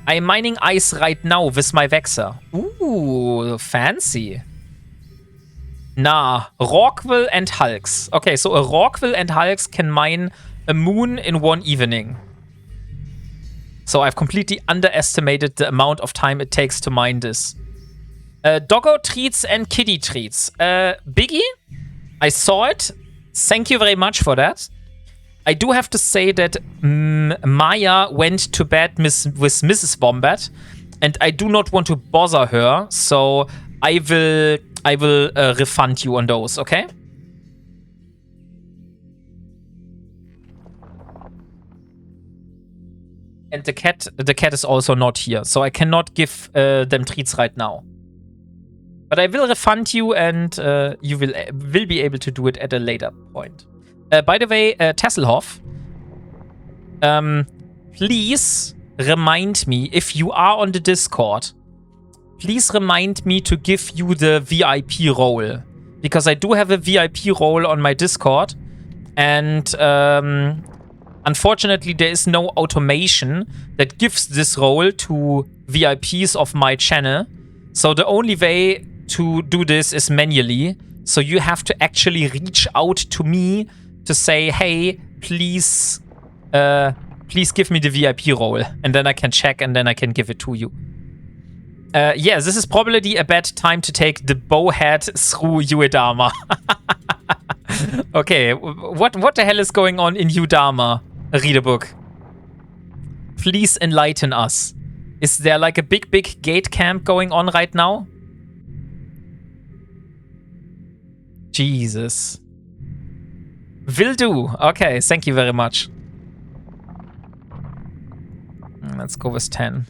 I'm mining ice right now with my Vexer. Ooh, fancy. Nah, Rorqual and Hulks. Okay, so a Rorqual and Hulks can mine a moon in one evening. So I've completely underestimated the amount of time it takes to mine this. Doggo treats and kitty treats. Biggie, I saw it. Thank you very much for that. I do have to say that Maya went to bed with Mrs. Wombat, and I do not want to bother her, so I will refund you on those, okay? And the cat is also not here, so I cannot give them treats right now. But I will refund you, and you will be able to do it at a later point. By the way, Tasselhoff, please remind me, if you are on the Discord, please remind me to give you the VIP role. Because I do have a VIP role on my Discord, and unfortunately there is no automation that gives this role to VIPs of my channel. So the only way to do this is manually. So you have to actually reach out to me to say, hey, please give me the VIP role. And then I can check, and then I can give it to you. Yeah, this is probably a bad time to take the bowhead through Uedama. Okay, what the hell is going on in Udama? Read a book. Please enlighten us. Is there like a big gate camp going on right now? Jesus. Will do. Okay, thank you very much. Let's go with 10.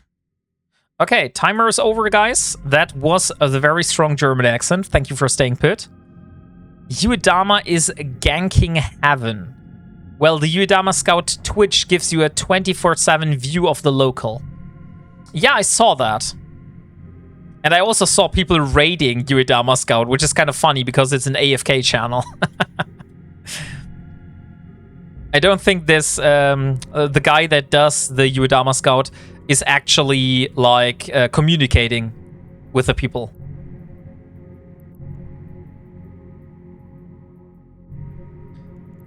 Okay, timer is over, guys. That was a very strong German accent. Thank you for staying put. Uedama is ganking heaven. Well, the Uedama Scout Twitch gives you a 24/7 view of the local. Yeah, I saw that. And I also saw people raiding Uedama Scout, which is kind of funny because it's an AFK channel. I don't think this, the guy that does the Uedama Scout is actually, like, communicating with the people.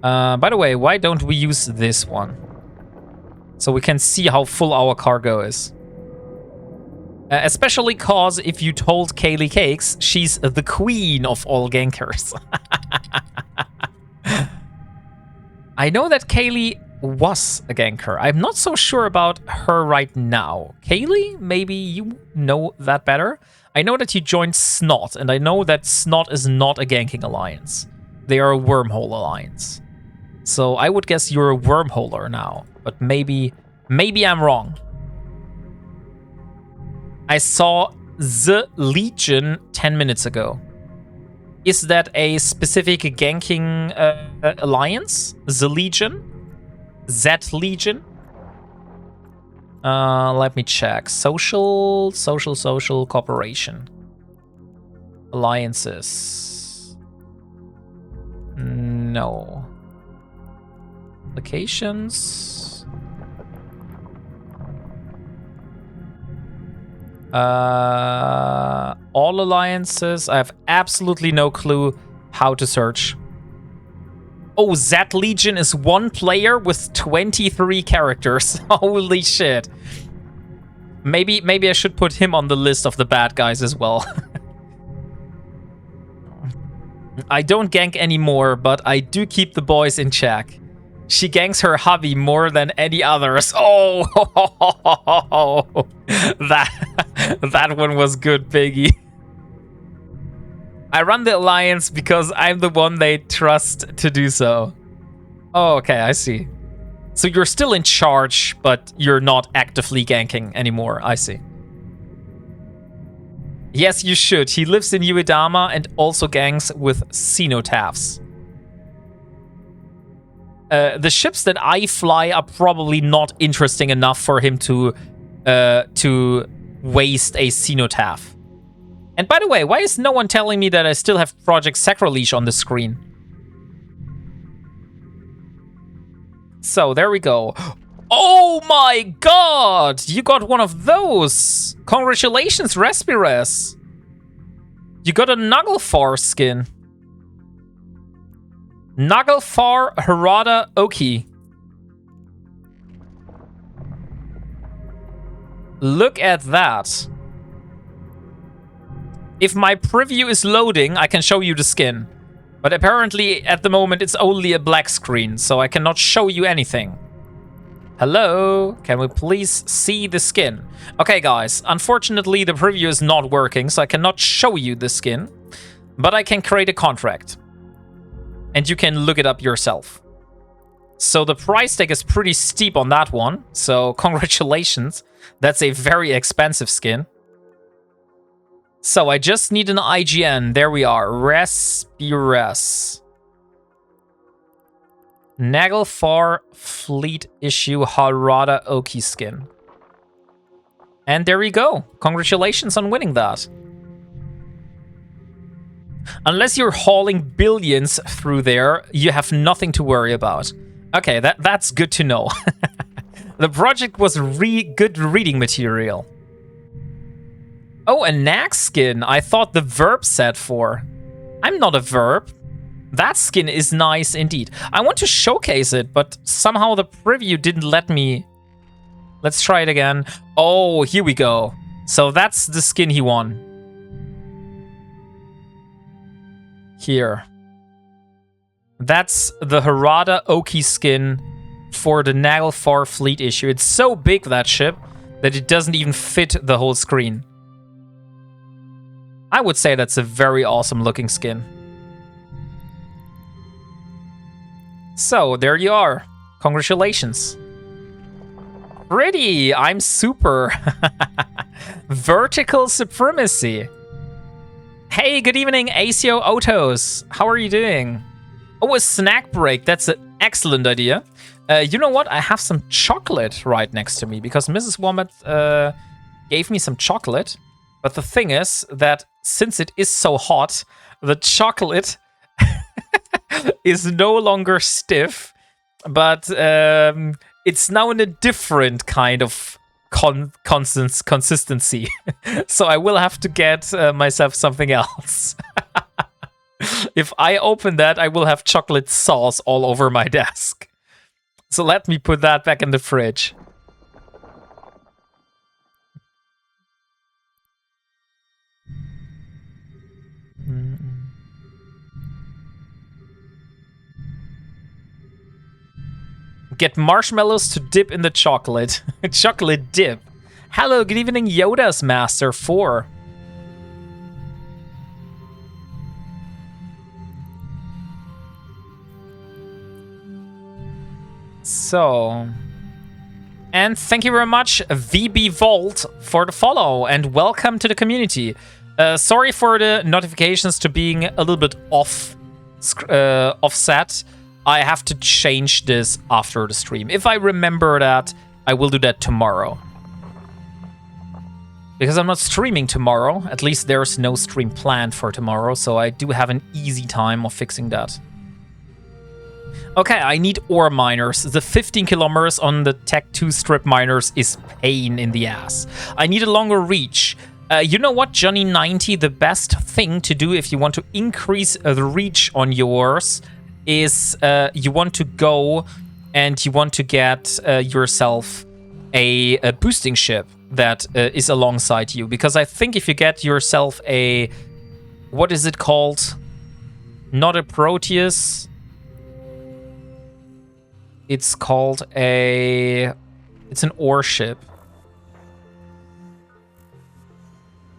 By the way, why don't we use this one? So we can see how full our cargo is. Especially cause if you told Kaylee Cakes, she's the queen of all gankers. I know that Kaylee was a ganker. I'm not so sure about her right now. Kaylee, maybe you know that better? I know that you joined Snot, and I know that Snot is not a ganking alliance. They are a wormhole alliance. So I would guess you're a wormholer now, but maybe I'm wrong. I saw the Legion 10 minutes ago. Is that a specific ganking alliance? The Legion? That Legion? Let me check. Social cooperation. Alliances. No. Locations. All alliances. I have absolutely no clue how to search. Oh, that Legion is one player with 23 characters. Holy shit. Maybe I should put him on the list of the bad guys as well. I don't gank anymore, but I do keep the boys in check. She ganks her hubby more than any others. Oh, that one was good, Piggy. I run the alliance because I'm the one they trust to do so. Oh, okay, I see. So you're still in charge, but you're not actively ganking anymore. I see. Yes, you should. He lives in Uedama and also gangs with Cenotafs. The ships that I fly are probably not interesting enough for him to waste a Cenotaph. And by the way, why is no one telling me that I still have Project Sacrilege on the screen? So, there we go. Oh my god! You got one of those! Congratulations, Respires! You got a Naglfar skin. Naglfar Harada Oki. Look at that. If my preview is loading, I can show you the skin. But apparently, at the moment, it's only a black screen, so I cannot show you anything. Hello? Can we please see the skin? Okay, guys. Unfortunately, the preview is not working, so I cannot show you the skin. But I can create a contract. And you can look it up yourself. So the price tag is pretty steep on that one. So congratulations. That's a very expensive skin. So I just need an IGN. There we are. Respires. Naglfar Fleet Issue Harada Oki skin. And there we go. Congratulations on winning that. Unless you're hauling billions through there, you have nothing to worry about. Okay, that's good to know. The project was good reading material. Oh, a Nag skin. I thought the verb set for. I'm not a verb. That skin is nice indeed. I want to showcase it, but somehow the preview didn't let me. Let's try it again. Oh, here we go. So that's the skin he won. Here. That's the Harada Oki skin for the Naglfar Fleet issue. It's so big, that ship, that it doesn't even fit the whole screen. I would say that's a very awesome looking skin. So, there you are. Congratulations. Pretty! I'm super. Vertical supremacy. Hey, good evening, ACO Otos. How are you doing? Oh, a snack break. That's an excellent idea. You know what? I have some chocolate right next to me because Mrs. Wombat gave me some chocolate. But the thing is that since it is so hot, the chocolate is no longer stiff, but it's now in a different kind of consistency. So I will have to get myself something else. If I open that, I will have chocolate sauce all over my desk. So let me put that back in the fridge. Get marshmallows to dip in the chocolate. Chocolate dip. Hello, good evening, Yoda's Master 4. So, and thank you very much, VB Vault, for the follow, and welcome to the community. Sorry for the notifications to being a little bit offset. I have to change this after the stream. If I remember that, I will do that tomorrow. Because I'm not streaming tomorrow. At least there's no stream planned for tomorrow, so I do have an easy time of fixing that. Okay, I need ore miners. The 15 kilometers on the Tech 2 strip miners is pain in the ass. I need a longer reach. You know what, Johnny 90? The best thing to do if you want to increase the reach on yours is you want to go and you want to get yourself a boosting ship that is alongside you. Because I think if you get yourself a... What is it called? Not a Proteus. It's called a... It's an ore ship.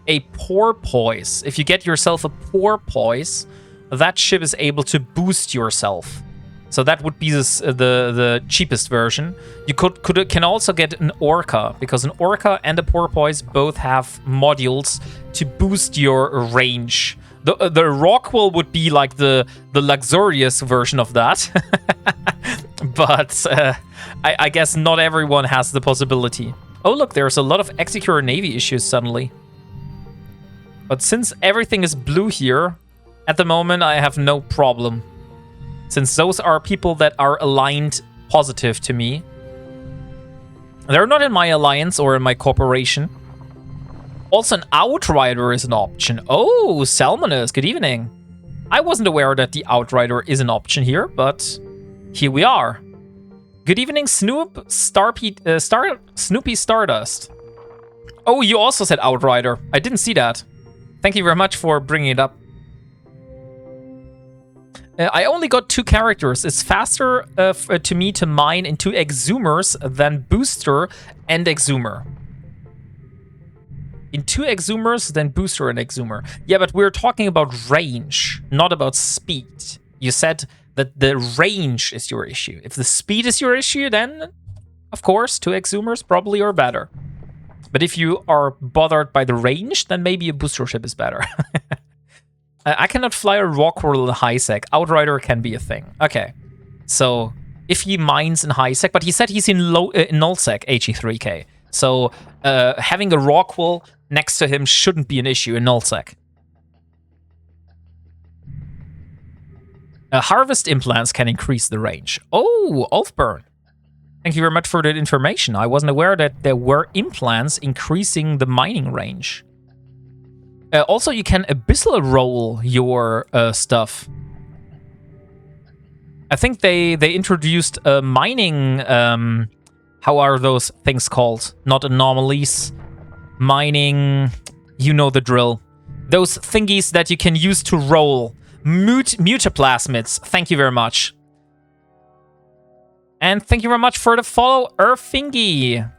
A porpoise. If you get yourself a porpoise, that ship is able to boost yourself. So that would be the cheapest version. You can also get an Orca, because an Orca and a Porpoise both have modules to boost your range. The Rockwell would be like the luxurious version of that. But I guess not everyone has the possibility. Oh look, there's a lot of Executor Navy issues suddenly. But since everything is blue here, at the moment I have no problem. Since those are people that are aligned positive to me. They're not in my alliance or in my corporation. Also, an Outrider is an option. Oh, Salmonus, good evening. I wasn't aware that the Outrider is an option here, but here we are. Good evening, Snoopy Stardust. Oh, you also said Outrider. I didn't see that. Thank you very much for bringing it up. I only got 2 characters. It's faster to me to mine in 2 Exhumers than Booster and Exhumer. In 2 Exhumers than Booster and Exhumer. Yeah, but we're talking about range, not about speed. You said that the range is your issue. If the speed is your issue, then, of course, 2 Exhumers probably are better. But if you are bothered by the range, then maybe a booster ship is better. I cannot fly a Rockwell in high sec. Outrider can be a thing. Okay. So, if he mines in high sec, but he said he's in null sec, HE3K. So, having a Rockwell next to him shouldn't be an issue in null sec. Harvest implants can increase the range. Oh, Ulfburn. Thank you very much for that information. I wasn't aware that there were implants increasing the mining range. Also, you can abyssal roll your stuff. I think they introduced mining. How are those things called? Not anomalies. Mining. You know the drill. Those thingies that you can use to roll. Mutaplasmids. Thank you very much. And thank you very much for the follow, Erfingy.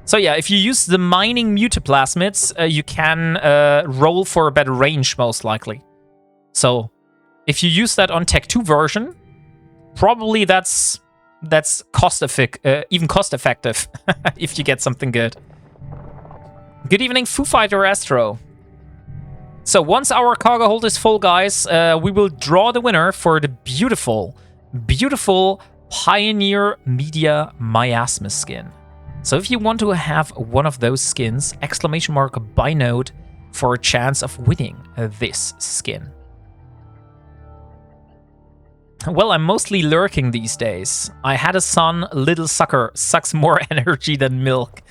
So yeah, if you use the mining mutaplasmids, you can roll for a better range, most likely. So if you use that on Tech 2 version, probably that's even cost effective if you get something good. Good evening, Foo Fighter Astro. So once our cargo hold is full, guys, we will draw the winner for the beautiful, beautiful Pioneer Media Miasma skin. So if you want to have one of those skins, exclamation mark buy node for a chance of winning this skin. Well, I'm mostly lurking these days. I had a son, little sucker, sucks more energy than milk.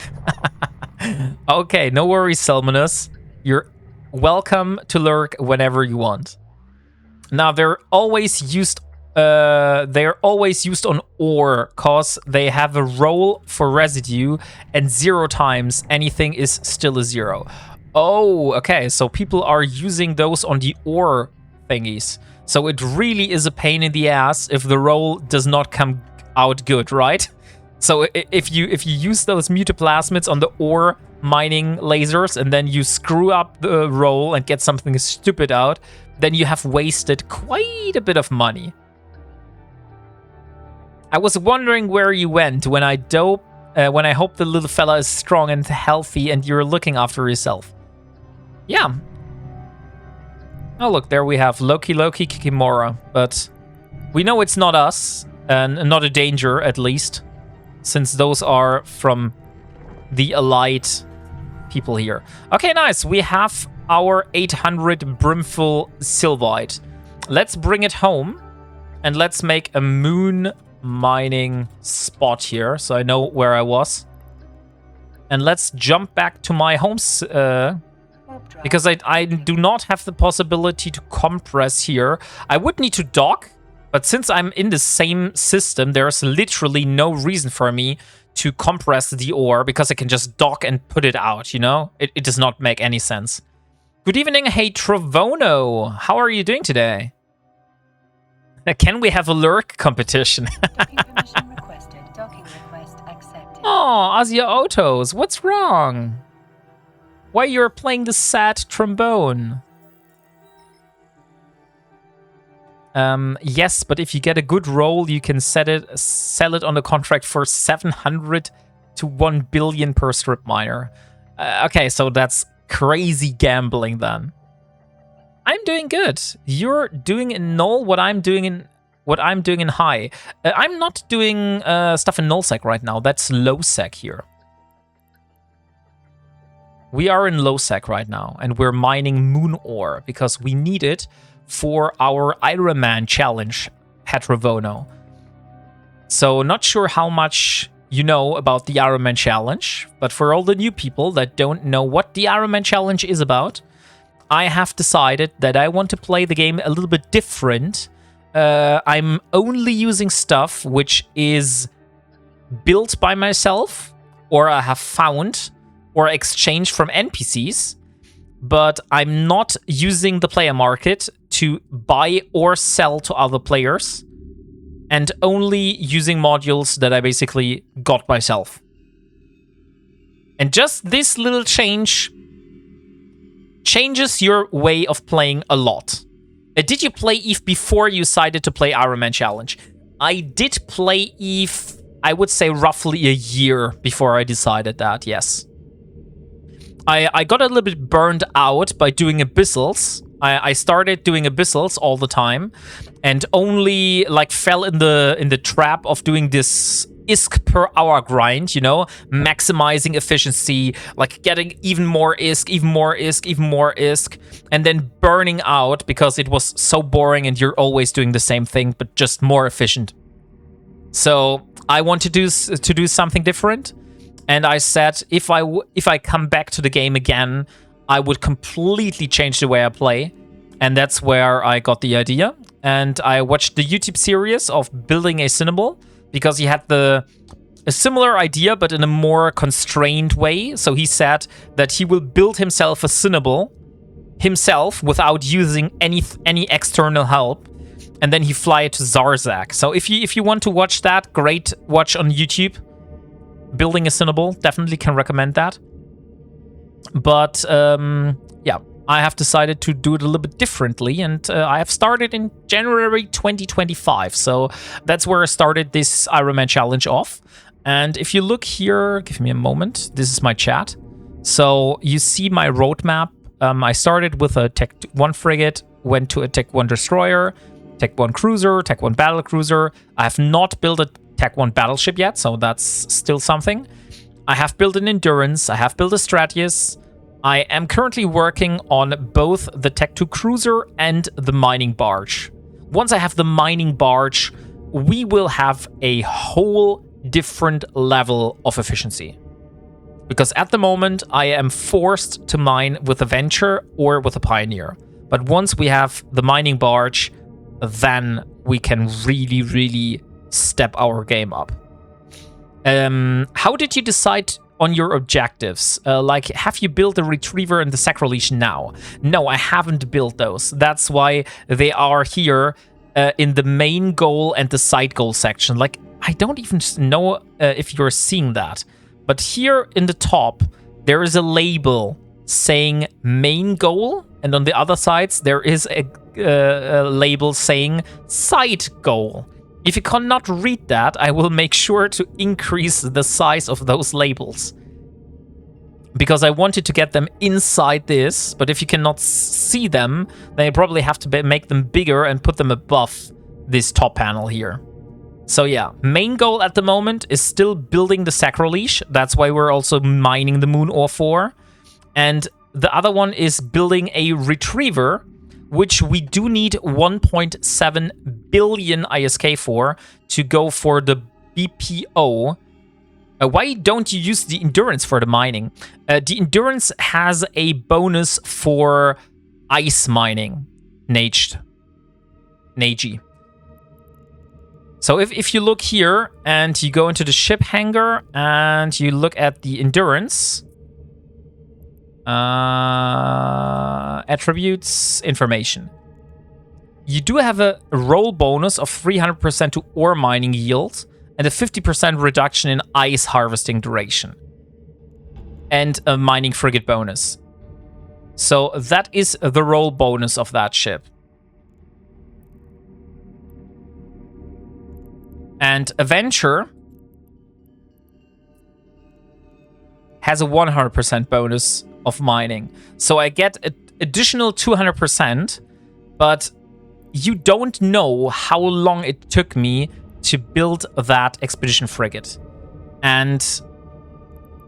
Okay, no worries, Salmonus. You're welcome to lurk whenever you want. Now, they're always used on ore, cause they have a roll for residue, and 0 times anything is still a 0. Oh, okay, so people are using those on the ore thingies. So it really is a pain in the ass if the roll does not come out good, right? So if you use those mutaplasmids on the ore mining lasers and then you screw up the roll and get something stupid out, then you have wasted quite a bit of money. I was wondering where you went when I hope the little fella is strong and healthy and you're looking after yourself. Yeah. Oh, look, there we have Loki, Kikimora. But we know it's not us, and not a danger, at least, since those are from the allied people here. Okay, nice. We have our 800 Brimful Sylvite. Let's bring it home, and let's make a moon mining spot here, so I know where I was. And let's jump back to my homes, because I do not have the possibility to compress here. I would need to dock, but since I'm in the same system, there's literally no reason for me to compress the ore, because I can just dock and put it out, you know? It does not make any sense. Good evening, hey Trovono. How are you doing today? Can we have a lurk competition? Docking permission requested. Docking request accepted. Oh, Asia Autos, what's wrong? Why you're playing the sad trombone? Yes, but if you get a good roll, you can sell it on the contract for 700 to 1 billion per strip miner. Okay, so that's crazy gambling then. I'm doing good. You're doing in null what I'm doing in high. I'm not doing stuff in null sec right now. That's low sec here. We are in low sec right now, and we're mining moon ore because we need it for our Ironman challenge, Heterovono. So not sure how much you know about the Ironman challenge, but for all the new people that don't know what the Ironman challenge is about, I have decided that I want to play the game a little bit different. I'm only using stuff which is built by myself, or I have found, or exchanged from NPCs, but I'm not using the player market to buy or sell to other players, and only using modules that I basically got myself. And just this little change changes your way of playing a lot. Did you play EVE before you decided to play Ironman Challenge? I did play EVE, I would say roughly a year before I decided that, yes. I got a little bit burned out by doing abyssals. I started doing abyssals all the time, and only like fell in the trap of doing this ISK per hour grind, you know, maximizing efficiency, like getting even more ISK, even more ISK, even more ISK, and then burning out because it was so boring and you're always doing the same thing but just more efficient. So I want to do something different, and I said if I come back to the game again, I would completely change the way I play, and that's where I got the idea. And I watched the YouTube series of building a Symbol, because he had a similar idea, but in a more constrained way. So he said that he will build himself a Symbol himself without using any external help, and then he fly it to Zarzak. So if you want to watch that, great watch on YouTube. Building a Symbol, definitely can recommend that. But yeah, I have decided to do it a little bit differently, and I have started in January 2025. So that's where I started this Ironman challenge off. And if you look here, give me a moment. This is my chat. So you see my roadmap. I started with a Tech 1 frigate, went to a Tech 1 destroyer, Tech 1 cruiser, Tech 1 battle cruiser. I have not built a Tech 1 battleship yet, so that's still something. I have built an Endurance. I have built a Stratius. I am currently working on both the Tech 2 cruiser and the mining barge. Once I have the mining barge, we will have a whole different level of efficiency. Because at the moment, I am forced to mine with a Venture or with a Pioneer. But once we have the mining barge, then we can really, really step our game up. How did you decide on your objectives? Like, have you built a Retriever and the Sacrilege now? No, I haven't built those. That's why they are here in the main goal and the side goal section. Like, I don't even know if you're seeing that. But here in the top, there is a label saying main goal. And on the other sides, there is a label saying side goal. If you cannot read that, I will make sure to increase the size of those labels, because I wanted to get them inside this, but if you cannot see them, then you probably have to make them bigger and put them above this top panel here. So yeah, main goal at the moment is still building the Sacrilege. That's why we're also mining the Moon Ore 4. And the other one is building a Retriever, which we do need 1.7 billion ISK for to go for the BPO. Why don't you use the Endurance for the mining? The Endurance has a bonus for ice mining, Nagi. So if you look here and you go into the ship hangar and you look at the Endurance, attributes, information. You do have a roll bonus of 300% to ore mining yield and a 50% reduction in ice harvesting duration. And a mining frigate bonus. So that is the roll bonus of that ship. And a venture has a 100% bonus of mining. So I get an additional 200%, but you don't know how long it took me to build that expedition frigate. And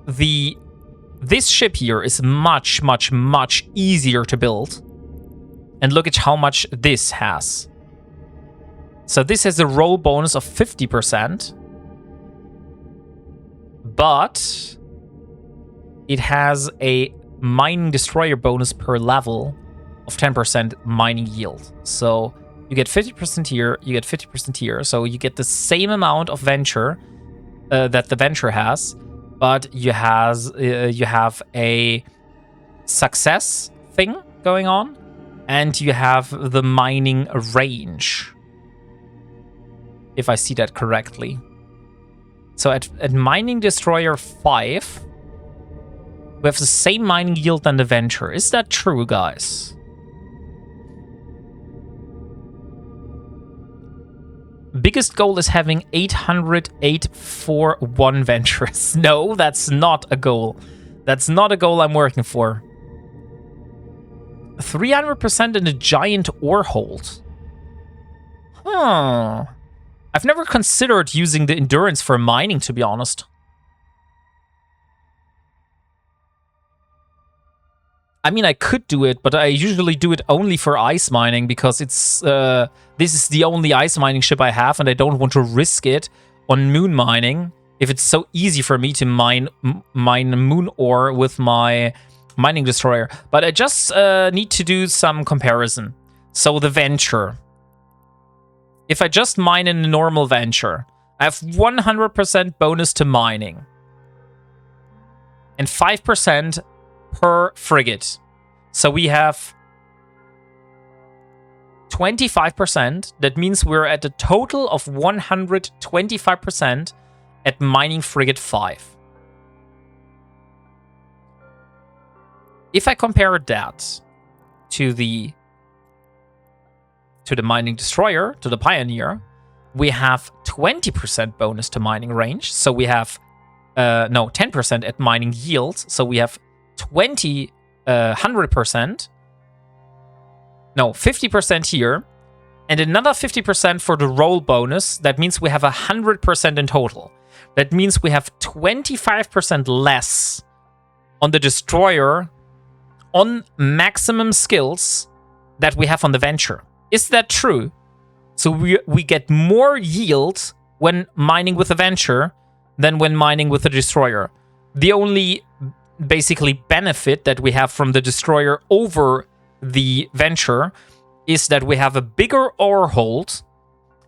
this ship here is much, much, much easier to build. And look at how much this has. So this has a roll bonus of 50%, but it has a mining destroyer bonus per level of 10% mining yield. So you get 50% here, you get 50% here. So you get the same amount of venture that the venture has, but you have a success thing going on, and you have the mining range, if I see that correctly. So at mining destroyer 5, we have the same mining yield than the venture. Is that true, guys? Biggest goal is having 80841 ventures. No, that's not a goal. That's not a goal I'm working for. 300% in a giant ore hold. Huh. I've never considered using the endurance for mining, to be honest. I mean, I could do it, but I usually do it only for ice mining because it's this is the only ice mining ship I have, and I don't want to risk it on moon mining if it's so easy for me to mine moon ore with my mining destroyer. But I just need to do some comparison. So the venture. If I just mine in a normal venture, I have 100% bonus to mining and 5% per frigate. So we have 25%. That means we're at a total of 125% at mining frigate 5. If I compare that to the mining destroyer, to the pioneer, we have 20% bonus to mining range. So we have 10% at mining yield. So we have 100%. No, 50% here. And another 50% for the roll bonus. That means we have 100% in total. That means we have 25% less on the destroyer on maximum skills that we have on the venture. Is that true? So we get more yield when mining with a venture than when mining with a destroyer. The only basically benefit that we have from the destroyer over the venture is that we have a bigger ore hold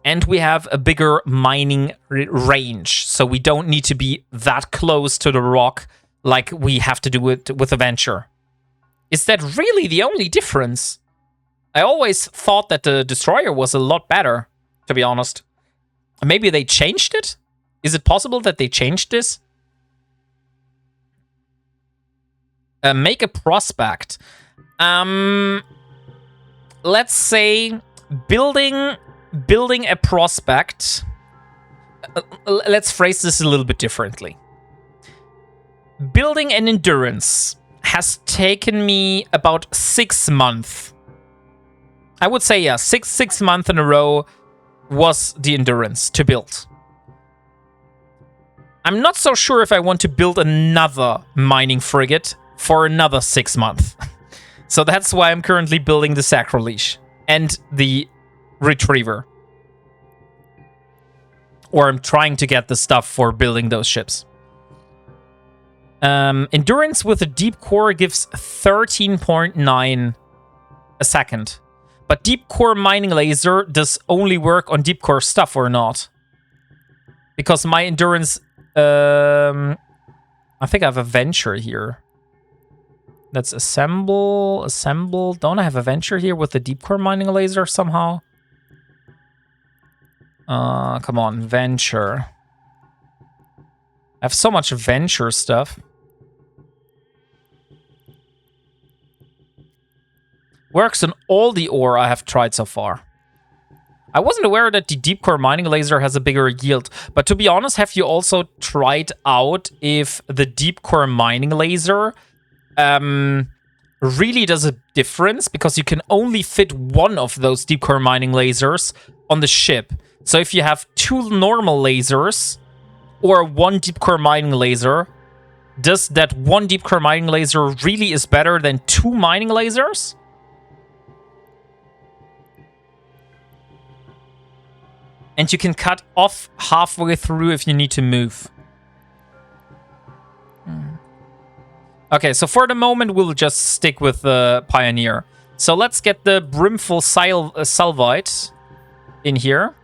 and we have a bigger mining range. So we don't need to be that close to the rock like we have to do it with a venture. Is that really the only difference? I always thought that the destroyer was a lot better, to be honest. Maybe they changed it? Is it possible that they changed this? Make a prospect. Let's say building a prospect. Let's phrase this a little bit differently. Building an endurance has taken me about 6 months. I would say, yeah, six months in a row was the endurance to build. I'm not so sure if I want to build another mining frigate for another 6 months. So that's why I'm currently building the Sacrilege and the Retriever. Or I'm trying to get the stuff for building those ships. Endurance with a deep core gives 13.9 a second. But deep core mining laser does only work on deep core stuff or not? Because my endurance... I think I have a venture here. Let's assemble. Don't I have a venture here with the deep core mining laser somehow? Come on, venture. I have so much venture stuff. Works on all the ore I have tried so far. I wasn't aware that the deep core mining laser has a bigger yield. But to be honest, have you also tried out if the deep core mining laser really does a difference? Because you can only fit one of those deep core mining lasers on the ship. So if you have 2 normal lasers or 1 deep core mining laser, does that 1 deep core mining laser really is better than 2 mining lasers? And you can cut off halfway through if you need to move. Okay, so for the moment, we'll just stick with the Pioneer. So let's get the Brimful Salvite in here.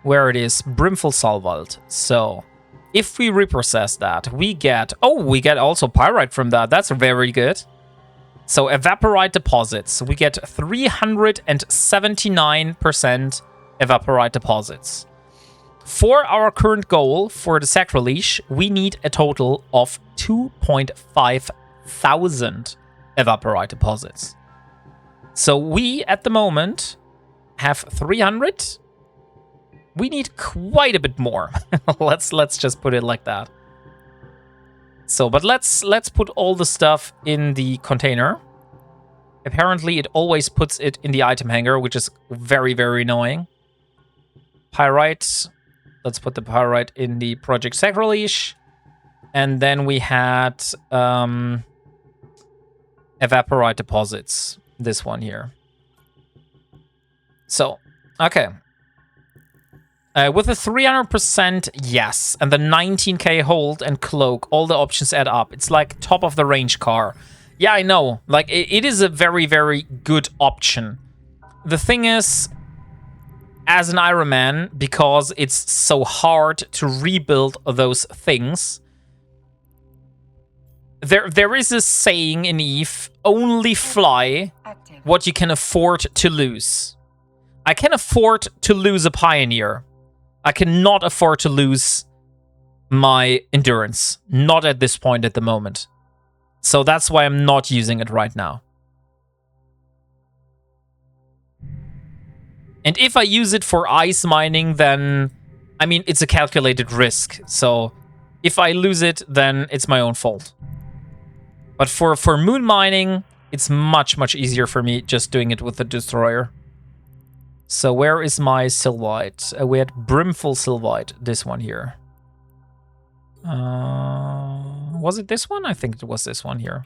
Where it is, Brimful Salvite. So if we reprocess that, we get... Oh, we get also Pyrite from that. That's very good. So Evaporite deposits. We get 379% Evaporite deposits. For our current goal, for the Sacrilege, we need a total of 2,500 Evaporite deposits. So we, at the moment, have 300. We need quite a bit more. let's just put it like that. So, but let's put all the stuff in the container. Apparently, it always puts it in the item hanger, which is very, very annoying. Pyrite. Let's put the Pyrite in the Project Sacrilege. And then we had Evaporite deposits. This one here. So, okay. With a 300%, yes. And the 19k hold and cloak, all the options add up. It's like top of the range car. Yeah, I know. Like, it is a very, very good option. The thing is, as an Ironman, because it's so hard to rebuild those things, there is a saying in EVE, only fly what you can afford to lose. I can afford to lose a Pioneer. I cannot afford to lose my endurance. Not at this point at the moment. So that's why I'm not using it right now. And if I use it for ice mining, then, I mean, it's a calculated risk. So if I lose it, then it's my own fault. But for moon mining, it's much, much easier for me just doing it with the destroyer. So where is my Sylvite? We had Brimful Sylvite, this one here. Was it this one? I think it was this one here.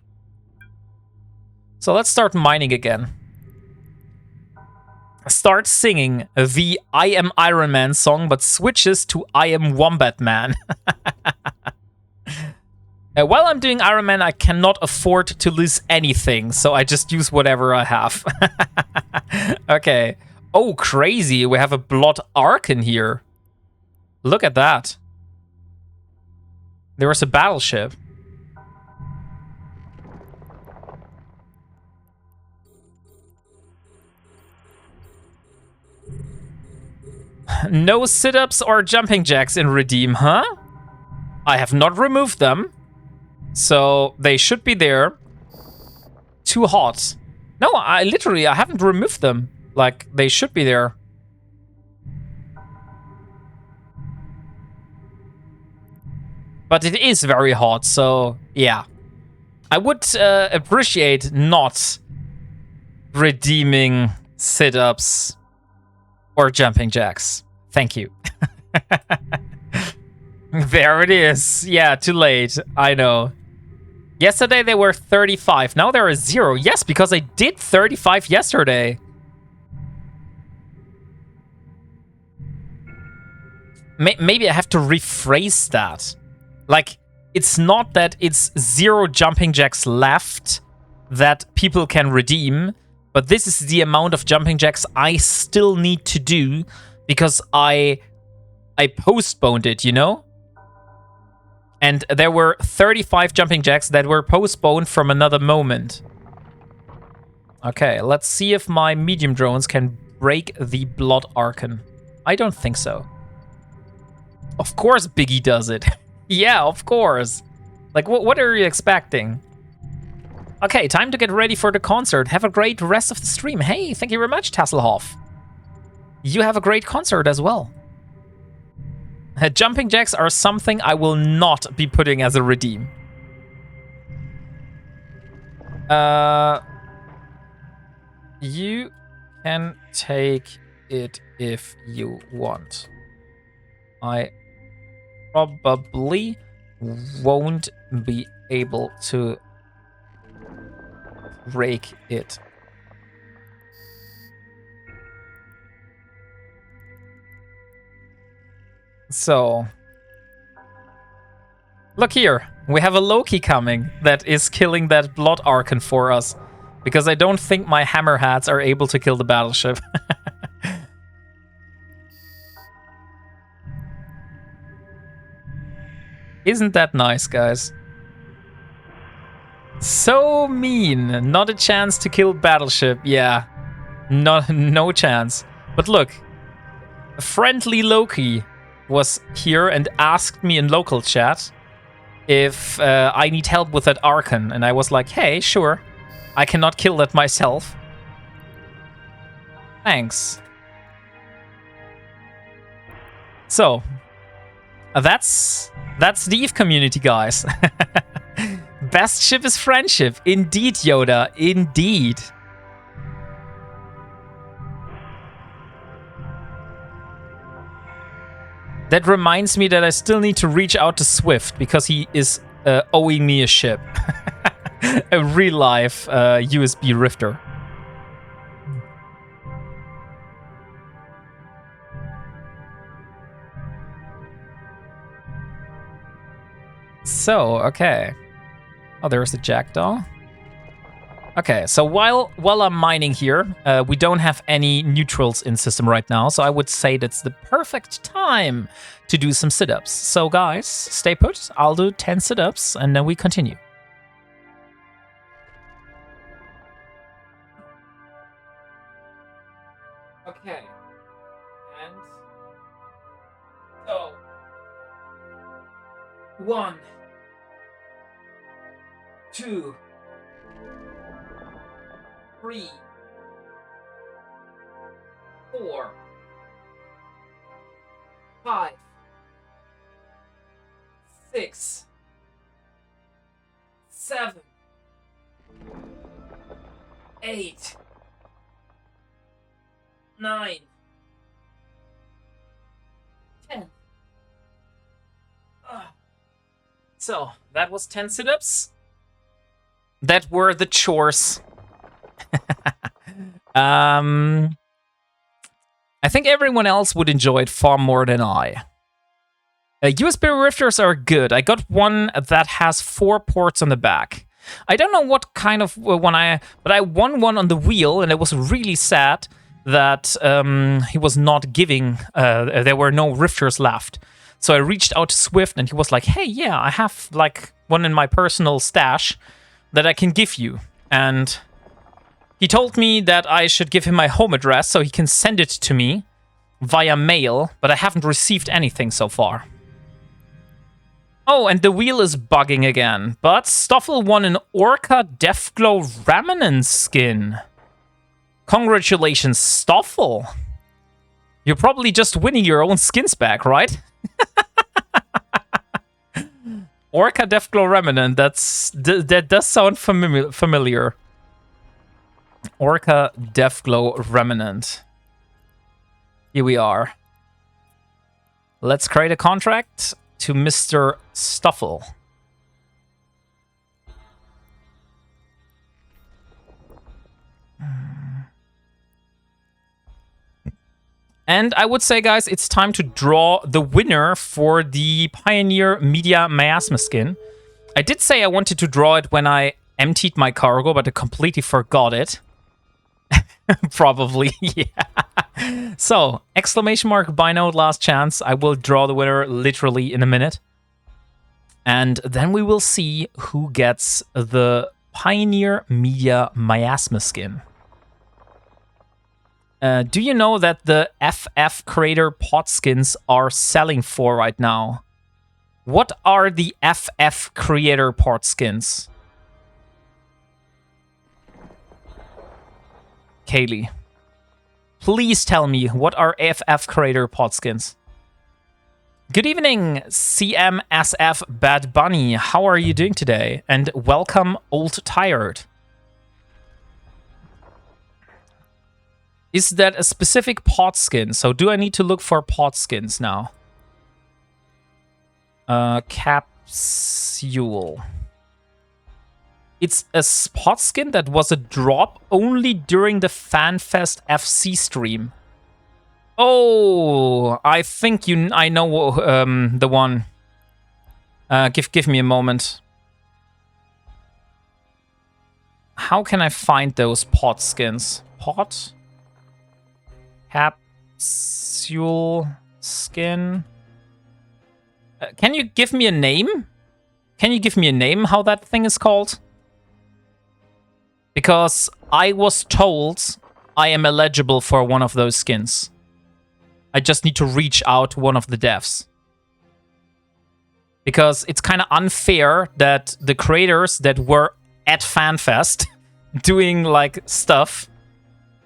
So let's start mining again. Start singing the I Am Iron Man song, but switches to I Am Wombat Man. While I'm doing Iron Man, I cannot afford to lose anything, so I just use whatever I have. Okay. Oh, crazy. We have a Blood Ark in here. Look at that. There was a battleship. No sit-ups or jumping jacks in Redeem, huh? I have not removed them. So they should be there. Too hot. No, I haven't removed them. Like, they should be there. But it is very hot, so yeah. I would appreciate not redeeming sit-ups or jumping jacks. Thank you. There it is. Yeah, too late. I know. Yesterday they were 35. Now there is 0. Yes, because I did 35 yesterday. Maybe I have to rephrase that. Like, it's not that it's 0 jumping jacks left that people can redeem, but this is the amount of jumping jacks I still need to do because I postponed it, you know? And there were 35 jumping jacks that were postponed from another moment. Okay, let's see if my medium drones can break the Blood Archon. I don't think so. Of course Biggie does it. Yeah, of course. Like, what are you expecting? Okay, time to get ready for the concert. Have a great rest of the stream. Hey, thank you very much, Tasselhoff. You have a great concert as well. Jumping jacks are something I will not be putting as a redeem. You can take it if you want. I probably won't be able to break it. So, look here. We have a Loki coming that is killing that Blood Archon for us. Because I don't think my Hammerhats are able to kill the battleship. Isn't that nice, guys? So mean. Not a chance to kill battleship. Yeah. No chance. But look. Friendly Loki was here and asked me in local chat if I need help with that Archon. And I was like, hey, sure. I cannot kill that myself. Thanks. So, that's the EVE community, guys. Best ship is friendship. Indeed, Yoda. Indeed. That reminds me that I still need to reach out to Swift because he is owing me a ship. A real-life USB rifter. So, okay. Oh, there's the jackdaw. Okay, so while I'm mining here, we don't have any neutrals in system right now, so I would say that's the perfect time to do some sit-ups. So guys, stay put. I'll do 10 sit-ups, and then we continue. Okay. And... so... 1... 2... 3, 4, 5, 6, 7, 8, 9, 10. So, that was 10 sit-ups. That were the chores. I think everyone else would enjoy it far more than I. USB rifters are good. I got one that has 4 ports on the back. I don't know what kind of one but I won one on the wheel, and it was really sad that he was not giving. There were no rifters left. So I reached out to Swift, and he was like, "Hey, yeah, I have like one in my personal stash that I can give you." And he told me that I should give him my home address so he can send it to me via mail, but I haven't received anything so far. Oh, and the wheel is bugging again, but Stoffel won an Orca Deathglow Remnant skin. Congratulations, Stoffel. You're probably just winning your own skins back, right? Orca Deathglow Remnant, that does sound familiar. Orca Deathglow Remnant. Here we are. Let's create a contract to Mr. Stoffel. And I would say, guys, it's time to draw the winner for the Pioneer Media Miasma skin. I did say I wanted to draw it when I emptied my cargo, but I completely forgot it. Probably, yeah. So, exclamation mark Binode last chance. I will draw the winner literally in a minute. And then we will see who gets the Pioneer Media Miasma skin. Do you know that the FF Creator pot skins are selling for right now? What are the FF Creator pot skins? Kaylee. Please tell me, what are AFF creator pod skins? Good evening, CMSF Bad Bunny. How are you doing today? And welcome, Old Tired. Is that a specific pod skin? So do I need to look for pod skins now? Capsule. It's a pod skin that was a drop only during the FanFest FC stream. Oh, I think I know the one. Give me a moment. How can I find those pod skins? Pod? Capsule skin. Can you give me a name? Can you give me a name how that thing is called? Because I was told I am eligible for one of those skins. I just need to reach out to one of the devs. Because it's kind of unfair that the creators that were at FanFest doing like stuff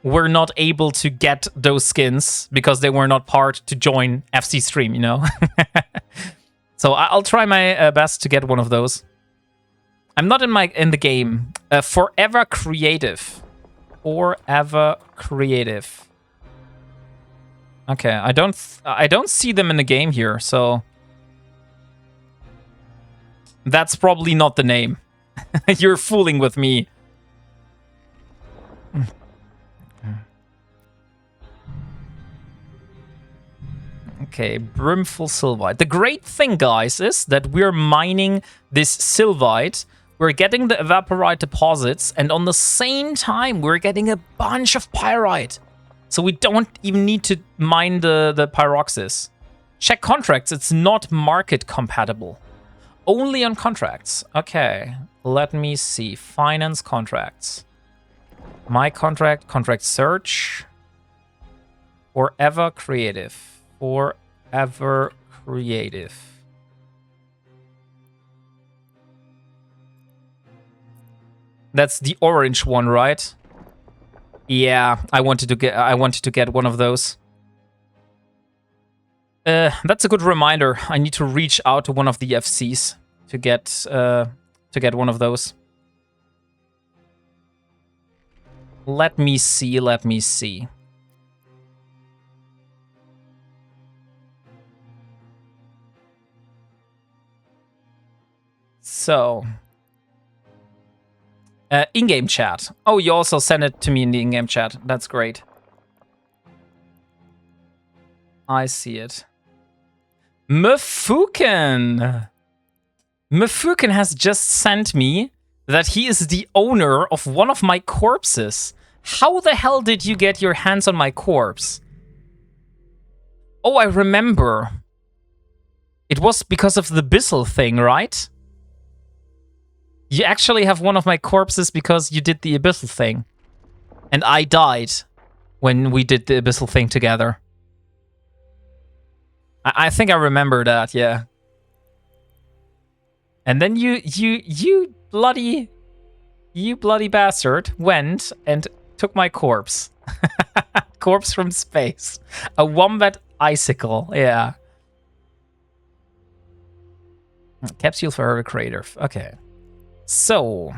were not able to get those skins because they were not part to join FC stream, you know? So I'll try my best to get one of those. I'm not in the game. Forever Creative. Forever Creative. Okay, I don't see them in the game here, so that's probably not the name. You're fooling with me. Okay, Brimful Sylvite. The great thing, guys, is that we're mining this Sylvite. We're getting the Evaporite deposits, and on the same time, we're getting a bunch of Pyrite. So we don't even need to mine the Pyroxys. Check contracts. It's not market compatible. Only on contracts. Okay, let me see. Finance contracts. My contract. Contract search. Forever Creative. Forever Creative. That's the orange one, right? Yeah, I wanted to get one of those. That's a good reminder. I need to reach out to one of the FCs to get one of those. Let me see. So, in-game chat. Oh, you also sent it to me in the in-game chat. That's great. I see it. Mfuken has just sent me that he is the owner of one of my corpses. How the hell did you get your hands on my corpse? Oh, I remember. It was because of the Bissell thing, right? You actually have one of my corpses because you did the Abyssal thing. And I died when we did the Abyssal thing together. I think I remember that, yeah. And then you bloody bastard went and took my corpse. Corpse from space. A wombat icicle, yeah. Capsule for a creator, okay. So,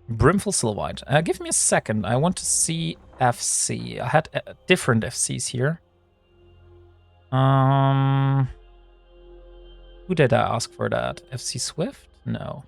Brimful Sylvite. Give me a second. I want to see FC. I had different FCs here. Who did I ask for that? FC Swift? No.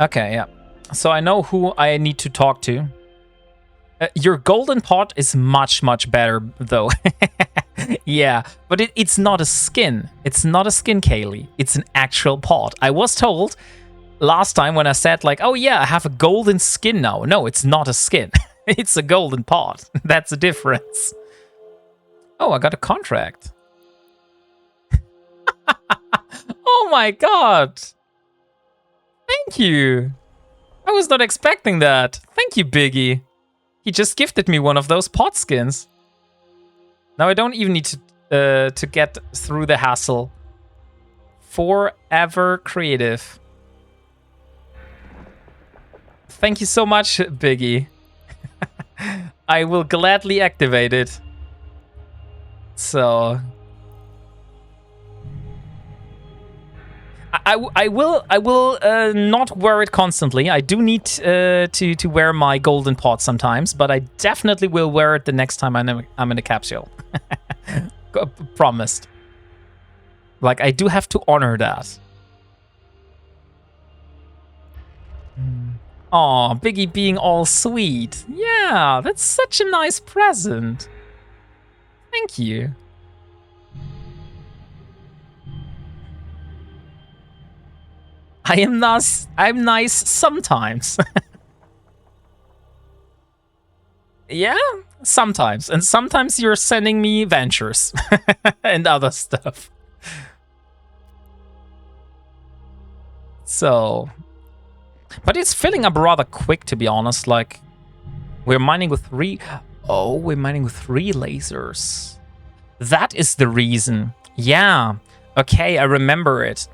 Okay, yeah. So I know who I need to talk to. Your golden pot is much, much better, though. Yeah, but it's not a skin. It's not a skin, Kaylee. It's an actual pot. I was told last time when I said, like, oh yeah, I have a golden skin now. No, it's not a skin. It's a golden pot. That's the difference. Oh, I got a contract. Oh my god. Thank you. I was not expecting that. Thank you, Biggie. He just gifted me one of those pot skins. Now I don't even need to get through the hassle. Forever creative. Thank you so much, Biggie. I will gladly activate it. So I will not wear it constantly. I do need to wear my golden pot sometimes, but I definitely will wear it the next time I'm in a capsule. Promised. Like, I do have to honor that. Aw, Biggie being all sweet. Yeah, that's such a nice present. Thank you. I'm nice sometimes. Yeah, sometimes. And sometimes you're sending me ventures and other stuff. So, but it's filling up rather quick, to be honest. Like, we're mining with 3. Oh, we're mining with 3 lasers. That is the reason. Yeah. Okay, I remember it.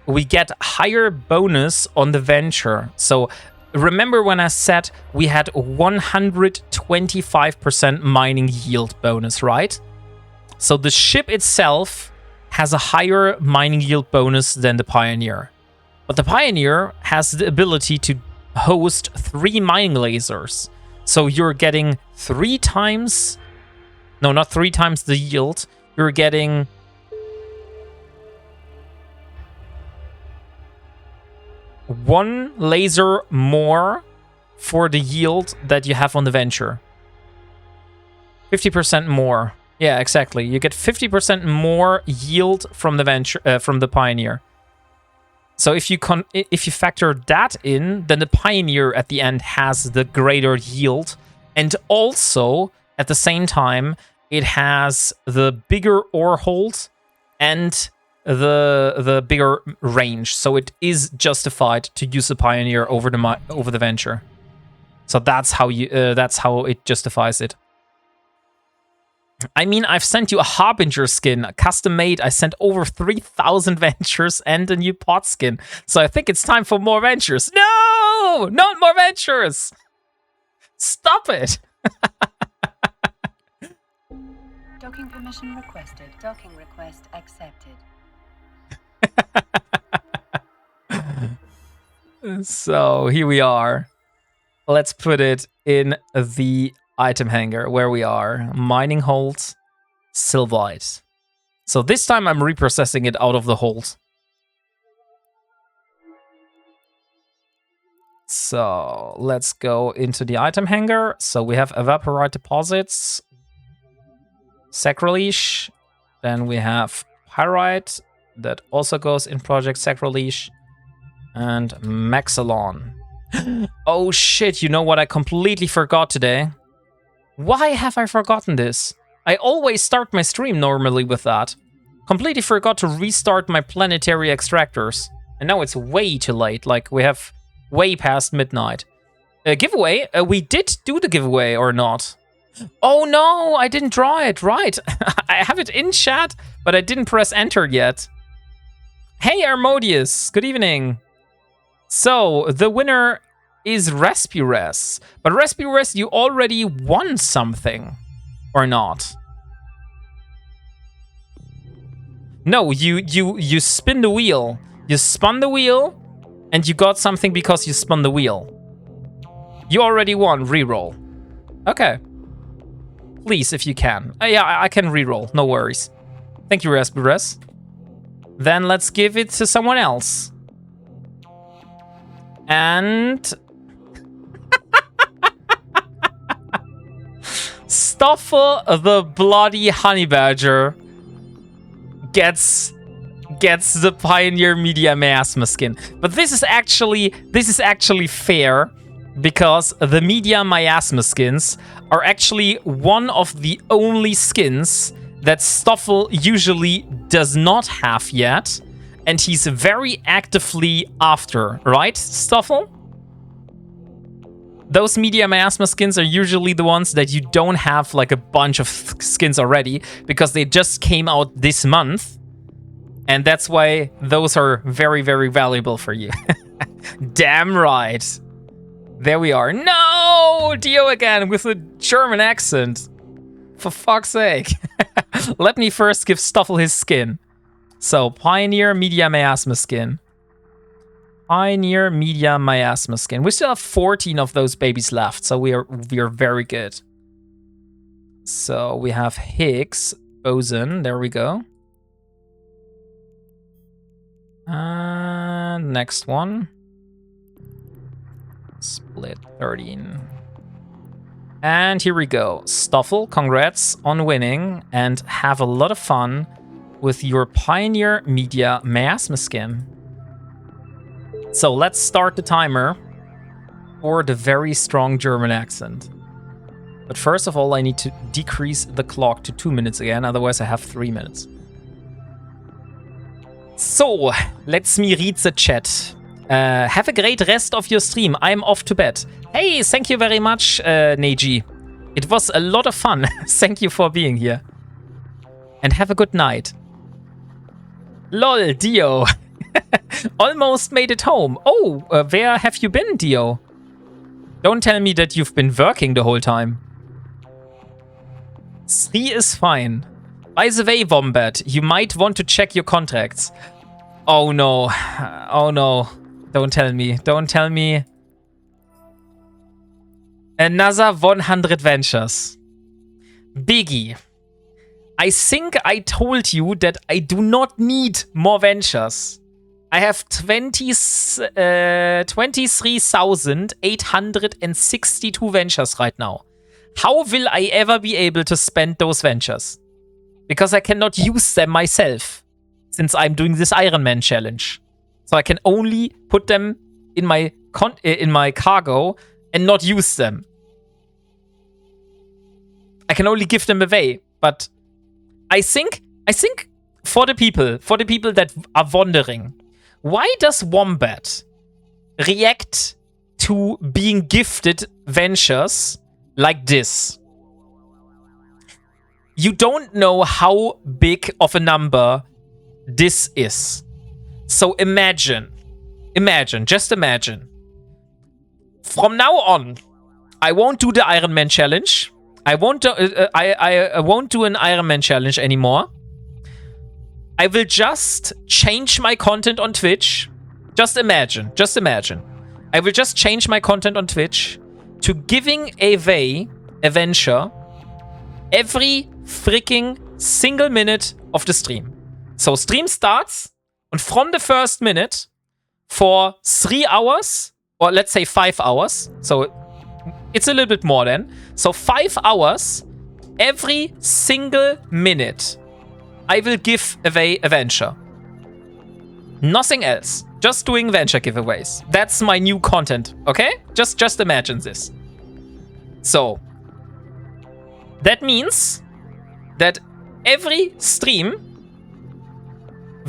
We get higher bonus on the venture. So remember when I said we had 125% mining yield bonus, right? So the ship itself has a higher mining yield bonus than the Pioneer. But the Pioneer has the ability to host 3 mining lasers. So you're getting 3 times... No, not 3 times the yield. You're getting... 1 laser more for the yield that you have on the venture. 50% more. Yeah, exactly. You get 50% more yield from the venture, from the Pioneer. So if you factor that in, then the Pioneer at the end has the greater yield, and also at the same time it has the bigger ore hold and the bigger range, so it is justified to use the Pioneer over the venture. So that's how it justifies it. I mean, I've sent you a Harbinger skin, custom made. I sent over 3,000 ventures and a new pot skin. So I think it's time for more ventures. No, not more ventures. Stop it. Docking permission requested. Docking request accepted. So here we are. Let's put it in the item hanger where we are. Mining hold, Sylvite. So this time I'm reprocessing it out of the hold. So let's go into the item hanger. So we have evaporite deposits, Sacrilege, then we have pyrite that also goes in Project Sacrilege, and Maxalon. Oh shit, you know what I completely forgot today? Why have I forgotten this? I always start my stream normally with that. Completely forgot to restart my planetary extractors. And now it's way too late, like we have way past midnight. Giveaway? We did do the giveaway or not? Oh no, I didn't draw it, right. I have it in chat, but I didn't press enter yet. Hey Armodius, good evening. So, the winner is Respires. But Respires, you already won something. Or not? No, you spin the wheel. You spun the wheel, and you got something because you spun the wheel. You already won, reroll. Okay. Please, if you can. Yeah, I can reroll, no worries. Thank you, Respires. Then let's give it to someone else. And Stoffel the Bloody Honey Badger gets the Pioneer Media Miasma skin. But this is actually fair, because the Media Miasma skins are actually one of the only skins that Stoffel usually does not have yet. And he's very actively after, right, Stoffel? those media miasma skins are usually the ones that you don't have like a bunch of skins already, because they just came out this month. And that's why those are very, very valuable for you. Damn right. There we are. No! Dio again with a German accent. For fuck's sake. Let me first give Stoffel his skin. So, Pioneer Media Miasma skin. Pioneer Media Miasma skin. We still have 14 of those babies left, so we are very good. So, we have Higgs, Boson. There we go. Next one. Split 13. And here we go. Stoffel, congrats on winning, and have a lot of fun with your Pioneer Media Miasma skin. So let's start the timer for the very strong German accent. But first of all, I need to decrease the clock to 2 minutes again, otherwise I have 3 minutes. So, let's me read the chat. Have a great rest of your stream. I'm off to bed. Hey, thank you very much, Neji. It was a lot of fun. Thank you for being here. And have a good night. Lol, Dio. Almost made it home. Oh, where have you been, Dio? Don't tell me that you've been working the whole time. 3 is fine. By the way, Wombat, you might want to check your contracts. Oh no. Oh no. Don't tell me. Don't tell me. Another 100 ventures. Biggie. I think I told you that I do not need more ventures. I have 23,862 ventures right now. How will I ever be able to spend those ventures? Because I cannot use them myself, since I'm doing this Ironman challenge. So I can only put them in my cargo and not use them. I can only give them away. But I think for the people that are wondering, why does Wombat react to being gifted ventures like this? You don't know how big of a number this is. So imagine. Just imagine. From now on, I won't do the Ironman challenge. I won't do an Ironman challenge anymore. I will just change my content on Twitch. Just imagine. I will just change my content on Twitch to giving away a venture every freaking single minute of the stream. So stream starts, and from the first minute for 3 hours, or let's say 5 hours, so it's a little bit more then. So 5 hours, every single minute, I will give away a venture. Nothing else. Just doing venture giveaways. That's my new content, okay? Just imagine this. So, that means that every stream,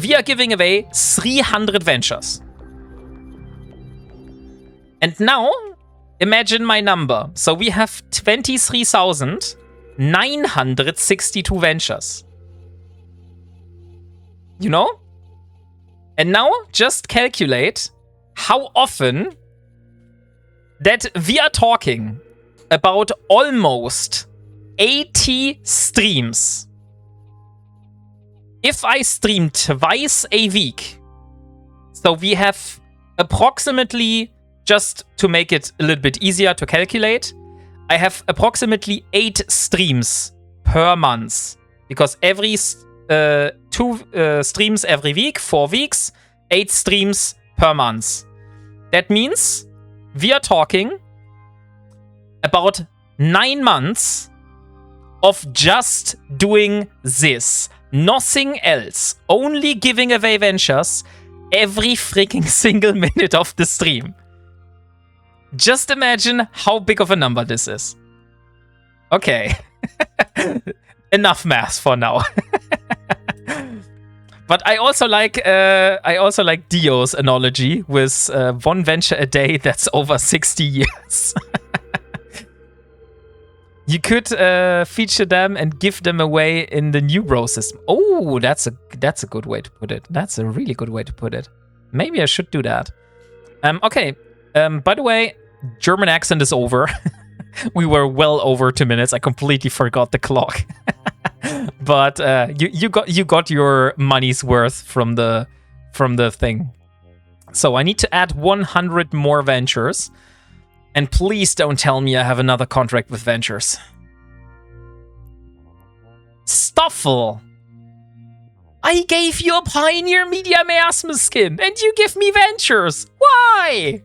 we are giving away 300 ventures. And now, imagine my number. So we have 23,962 ventures. You know? And now, just calculate how often that we are talking about almost 80 streams. If I stream twice a week, so we have approximately, just to make it a little bit easier to calculate, I have approximately 8 streams per month. Because every 2 streams every week, 4 weeks, 8 streams per month. That means we are talking about 9 months of just doing this. Nothing else. Only giving away ventures every freaking single minute of the stream. Just imagine how big of a number this is. Okay. Enough math for now. But I also like Dio's analogy with 1 venture a day that's over 60 years. You could feature them and give them away in the new bro system. Oh, that's a good way to put it. That's a really good way to put it. Maybe I should do that. Okay. By the way, German accent is over. We were well over 2 minutes. I completely forgot the clock. But you got your money's worth from the thing. So I need to add 100 more ventures. And please don't tell me I have another contract with ventures. Stoffel! I gave you a Pioneer Media Miasma skin, and you give me ventures! Why?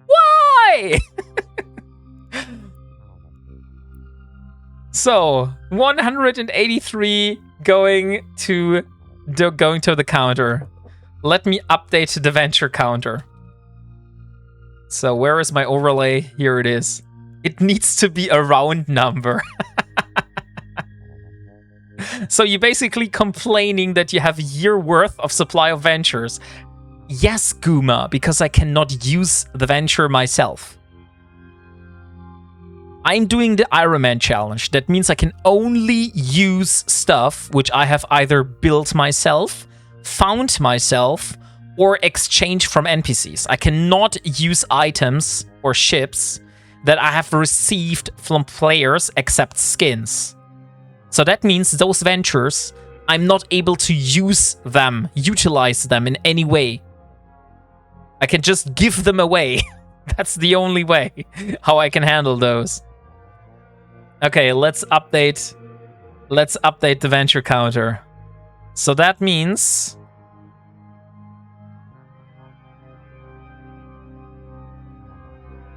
Why? So, 183 going to the counter. Let me update the venture counter. So where is my overlay? Here it is. It needs to be a round number. So you're basically complaining that you have a year worth of supply of ventures. Yes, Guma, because I cannot use the venture myself. I'm doing the Ironman challenge. That means I can only use stuff which I have either built myself, found myself, or exchange from NPCs. I cannot use items or ships that I have received from players except skins. So that means those ventures, I'm not able to use them, utilize them in any way. I can just give them away. That's the only way how I can handle those. Okay, let's update the venture counter. So that means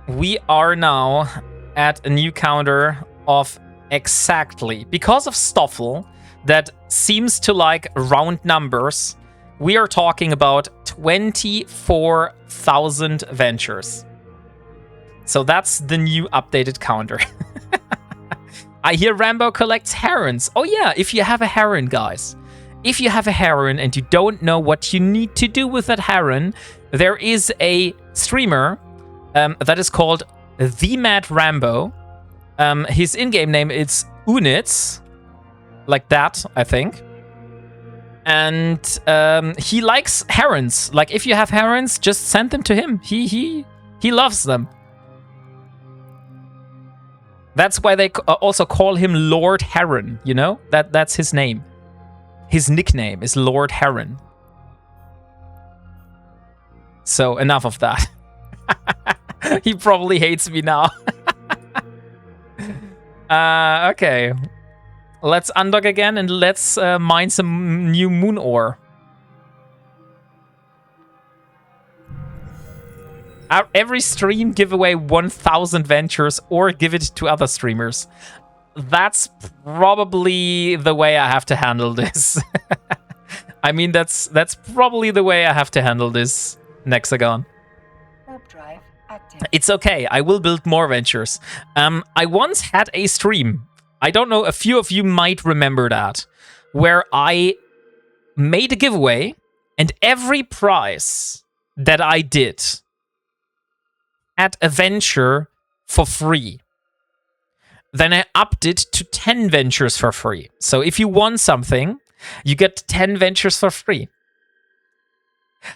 we are now at a new counter of exactly, because of Stoffel, that seems to like round numbers, we are talking about 24,000 ventures. So that's the new updated counter. I hear Rambo collects herons. Oh yeah, if you have a heron, guys. If you have a heron and you don't know what you need to do with that heron, there is a streamer that is called TheNev Rambo. His in-game name is Unitz, like that, I think. And he likes herons. Like, if you have herons, just send them to him. He loves them. That's why they also call him Lord Heron. You know, that's his name. His nickname is Lord Heron. So enough of that. He probably hates me now. Okay. Let's undock again and let's mine some new moon ore. Every stream give away 1,000 ventures or give it to other streamers. That's probably the way I have to handle this. I mean, that's probably the way I have to handle this, Nexagon. Warp drive active. It's okay. I will build more ventures. I once had a stream. I don't know, a few of you might remember that, where I made a giveaway and every prize that I did had a venture for free. Then I upped it to 10 ventures for free. So if you won something, you get 10 ventures for free.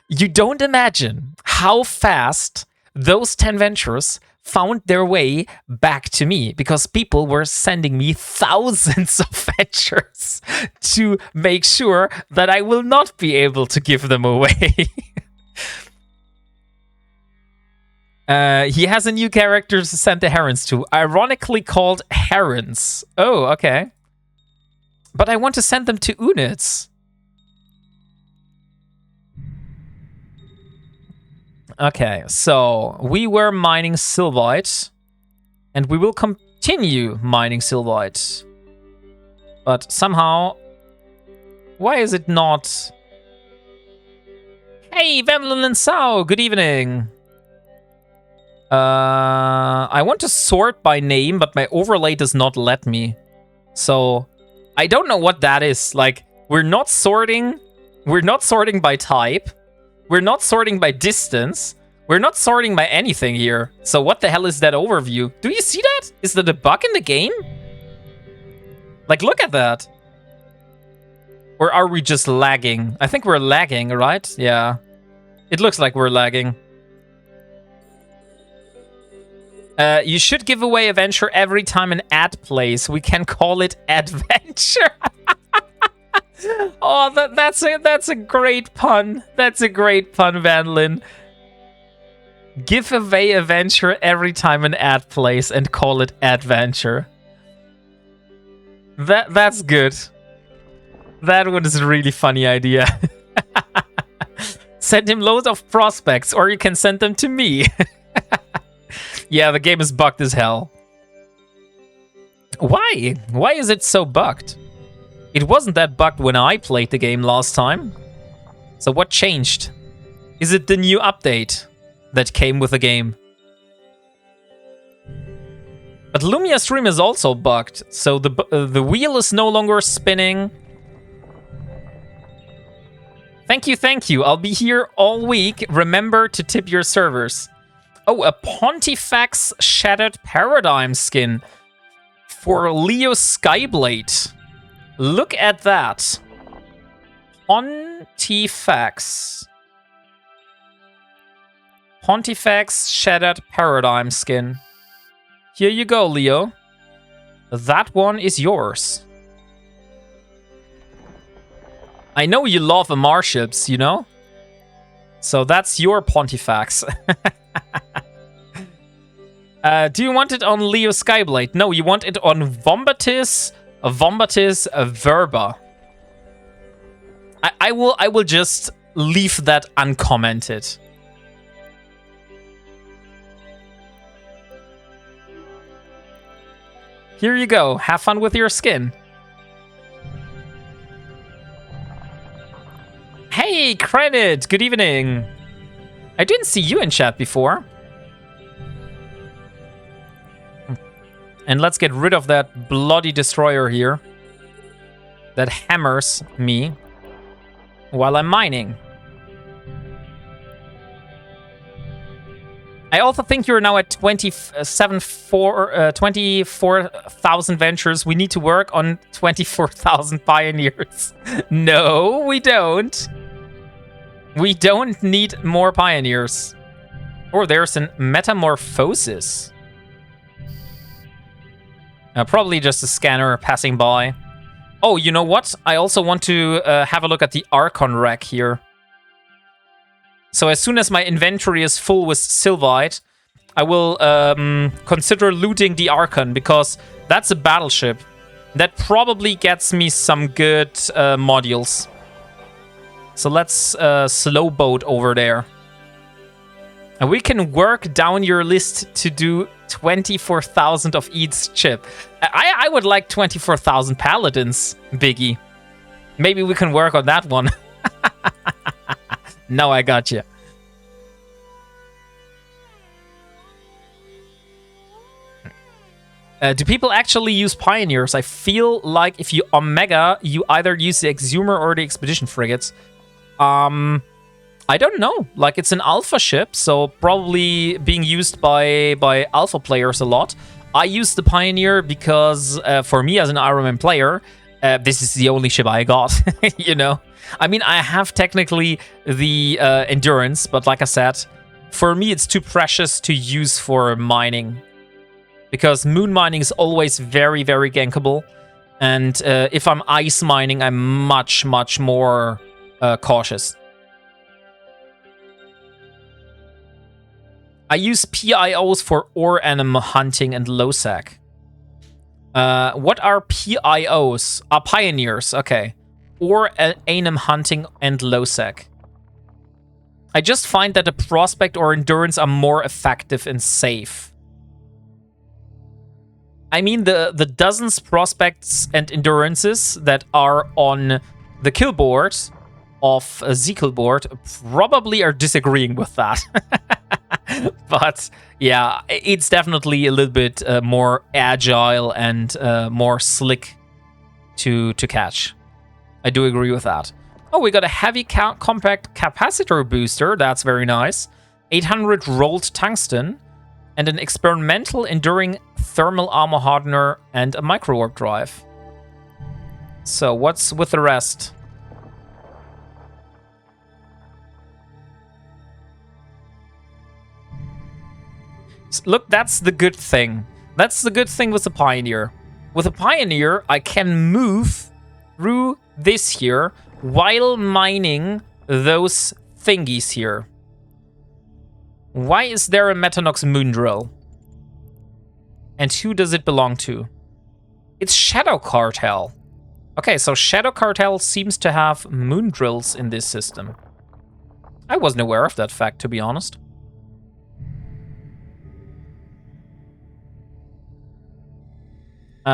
You don't imagine how fast those 10 ventures found their way back to me, because people were sending me thousands of ventures to make sure that I will not be able to give them away. He has a new character to send the herons to, ironically called Herons. Oh, okay. But I want to send them to Units. Okay, so we were mining Silvite, and we will continue mining Silvite. But somehow, why is it not? Hey, Venlin and Sao, good evening. I want to sort by name, but my overlay does not let me. So I don't know what that is. Like, we're not sorting by type. We're not sorting by distance. We're not sorting by anything here. So what the hell is that overview? Do you see that? Is that a bug in the game? Like, look at that. Or are we just lagging? I think we're lagging, right? Yeah. It looks like we're lagging. You should give away a venture every time an ad plays. We can call it adventure. Oh, that's a great pun. That's a great pun, Vanlin. Give away a venture every time an ad plays and call it adventure. That's good. That one is a really funny idea. Send him loads of prospects, or you can send them to me. Yeah, the game is bugged as hell. Why? Why is it so bugged? It wasn't that bugged when I played the game last time. So what changed? Is it the new update that came with the game? But Lumia Stream is also bugged, so the wheel is no longer spinning. Thank you. I'll be here all week. Remember to tip your servers. Oh, a Pontifex Shattered Paradigm skin for Leo Skyblade. Look at that. Pontifex Shattered Paradigm skin. Here you go, Leo. That one is yours. I know you love Amar ships, you know? So that's your Pontifex. Do you want it on Leo Skyblade? No, you want it on Wombatis Verba. I will just leave that uncommented. Here you go. Have fun with your skin. Hey, Credit! Good evening. I didn't see you in chat before. And let's get rid of that bloody destroyer here that hammers me while I'm mining. I also think you're now at 24,000 ventures. We need to work on 24,000 pioneers. No, we don't. We don't need more pioneers. Or there's an metamorphosis. Probably just a scanner passing by. Oh, you know what? I also want to have a look at the Archon rack here. So as soon as my inventory is full with Sylvite, I will consider looting the Archon, because that's a battleship that probably gets me some good modules. So let's slow boat over there. And we can work down your list to do 24,000 of each chip. I would like 24,000 paladins, Biggie. Maybe we can work on that one. Now I got you. Do people actually use pioneers? I feel like if you Omega, you either use the Exhumer or the Expedition frigates. I don't know. Like, it's an alpha ship, so probably being used by alpha players a lot. I use the Pioneer because for me as an Ironman player, this is the only ship I got, you know? I mean, I have technically the Endurance, but like I said, for me it's too precious to use for mining. Because moon mining is always very, very gankable. And if I'm ice mining, I'm much, much more cautious. I use PIOs for ore animal hunting and LOSAC. What are PIOs? Pioneers, okay. Ore anim hunting and LOSAC. I just find that the prospect or endurance are more effective and safe. I mean, the dozens prospects and endurances that are on the kill board of a Z-kill board probably are disagreeing with that. But yeah, it's definitely a little bit more agile and more slick to catch. I do agree with that. Oh, we got a heavy compact capacitor booster. That's very nice. 800 rolled tungsten and an experimental enduring thermal armor hardener and a micro warp drive. So what's with the rest? Look, that's the good thing. That's the good thing with the Pioneer. With the Pioneer, I can move through this here while mining those thingies here. Why is there a Metanox moon drill? And who does it belong to? It's Shadow Cartel. Okay, so Shadow Cartel seems to have moon drills in this system. I wasn't aware of that fact, to be honest.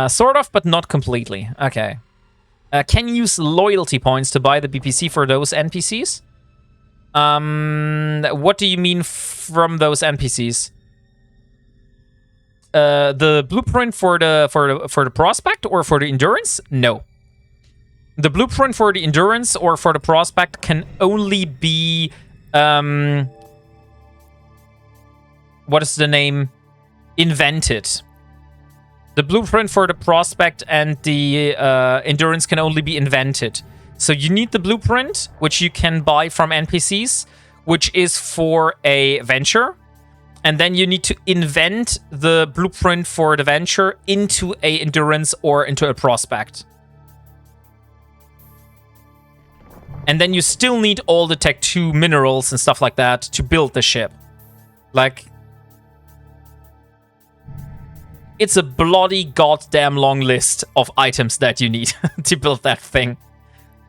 Sort of, but not completely. Okay. Can use loyalty points to buy the BPC for those NPCs? What do you mean from those NPCs? The blueprint for the prospect or for the endurance? No. The blueprint for the endurance or for the prospect can only be what is the name? Invented. The blueprint for the prospect and the endurance can only be invented. So you need the blueprint, which you can buy from NPCs, which is for a venture. And then you need to invent the blueprint for the venture into a endurance or into a prospect. And then you still need all the Tech 2 minerals and stuff like that to build the ship. Like, it's a bloody goddamn long list of items that you need to build that thing,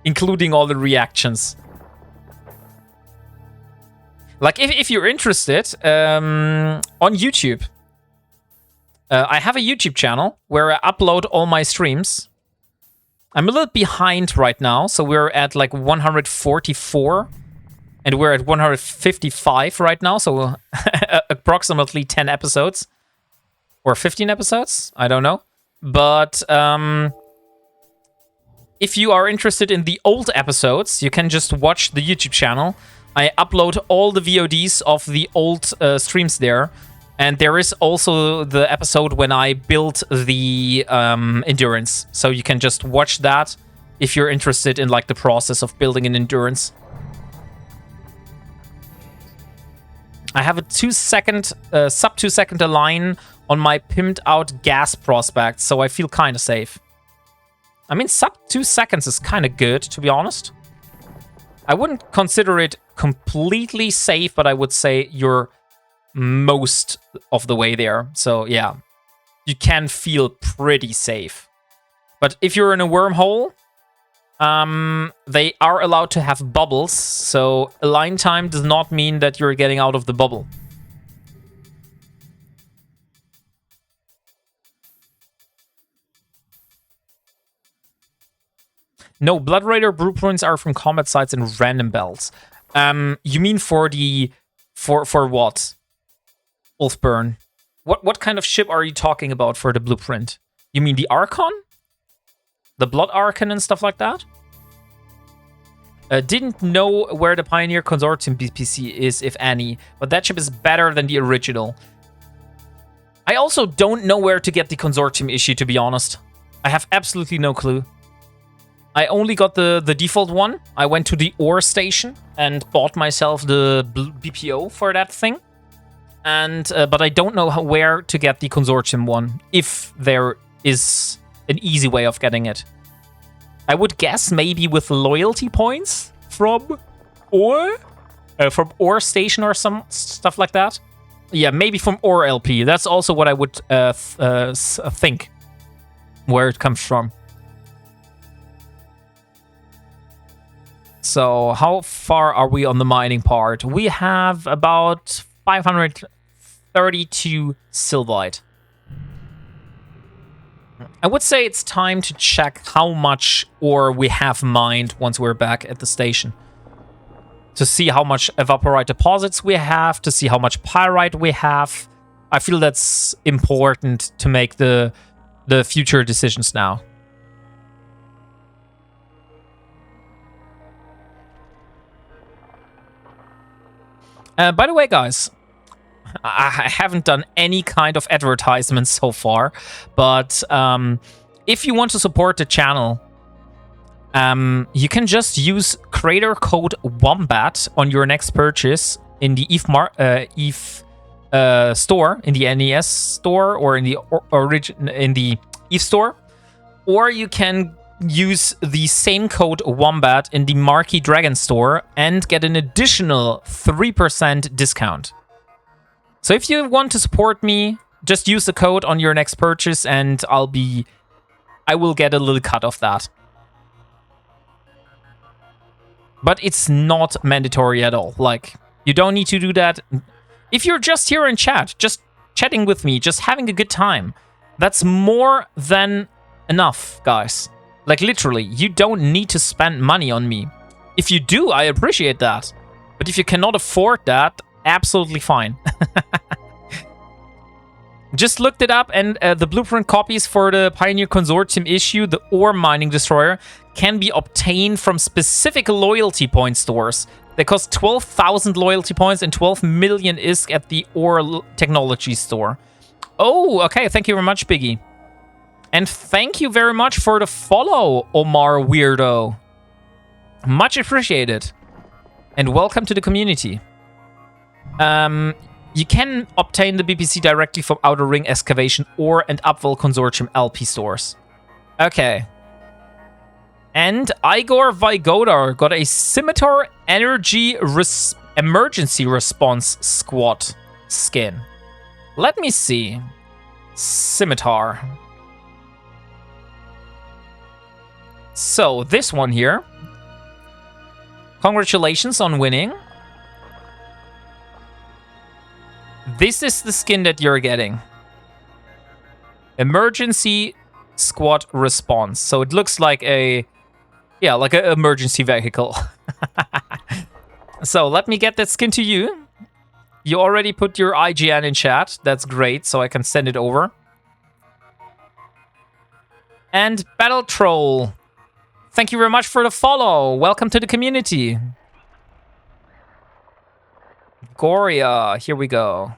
including all the reactions. Like, if you're interested, on YouTube, I have a YouTube channel where I upload all my streams. I'm a little behind right now, so we're at like 144, and we're at 155 right now, so approximately 10 episodes. Or 15 episodes? I don't know. But if you are interested in the old episodes, you can just watch the YouTube channel. I upload all the VODs of the old streams there. And there is also the episode when I built the endurance. So you can just watch that if you're interested in like the process of building an endurance. I have a sub 2 second align on my pimped out gas prospect, so I feel kind of safe. I mean, sub 2 seconds is kind of good, to be honest. I wouldn't consider it completely safe, but I would say you're most of the way there. So yeah, you can feel pretty safe. But if you're in a wormhole, they are allowed to have bubbles, so align time does not mean that you're getting out of the bubble. No, Blood Raider blueprints are from combat sites and random belts. You mean for what? Ulfburn. What kind of ship are you talking about for the blueprint? You mean the Archon? The Blood Archon and stuff like that? Didn't know where the Pioneer Consortium BPC is, if any, but that ship is better than the original. I also don't know where to get the Consortium issue, to be honest. I have absolutely no clue. I only got the default one. I went to the ore station and bought myself the BPO for that thing. And but I don't know where to get the Consortium one, if there is an easy way of getting it. I would guess maybe with loyalty points from ore station or some stuff like that. Yeah, maybe from ore LP. That's also what I would think, where it comes from. So how far are we on the mining part? We have about 532 Sylvite. I would say it's time to check how much ore we have mined once we're back at the station. To see how much evaporite deposits we have, to see how much pyrite we have. I feel that's important to make the future decisions now. By the way, guys, I haven't done any kind of advertisement so far, but if you want to support the channel, You can just use creator code WOMBAT on your next purchase in the EVE store, in the NES store, or in the EVE store, or you can use the same code WOMBAT in the Marquee Dragon store and get an additional 3% discount. So if you want to support me, just use the code on your next purchase and I will get a little cut of that. But it's not mandatory at all. Like, you don't need to do that. If you're just here in chat, just chatting with me, just having a good time, that's more than enough, guys. Like, literally, you don't need to spend money on me. If you do, I appreciate that. But if you cannot afford that, absolutely fine. Just looked it up, and the blueprint copies for the Pioneer Consortium issue, the Ore Mining Destroyer, can be obtained from specific loyalty point stores. They cost 12,000 loyalty points and 12 million ISK at the Ore Technology store. Oh, okay. Thank you very much, Biggie. And thank you very much for the follow, Omar Weirdo. Much appreciated. And welcome to the community. You can obtain the BPC directly from Outer Ring Excavation Ore and Upwell Consortium LP stores. Okay. And Igor Vygodar got a Scimitar Energy Emergency Response Squad skin. Let me see. Scimitar. So, this one here. Congratulations on winning. This is the skin that you're getting. Emergency Squad Response. So it looks like a... yeah, like an emergency vehicle. So let me get that skin to you. You already put your IGN in chat. That's great, so I can send it over. And Battle Troll. Thank you very much for the follow. Welcome to the community. Goria. Here we go.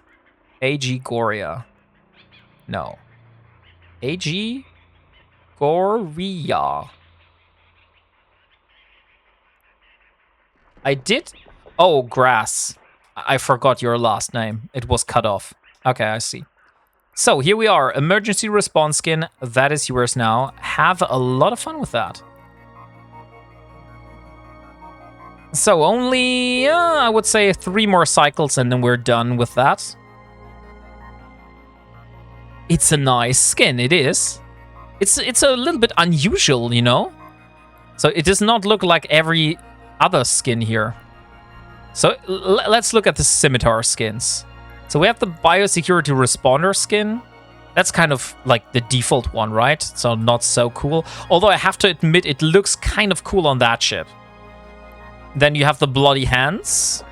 AG Goria. No. AG Goria. I did... oh, Grass. I forgot your last name. It was cut off. Okay, I see. So, here we are. Emergency response skin. That is yours now. Have a lot of fun with that. So, only, I would say 3 more cycles and then we're done with that. It's a nice skin, it is. It's a little bit unusual, you know? So, it does not look like every other skin here. So, let's look at the Scimitar skins. So, we have the Biosecurity Responder skin. That's kind of like the default one, right? So, not so cool. Although, I have to admit, it looks kind of cool on that ship. Then you have the Bloody Hands.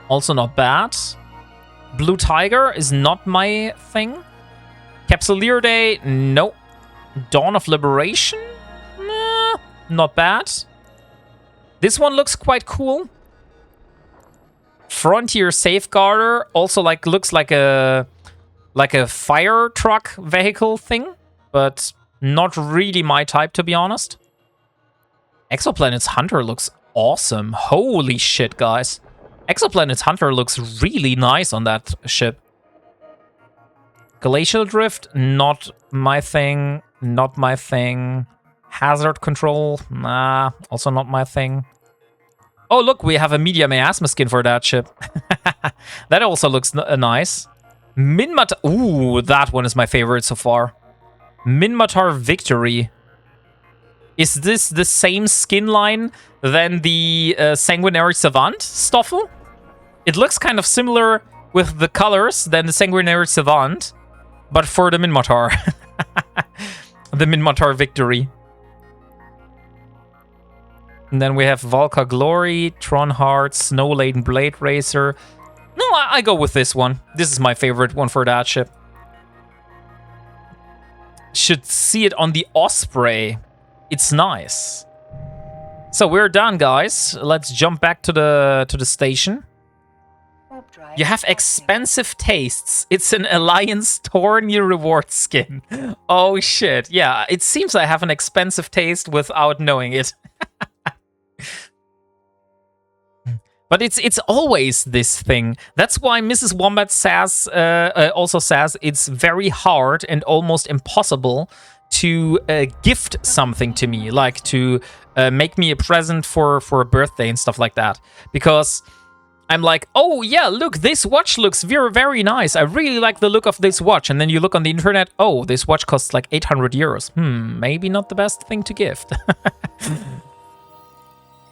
Also not bad. Blue Tiger is not my thing. Capsuleer Day, nope. Dawn of Liberation? Nah, not bad. This one looks quite cool. Frontier Safeguarder also looks like a fire truck vehicle thing, but not really my type, to be honest. Exoplanet's Hunter looks awesome. Holy shit, guys. Exoplanet's Hunter looks really nice on that ship. Glacial Drift, not my thing. Not my thing. Hazard Control, nah, also not my thing. Oh, look, we have a Media Miasma skin for that ship. That also looks nice. Minmatar, ooh, that one is my favorite so far. Minmatar Victory. Is this the same skin line than the Sanguinary Savant, Stoffel? It looks kind of similar with the colors than the Sanguinary Savant, but for the Minmatar. The Minmatar Victory. And then we have Valka Glory, Tronheart, Snow-Laden Blade Racer. No, I go with this one. This is my favorite one for that ship. Should see it on the Osprey. It's nice. So we're done, guys. Let's jump back to the station. Warp drive. You have expensive tastes. It's an Alliance Tourney reward skin. Oh shit. Yeah, it seems I have an expensive taste without knowing it. But it's always this thing. That's why Mrs. Wombat says also says it's very hard and almost impossible to gift something to me, like to make me a present for a birthday and stuff like that. Because I'm like, oh yeah, look, this watch looks very, very nice. I really like the look of this watch. And then you look on the internet, oh, this watch costs like 800 euros. Maybe not the best thing to gift.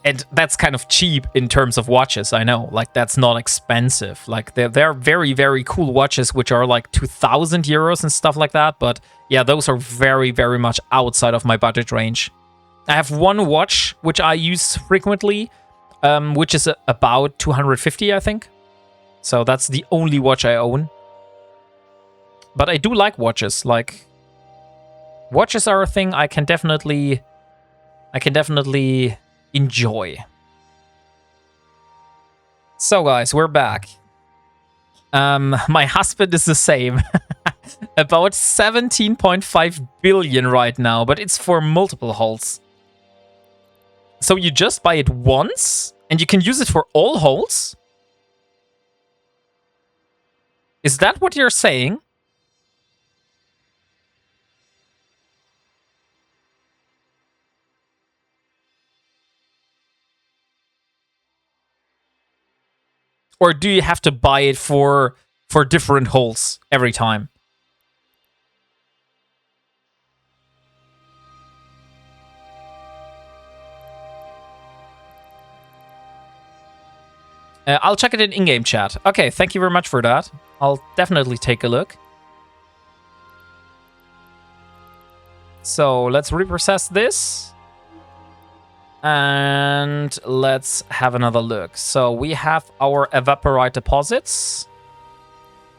And that's kind of cheap in terms of watches, I know. Like, that's not expensive. Like, they're very, very cool watches, which are like 2,000 euros and stuff like that. But yeah, those are very, very much outside of my budget range. I have one watch, which I use frequently, which is about 250, I think. So that's the only watch I own. But I do like watches. Like, watches are a thing I can definitely enjoy. So guys, we're back. My husband is the same. About 17.5 billion right now, but it's for multiple holes. So you just buy it once and you can use it for all holes? Is that what you're saying? Or do you have to buy it for different holes every time? I'll check it in game chat. Okay, thank you very much for that. I'll definitely take a look. So let's reprocess this. And let's have another look. So we have our evaporite deposits.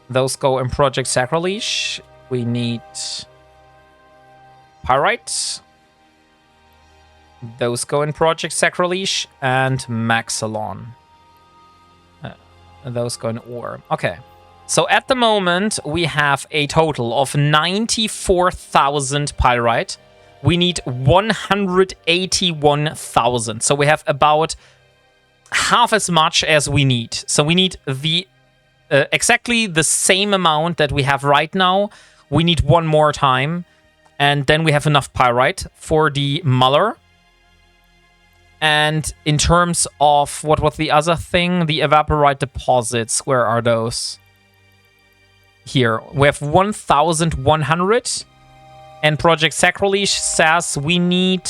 Those go in Project Sacrilege. We need pyrite. Those go in Project Sacrilege and Maxalon. Those go in ore. Okay. So at the moment, we have a total of 94,000 pyrite. We need 181,000. So we have about half as much as we need. So we need the exactly the same amount that we have right now. We need one more time. And then we have enough pyrite for the Muller. And in terms of what was the other thing? The evaporite deposits. Where are those? Here. We have 1,100. And Project Sacrilege says we need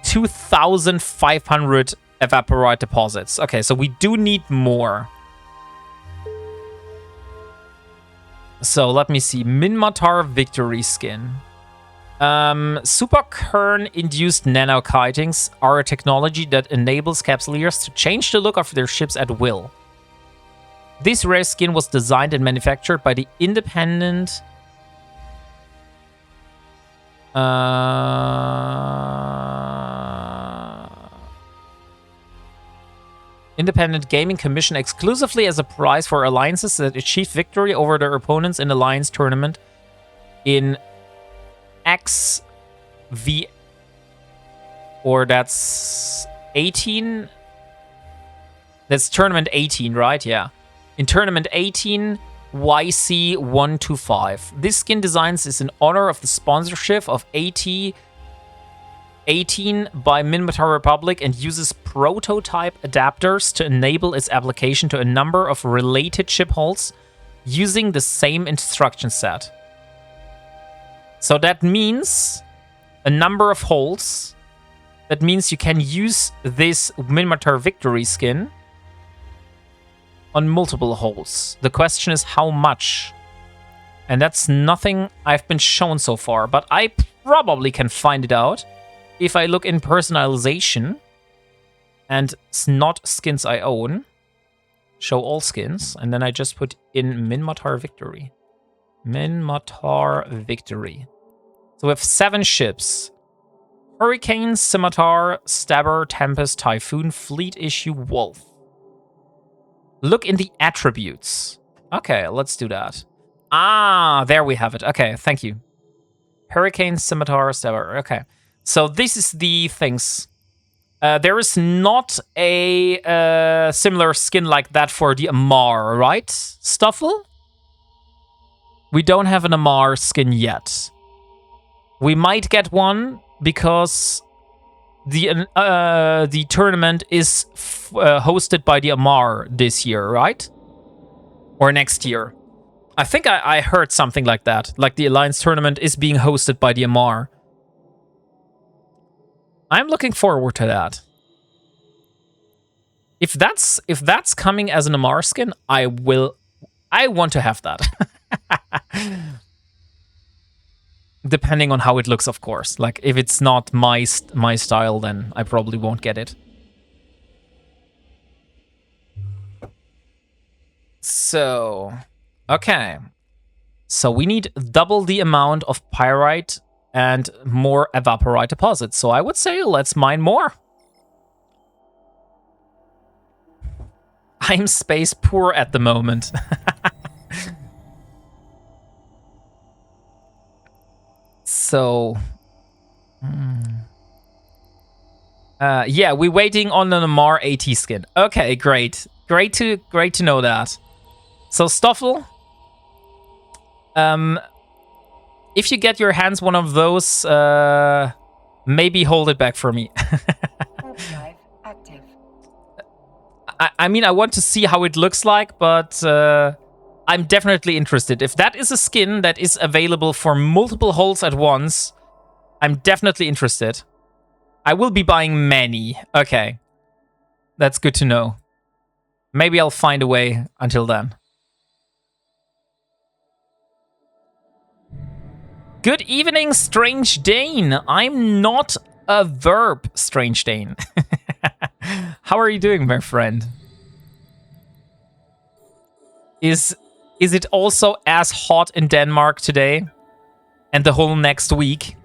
2,500 evaporite deposits. Okay, so we do need more. So let me see. Minmatar Victory Skin. Super Kern-induced nanokitings are a technology that enables capsuleers to change the look of their ships at will. This rare skin was designed and manufactured by the independent Gaming Commission exclusively as a prize for alliances that achieved victory over their opponents in Alliance Tournament in XV, or that's 18. That's Tournament 18, right? Yeah. In Tournament 18, YC125. This skin designs is in honor of the sponsorship of AT18 by Minmatar Republic and uses prototype adapters to enable its application to a number of related ship hulls using the same instruction set. So that means a number of holes. That means you can use this Minmatar Victory skin on multiple holes. The question is how much. And that's nothing I've been shown so far, but I probably can find it out if I look in personalization and it's not skins I own. Show all skins, and then I just put in Minmatar Victory. Minmatar Victory. So we have 7 ships. Hurricane, Scimitar, Stabber, Tempest, Typhoon, Fleet Issue, Wolf. Look in the attributes. Okay, let's do that. Ah, there we have it. Okay, thank you. Hurricane, Scimitar, Stabber. Okay. So this is the things. There is not a similar skin like that for the Amar, right, Stuffle? We don't have an Amar skin yet. We might get one because the tournament is hosted by the Amar this year, right? Or next year. I think I heard something like that. Like the Alliance tournament is being hosted by the Amar. I'm looking forward to that. If that's coming as an Amar skin, I want to have that. Depending on how it looks, of course. Like if it's not my style, then I probably won't get it. So, okay. So we need double the amount of pyrite and more evaporite deposits. So I would say let's mine more. I'm space poor at the moment. So, yeah, we're waiting on an Amar AT skin. Okay, great. Great to know that. So Stoffel, if you get your hands one of those, maybe hold it back for me. Drive active. I mean, I want to see how it looks like, but I'm definitely interested. If that is a skin that is available for multiple holes at once, I'm definitely interested. I will be buying many. Okay. That's good to know. Maybe I'll find a way until then. Good evening, Strange Dane. I'm not a verb, Strange Dane. How are you doing, my friend? Is it also as hot in Denmark today? And the whole next week?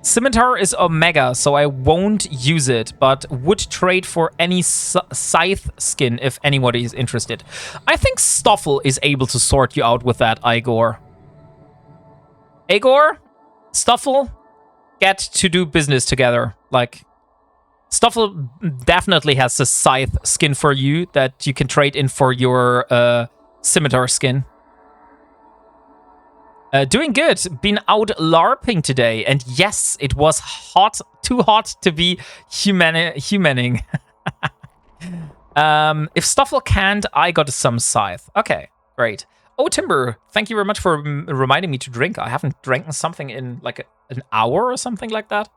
Scimitar is Omega, so I won't use it, but would trade for any Scythe skin if anybody is interested. I think Stoffel is able to sort you out with that, Igor. Igor? Stoffel? Get to do business together. Like, Stoffel definitely has a Scythe skin for you that you can trade in for your Scimitar skin. Doing good. Been out LARPing today, and yes, it was hot. Too hot to be humaning. If Stoffel can't, I got some Scythe. Okay, great. Oh, Timber, thank you very much for reminding me to drink. I haven't drank something in like an hour or something like that.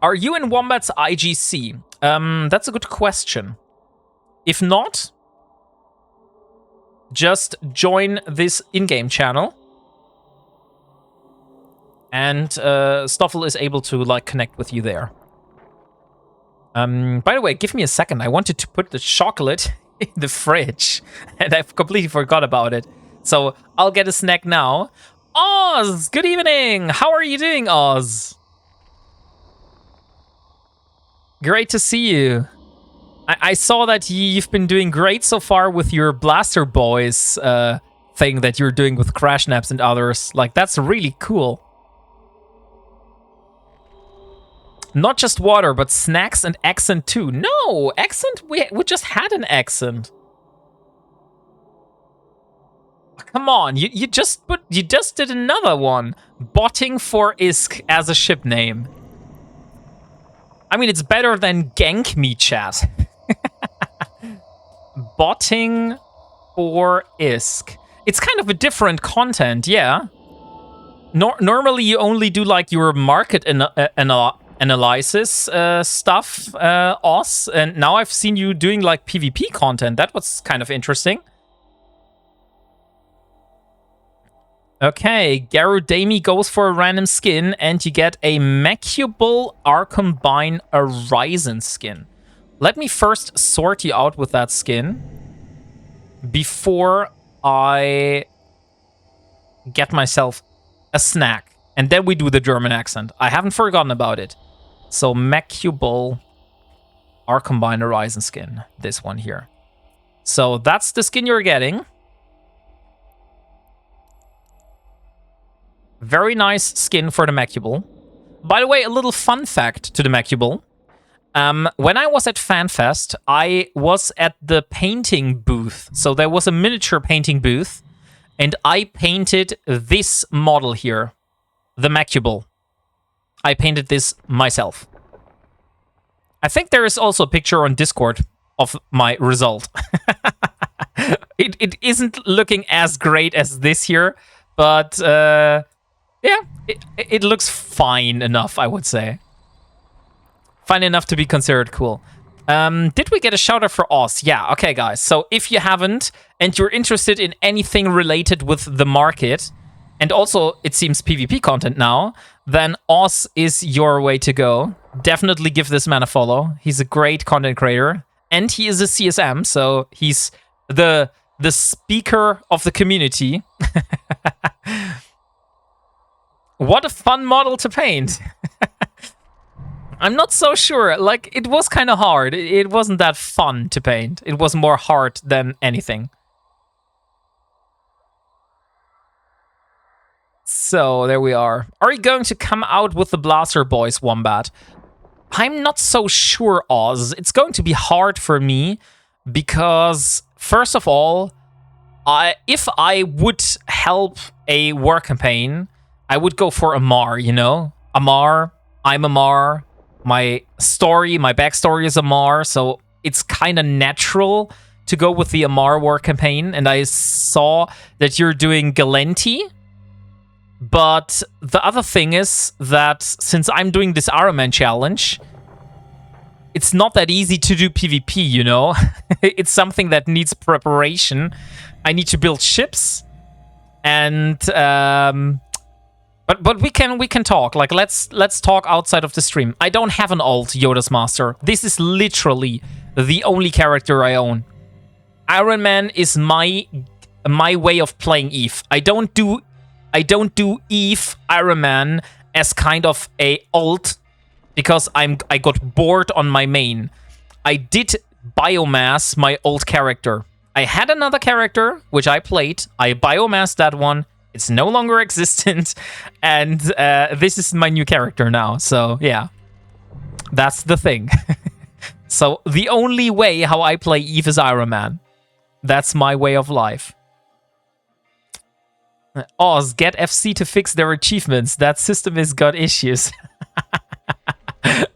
Are you in Wombat's IGC? That's a good question. If not, just join this in-game channel, and Stoffel is able to like connect with you there. By the way, give me a second. I wanted to put the chocolate in the fridge, and I've completely forgot about it. So I'll get a snack now. Oz, good evening. How are you doing, Oz? Great to see you. I saw that you've been doing great so far with your Blaster Boys thing that you're doing with Crash Naps and others. Like, that's really cool. Not just water, but snacks and accent too. No, accent? We just had an accent. Come on, you just did another one. Botting for Isk as a ship name. I mean, it's better than Gank Me, chat. Botting for Isk. It's kind of a different content, yeah. Normally, you only do like your market analysis stuff, Oz, and now I've seen you doing like PvP content. That was kind of interesting. Okay, Garudami goes for a random skin, and you get a Mechubal Arcombine Horizon skin. Let me first sort you out with that skin before I get myself a snack. And then we do the German accent. I haven't forgotten about it. So Macubal, our Combined Horizon skin. This one here. So that's the skin you're getting. Very nice skin for the Macubal. By the way, a little fun fact to the Macubal. When I was at FanFest, I was at the painting booth. So there was a miniature painting booth. And I painted this model here. The Macubal. I painted this myself. I think there is also a picture on Discord of my result. It isn't looking as great as this here. But, yeah, it looks fine enough, I would say. Fine enough to be considered cool. Did we get a shout out for Oz? Yeah, okay, guys. So if you haven't, and you're interested in anything related with the market, and also it seems PvP content now, then Oz is your way to go. Definitely give this man a follow. He's a great content creator, and he is a CSM, so he's the speaker of the community. What a fun model to paint. I'm not so sure. Like, it was kind of hard. It wasn't that fun to paint. It was more hard than anything. So, there we are. Are you going to come out with the Blaster Boys, Wombat? I'm not so sure, Oz. It's going to be hard for me because, first of all, if I would help a war campaign, I would go for Amar, you know? Amar, I'm Amar. My story, my backstory is Amar, so it's kind of natural to go with the Amar war campaign. And I saw that you're doing Galenti. But the other thing is that since I'm doing this Ironman challenge, it's not that easy to do PvP, you know? It's something that needs preparation. I need to build ships. And But we can talk. Like, let's talk outside of the stream. I don't have an alt, Yoda's Master. This is literally the only character I own. Ironman is my way of playing Eve. I don't do Eve Ironman as kind of a alt because I got bored on my main. I did biomass my old character. I had another character which I played. I biomassed that one. It's no longer existent, and this is my new character now, so yeah. That's the thing. So the only way how I play Eve is Ironman. That's my way of life. Oz, get FC to fix their achievements. That system has got issues.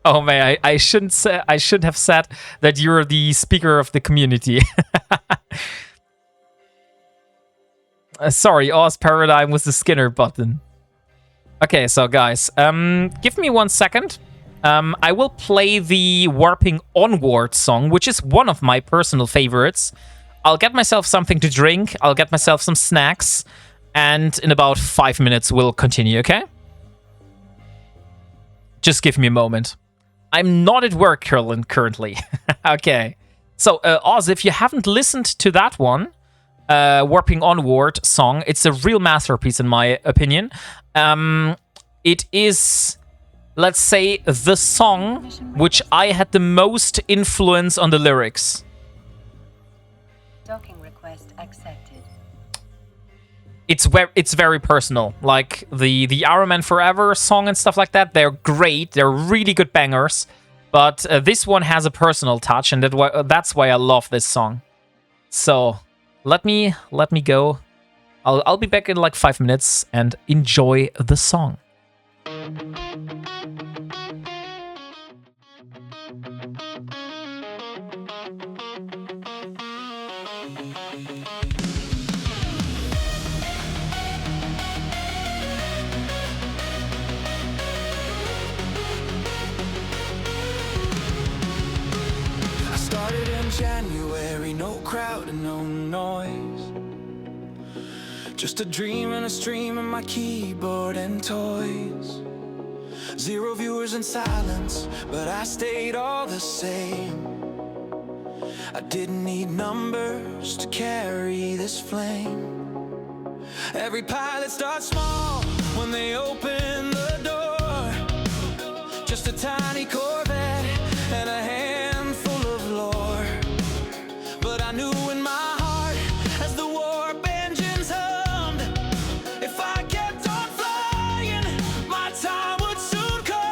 Oh man, I should have said that you're the speaker of the community. Sorry, Oz Paradigm was the Skinner button. Okay, so guys, give me 1 second. I will play the Warping Onward song, which is one of my personal favorites. I'll get myself something to drink, I'll get myself some snacks, and in about 5 minutes we'll continue, okay? Just give me a moment. I'm not at work currently. Okay. So, Oz, if you haven't listened to that one, Warping Onward song, it's a real masterpiece in my opinion. It is, let's say, the song which I had the most influence on the lyrics. Docking request accepted. It's very personal. Like the Ironman Forever song and stuff like that, they're great. They're really good bangers. But this one has a personal touch, and that's why I love this song. So let me go. I'll be back in like 5 minutes and enjoy the song. I started in January, no crowd and no noise. Just a dream and a stream and my keyboard and toys. 0 viewers in silence, but I stayed all the same. I didn't need numbers to carry this flame. Every pilot starts small when they open the door. Just a tiny Corvette and a handful of lore. But I knew in my heart as the warp engines hummed, if I kept on flying, my time would soon come.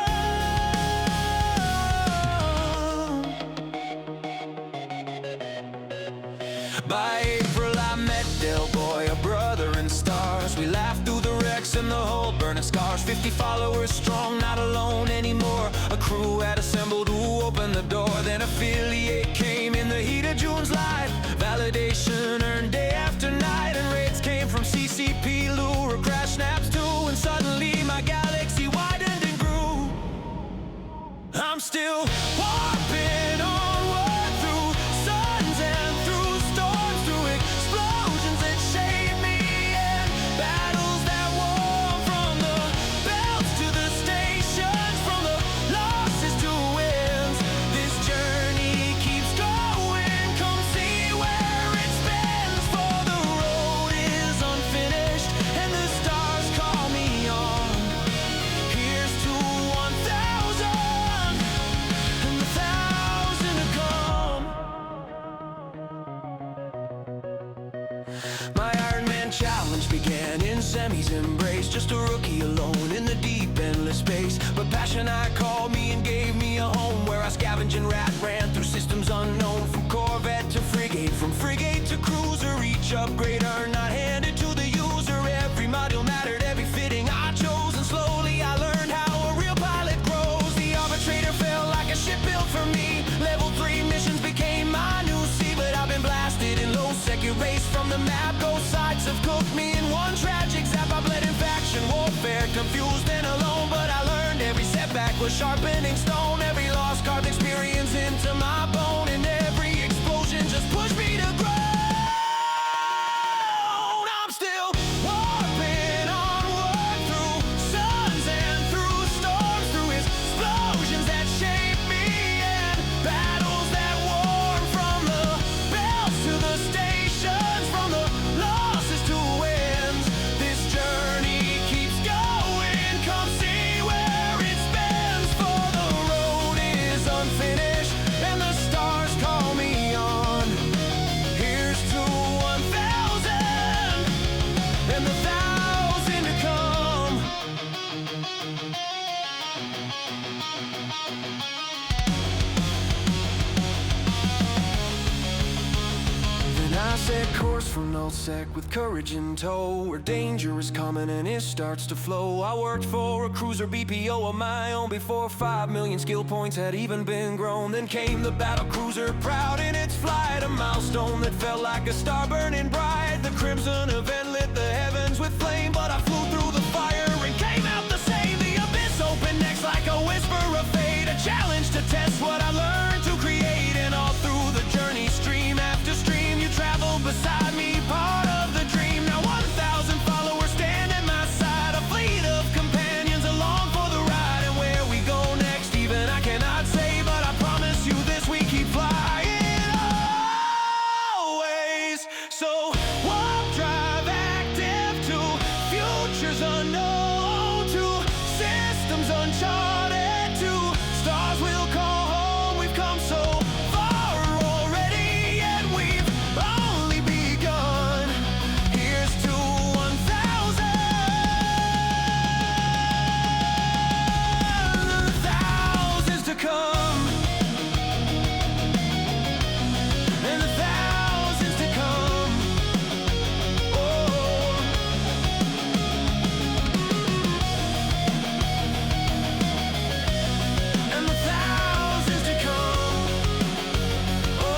By April I met Del Boy, a brother in stars. We laughed through the wrecks and the whole burning scars. 50 followers strong, not alone anymore. A crew had assembled who opened the door. Then affiliate came in the heat of June's light. Validation earned day after night. And raids came from CCP, lure, crash snaps too. And suddenly my galaxy widened and grew. I'm still warping onward through suns and through storms, through explosions that shape me, and battles that warm from the belts to the stations, from the losses to wins. This journey keeps going. Come see where it spins, for the road is unfinished and the stars call me on. Here's to 1,000 and the 1,000 to come. My Ironman challenge began in Semi's embrace. Just a rookie alone in the deep endless space. But passion I called me and gave me a home, where I scavenged and ran through systems unknown. From Corvette to frigate, from frigate to cruiser, each upgrade earned, not handed to the user. Every module mattered, every fitting I chose. And slowly I learned how a real pilot grows. The arbitrator felt like a ship built for me. Level 3 missions became my new sea. But I've been blasted in low sec, erased from the map. Ghost sites have cooked me in one tragic zap. I bled in faction warfare, confused and alone. But I learned every setback was sharpening stone. Every lost carved experience into my bone. And every explosion just pushed me to ground. I'm still warping onward through suns and through storms, through explosions that shape me, and battles that warm from the belts to the stations, from the losses to wins. This journey keeps going. Come see where it spins, for the road is unfinished and the stars call me on. Here's to 1,000 and the 1,000 to come. Then I set course for nullsec with courage in tow, where danger is coming and it starts to flow. I worked for a cruiser BPO of my own before 5 million skill points had even been grown. Then came the battle cruiser, proud in its flight, a milestone that felt like a star burning bright. The crimson event lit the heavens with flame, but I flew through the fire and came out the same. The abyss opened next like a whisper of fate, a challenge to test what I learned to create. And all through the journey, stream after stream, you traveled beside me, part of the dream. Now 1,000 followers stand at my side, a fleet of companions along for the ride. And where we go next, even I cannot say, but I promise you this, we keep flying always. So warp drive active to futures unknown, to systems uncharted, to stars we'll call home. We've come so far already, and we've only begun. Here's to 1,000 and the 1,000s to come. And the 1,000s to come. Oh. And the 1,000s to come. Oh.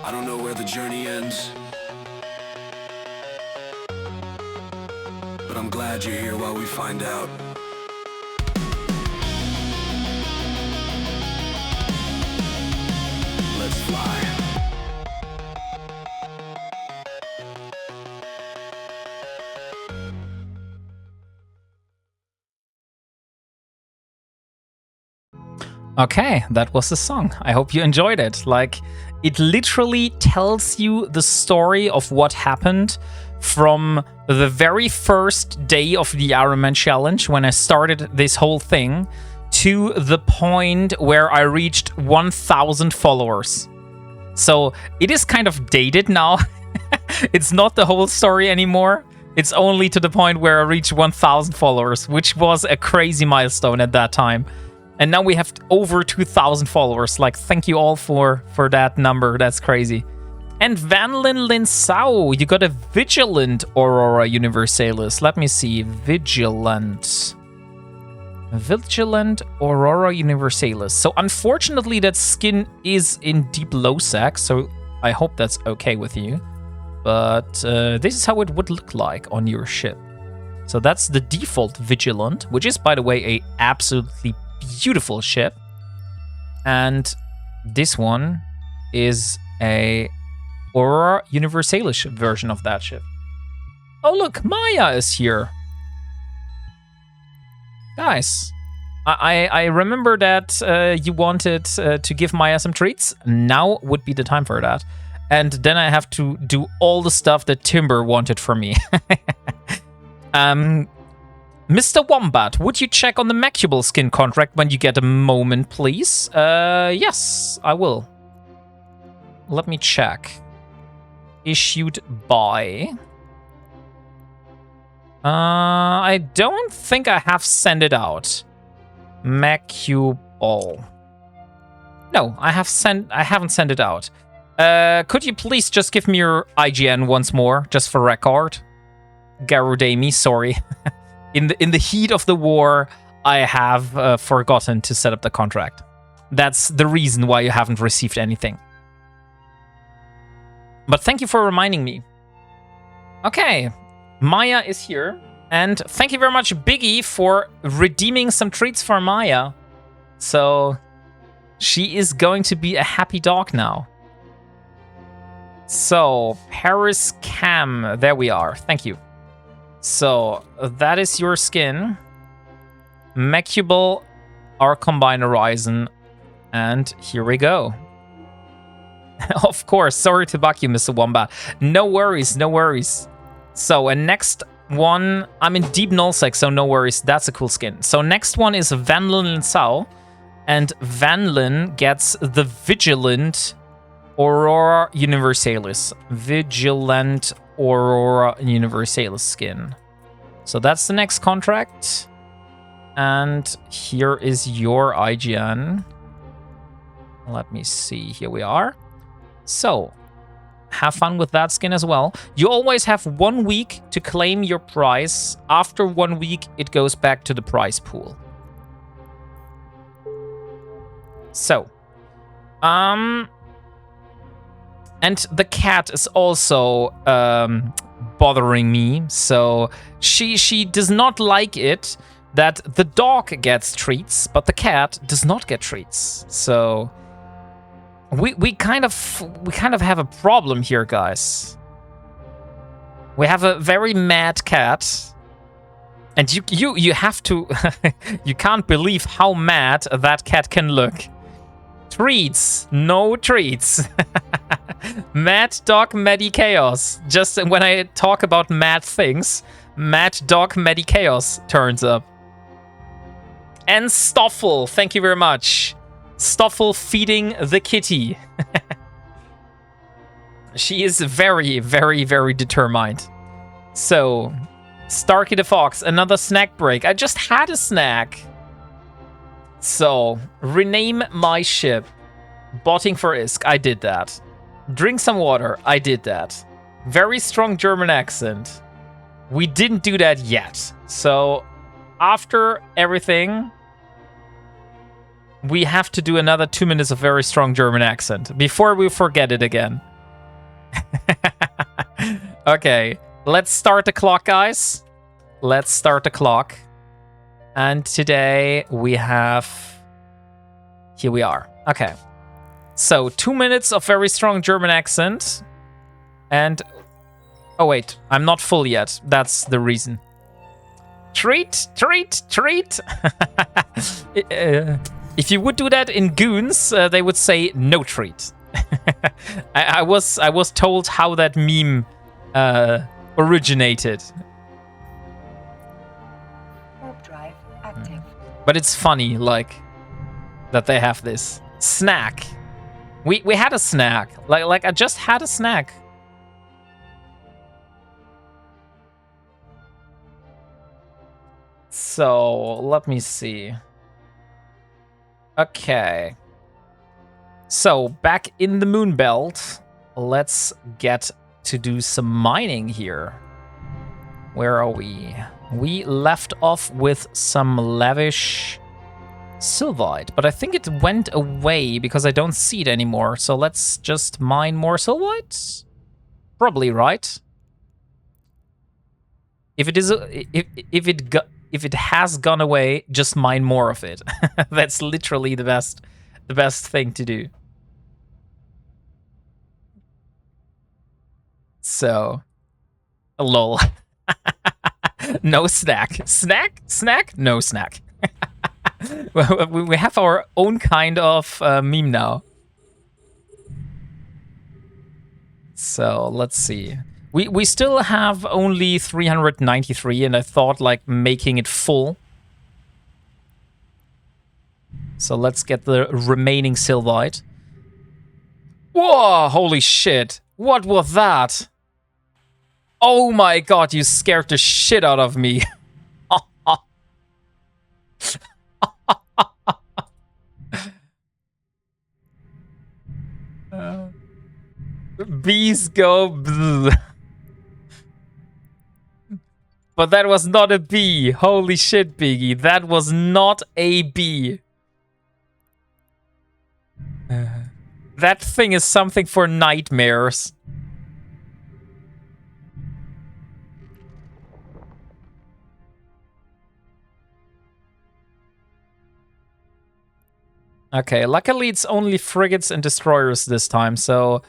I don't know where the journey ends, but I'm glad you're here while we find out. Let's fly. Okay, that was the song. I hope you enjoyed it. Like, it literally tells you the story of what happened from the very first day of the Ironman challenge when I started this whole thing to the point where I reached 1,000 followers. So it is kind of dated now. It's not the whole story anymore. It's only to the point where I reached 1,000 followers, which was a crazy milestone at that time. And now we have over 2,000 followers. Like, thank you all for that number. That's crazy. And Vanlin Linsao, you got a Vigilant Aurora Universalis. Let me see. Vigilant Aurora Universalis. So unfortunately, that skin is in deep low sec, so I hope that's okay with you. But this is how it would look like on your ship. So that's the default Vigilant, which is, by the way, a absolutely beautiful ship. And this one is a Aurora Universalis version of that ship. Oh, look, Maya is here. Guys, I remember that you wanted to give Maya some treats. Now would be the time for that. And then I have to do all the stuff that Timber wanted from me. Mr. Wombat, would you check on the Macubal skin contract when you get a moment, please? Yes, I will. Let me check. Issued by... I don't think I have sent it out. Macubal. No, I haven't sent it out. Could you please just give me your IGN once more, just for record? Garudami, sorry. In the heat of the war, I have forgotten to set up the contract. That's the reason why you haven't received anything. But thank you for reminding me. Okay, Maya is here. And thank you very much, Biggie, for redeeming some treats for Maya. So she is going to be a happy dog now. So, Paris Cam, there we are. Thank you. So, that is your skin. Macubal, our Combined Horizon. And here we go. Of course, sorry to bug you, Mr. Wombat. No worries, no worries. So, and next one, I'm in deep nullsec, so no worries. That's a cool skin. So, next one is Vanlin Linsao. And Vanlin gets the Vigilant Aurora Universalis. Vigilant Aurora Universalis skin. So that's the next contract. And here is your IGN. Let me see. Here we are. So, have fun with that skin as well. You always have 1 week to claim your prize. After 1 week, it goes back to the prize pool. So, and the cat is also bothering me. So she does not like it that the dog gets treats, but the cat does not get treats. So we kind of have a problem here, guys. We have a very mad cat. And you have to you can't believe how mad that cat can look. Treats, no treats. Mad Dog Medi Chaos. Just when I talk about mad things, Mad Dog Medi Chaos turns up. And Stoffel, thank you very much. Stoffel feeding the kitty. She is very, very, very determined. So, Starky the Fox, another snack break. I just had a snack. So, rename my ship. Botting for Isk, I did that. Drink some water, I did that. Very strong German accent. We didn't do that yet. So, after everything, we have to do another 2 minutes of very strong German accent before we forget it again. Okay, let's start the clock, guys. Let's start the clock. And today we have... Here we are. Okay. So, 2 minutes of very strong German accent. And... Oh, wait. I'm not full yet. That's the reason. Treat, treat, treat. If you would do that in Goons, they would say no treat. I was told how that meme originated. Warp drive active. But it's funny, like, that they have this snack. We had a snack. Like I just had a snack. So let me see. Okay. So back in the moon belt, let's get to do some mining here. Where are we? We left off with some lavish Sylvite, but I think it went away because I don't see it anymore. So let's just mine more Sylvite. Probably right. If it is, if it has gone away, just mine more of it. That's literally the best thing to do. So, lol. No snack. Snack? No snack. We have our own kind of meme now. So, let's see. We still have only 393, and I thought, like, making it full. So let's get the remaining Sylvite. Whoa, holy shit. What was that? Oh my god, you scared the shit out of me. Bees go bleh. But that was not a bee. Holy shit, Biggie. That was not a bee. That thing is something for nightmares. Okay, luckily it's only frigates and destroyers this time, so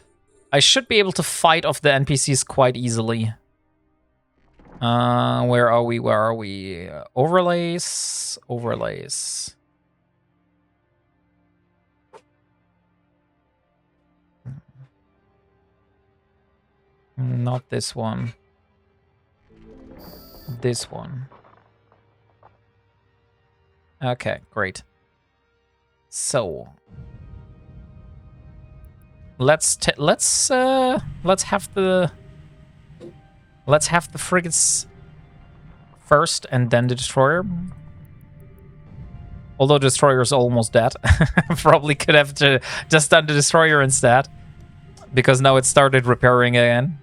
I should be able to fight off the NPCs quite easily. Where are we? Where are we? Overlays. Overlays. Not this one. This one. Okay, great. So let's have the frigates first and then the destroyer. Although the destroyer is almost dead. Probably could have just done the destroyer instead, because now it started repairing again.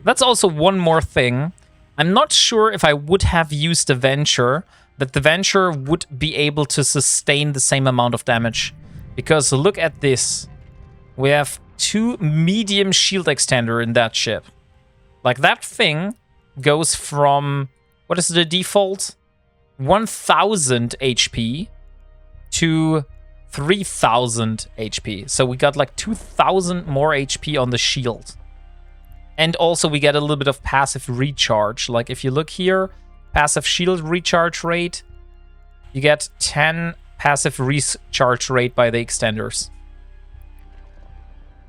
That's also one more thing. I'm not sure if I would have used the Venture, that the Venture would be able to sustain the same amount of damage. Because look at this. We have 2 medium shield extender in that ship. Like, that thing goes from, what is the default? 1000 HP to 3000 HP. So we got like 2000 more HP on the shield. And also we get a little bit of passive recharge. Like, if you look here, passive shield recharge rate, you get 10 passive recharge rate by the extenders.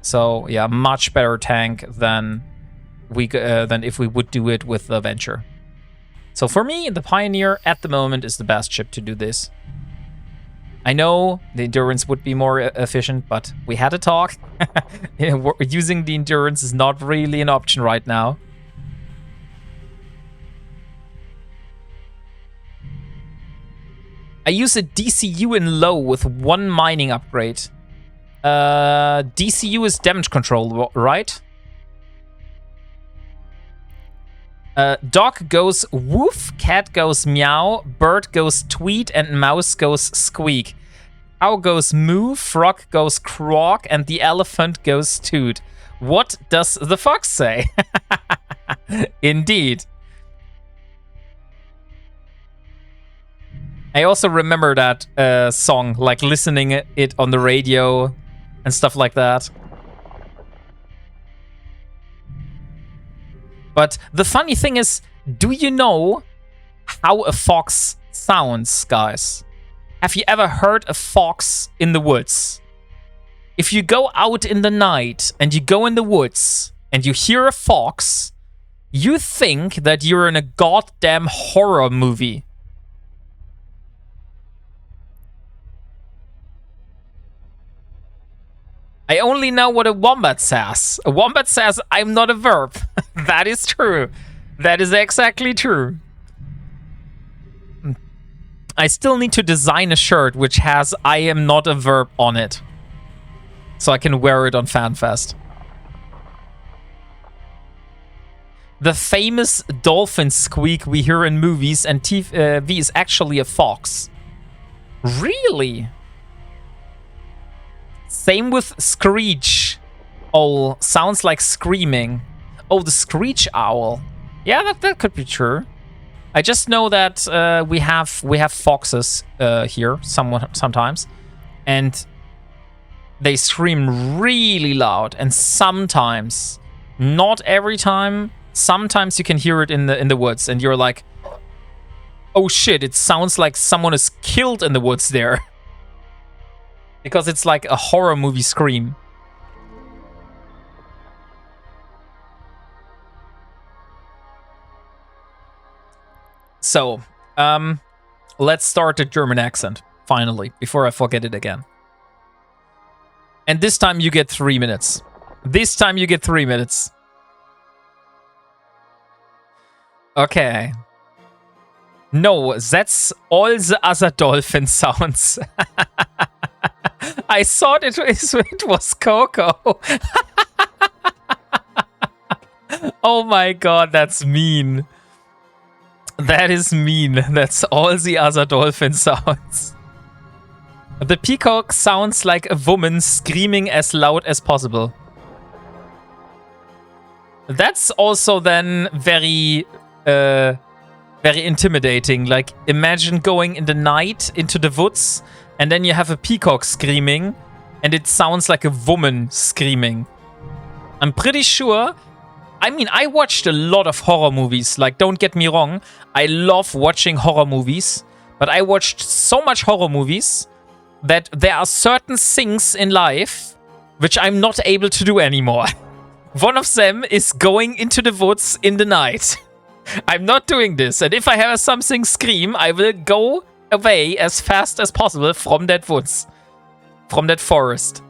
So yeah, much better tank than if we would do it with the Venture. So for me, the Pioneer at the moment is the best ship to do this. I know the Endurance would be more efficient, but we had a talk. Using the Endurance is not really an option right now. I use a DCU in low with 1 mining upgrade. DCU is damage control, right? Dog goes woof, cat goes meow, bird goes tweet, and mouse goes squeak. Cow goes moo, frog goes croak, and the elephant goes toot. What does the fox say? Indeed. I also remember that song, like listening it on the radio and stuff like that. But the funny thing is, do you know how a fox sounds, guys? Have you ever heard a fox in the woods? If you go out in the night and you go in the woods and you hear a fox, you think that you're in a goddamn horror movie. I only know what a wombat says. A wombat says, I'm not a verb. That is true. That is exactly true. I still need to design a shirt which has I am not a verb on it. So I can wear it on FanFest. The famous dolphin squeak we hear in movies and TV is actually a fox. Really? Same with screech. Oh, sounds like screaming. Oh, the screech owl. Yeah, that could be true. I just know that we have foxes here sometimes, and they scream really loud. And sometimes, not every time, sometimes you can hear it in the woods, and you're like, "Oh shit! It sounds like someone is killed in the woods there," because it's like a horror movie scream. So, let's start the German accent, finally, before I forget it again. And this time you get 3 minutes. This time you get 3 minutes. Okay. No, that's all the other dolphin sounds. I thought it was Coco. Oh my god, that's mean. That is mean. That's all the other dolphin sounds. The peacock sounds like a woman screaming as loud as possible. That's also then very intimidating. Like, imagine going in the night into the woods and then you have a peacock screaming and it sounds like a woman screaming. I'm pretty sure... I mean, I watched a lot of horror movies. Like, don't get me wrong. I love watching horror movies. But I watched so much horror movies that there are certain things in life which I'm not able to do anymore. One of them is going into the woods in the night. I'm not doing this. And if I hear something scream, I will go away as fast as possible from that woods. From that forest.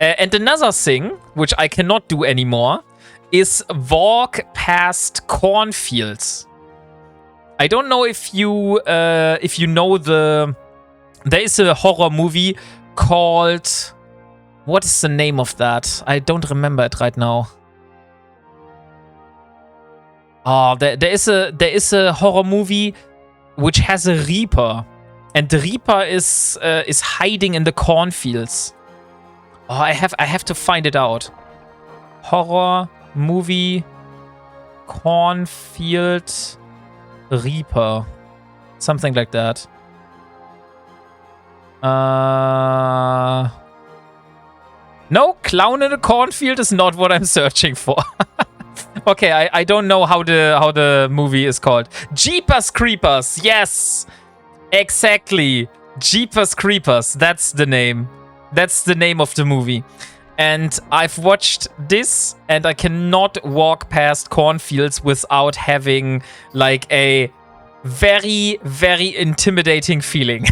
And another thing, which I cannot do anymore, is walk past cornfields. I don't know if you know there is a horror movie called... What is the name of that? I don't remember it right now. Oh, there is a horror movie which has a reaper, and the reaper is hiding in the cornfields. Oh, I have to find it out. Horror movie Cornfield Reaper. Something like that. No, clown in a cornfield is not what I'm searching for. Okay, I don't know how the movie is called. Jeepers Creepers. Yes. Exactly. Jeepers Creepers. That's the name. That's the name of the movie. And I've watched this, and I cannot walk past cornfields without having, like, a very, very intimidating feeling.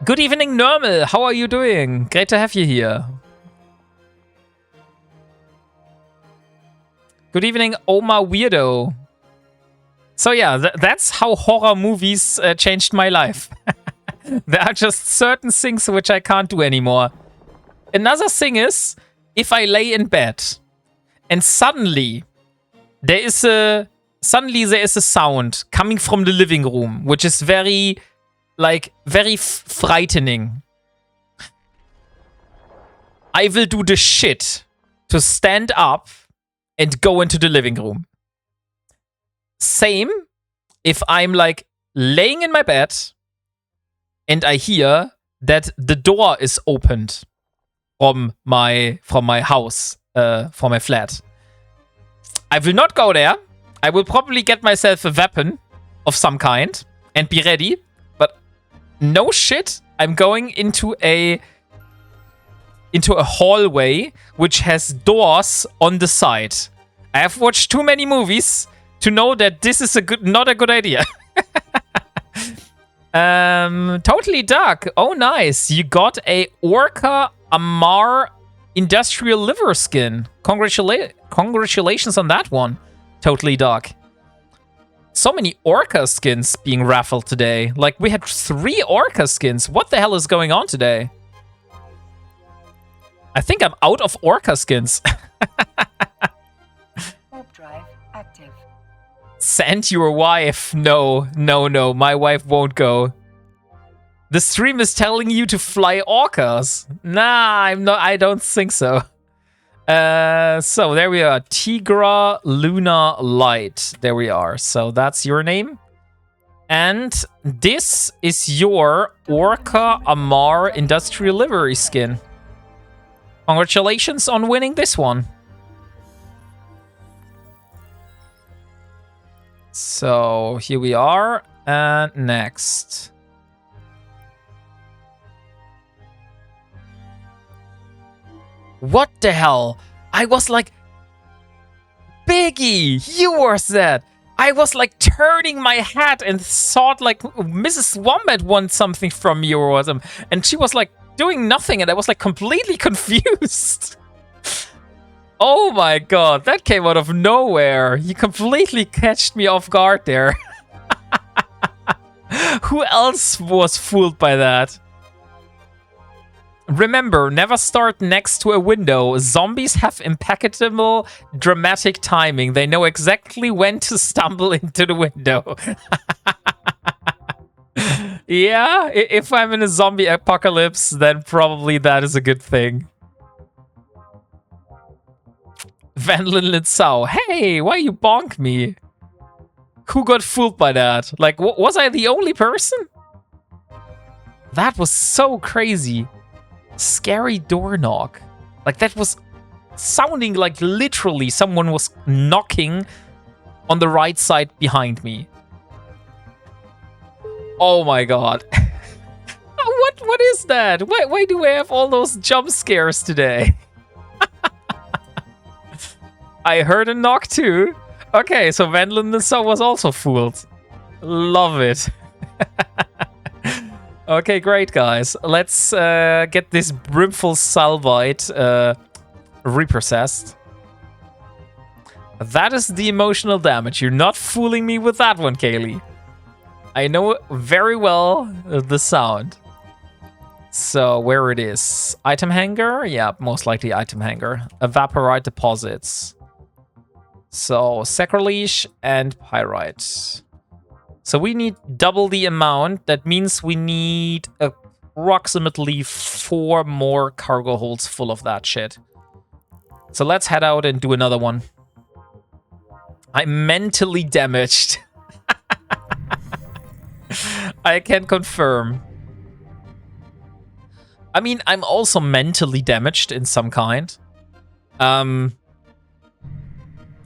Good evening, Normal. How are you doing? Great to have you here. Good evening, Oma Weirdo. So yeah, that's how horror movies changed my life. There are just certain things which I can't do anymore. Another thing is, if I lay in bed and suddenly there is a sound coming from the living room, which is very frightening. I will do the shit to stand up and go into the living room. Same if I'm like laying in my bed and I hear that the door is opened from my house for my flat. I will not go there. I will probably get myself a weapon of some kind and be ready. But no shit, I'm going into a hallway which has doors on the side. I have watched too many movies to know that this is not a good idea. Totally dark. Oh, nice. You got a Orca Amar Industrial Liver skin. Congratulations on that one. Totally dark. So many Orca skins being raffled today. Like, we had 3 Orca skins. What the hell is going on today? I think I'm out of Orca skins. Warp drive active. Send your wife. No. My wife won't go. The stream is telling you to fly orcas. Nah, I don't think so. So there we are. Tigra Luna Light. There we are. So that's your name. And this is your Orca Amar Industrial Livery skin. Congratulations on winning this one. So here we are. And next. What the hell? I was like, Biggie, you were that. I was like turning my head and thought like Mrs. Wombat wants something from you or something. And she was like doing nothing and I was like completely confused. Oh my god, that came out of nowhere. You completely catched me off guard there. Who else was fooled by that? Remember, never start next to a window. Zombies have impeccable dramatic timing. They know exactly when to stumble into the window. Yeah, if I'm in a zombie apocalypse, then probably that is a good thing. Vanlin Litzau. Hey, why you bonk me? Who got fooled by that? Like, was I the only person? That was so crazy. Scary door knock. Like, that was sounding like literally someone was knocking on the right side behind me. Oh my god. What is that? Why do I have all those jump scares today? I heard a knock too. Okay, so Vanlin was also fooled. Love it. Okay, great, guys. Let's get this Brimful Salvite reprocessed. That is the emotional damage. You're not fooling me with that one, Kaylee. I know very well the sound. So, where it is? Item hanger? Yeah, most likely item hanger. Evaporite deposits. So, Sacrilege and Pyrite. So we need double the amount. That means we need approximately 4 more cargo holds full of that shit. So let's head out and do another one. I'm mentally damaged. I can confirm. I mean, I'm also mentally damaged in some kind. I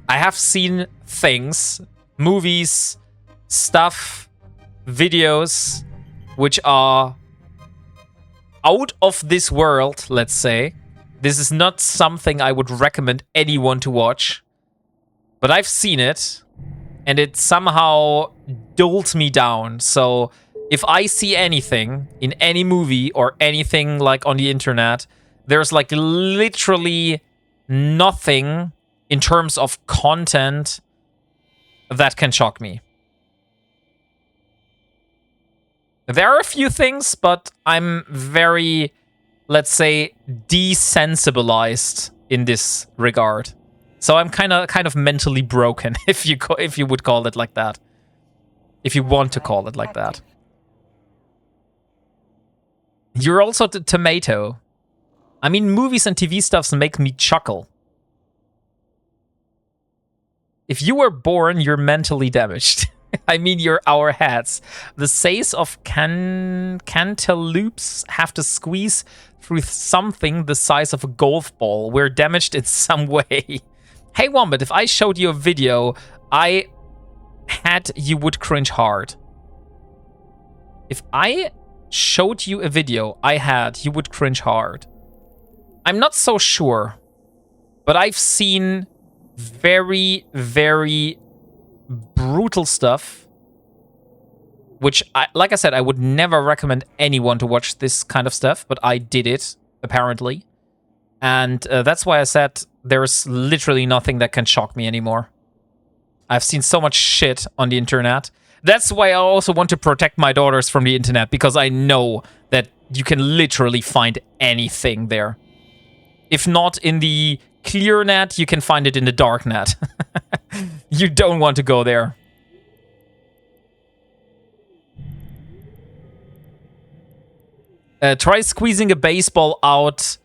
have seen things, movies, stuff, videos, which are out of this world, let's say. This is not something I would recommend anyone to watch. But I've seen it, and it somehow dulls me down. So if I see anything in any movie or anything like on the internet, there's like literally nothing in terms of content that can shock me. There are a few things, but I'm very, let's say, desensibilized in this regard. So I'm kind of mentally broken, if you would call it like that. If you want to call it like that. You're also the tomato. I mean, movies and TV stuffs make me chuckle. If you were born, you're mentally damaged. I mean, you're our heads. The says of cantaloupes have to squeeze through something the size of a golf ball. We're damaged in some way. Hey, Wombat, if I showed you a video, you would cringe hard. If I showed you a video you would cringe hard. I'm not so sure, but I've seen very, very brutal stuff, which, like I said, I would never recommend anyone to watch this kind of stuff, but I did it, apparently. And that's why I said there's literally nothing that can shock me anymore. I've seen so much shit on the internet. That's why I also want to protect my daughters from the internet, because I know that you can literally find anything there. If not in the clear net, you can find it in the dark net. You don't want to go there. Try squeezing a baseball out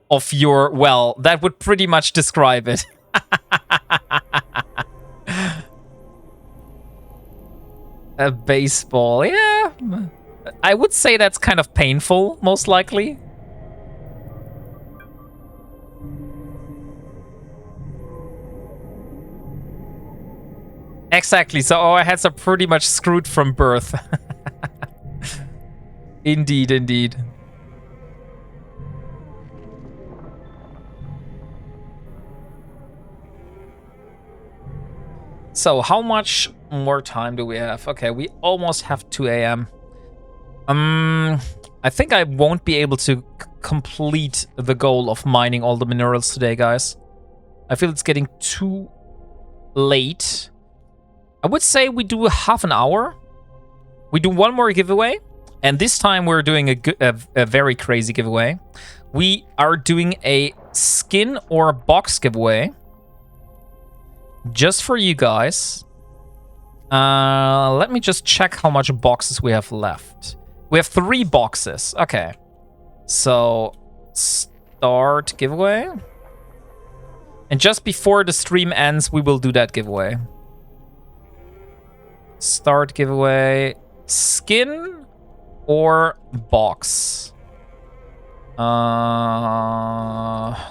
of your... Well, that would pretty much describe it. A baseball, yeah. I would say that's kind of painful, most likely. Exactly, so our heads are pretty much screwed from birth. Indeed, indeed. So, how much more time do we have? Okay, we almost have 2 a.m. I think I won't be able to complete the goal of mining all the minerals today, guys. I feel it's getting too late. I would say we do half an hour. We do one more giveaway. And this time we're doing a very crazy giveaway. We are doing a skin or box giveaway. Just for you guys. Let me just check how much boxes we have left. We have 3 boxes. Okay. So, start giveaway. And just before the stream ends, we will do that giveaway. Start giveaway. Skin or box?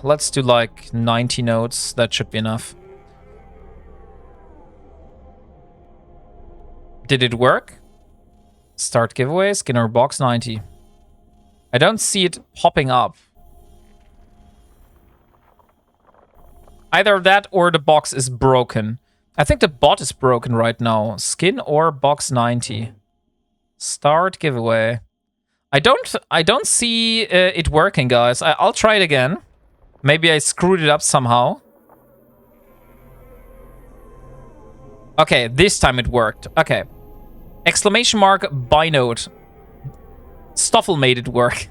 Let's do like 90 notes. That should be enough. Did it work? Start giveaway, skin or box 90. I don't see it popping up. Either that or the box is broken. I think the bot is broken right now. Skin or box 90. Start giveaway. I don't see it working, guys. I'll try it again. Maybe I screwed it up somehow. Okay, this time it worked. Okay. Exclamation mark buy note. Stoffel made it work.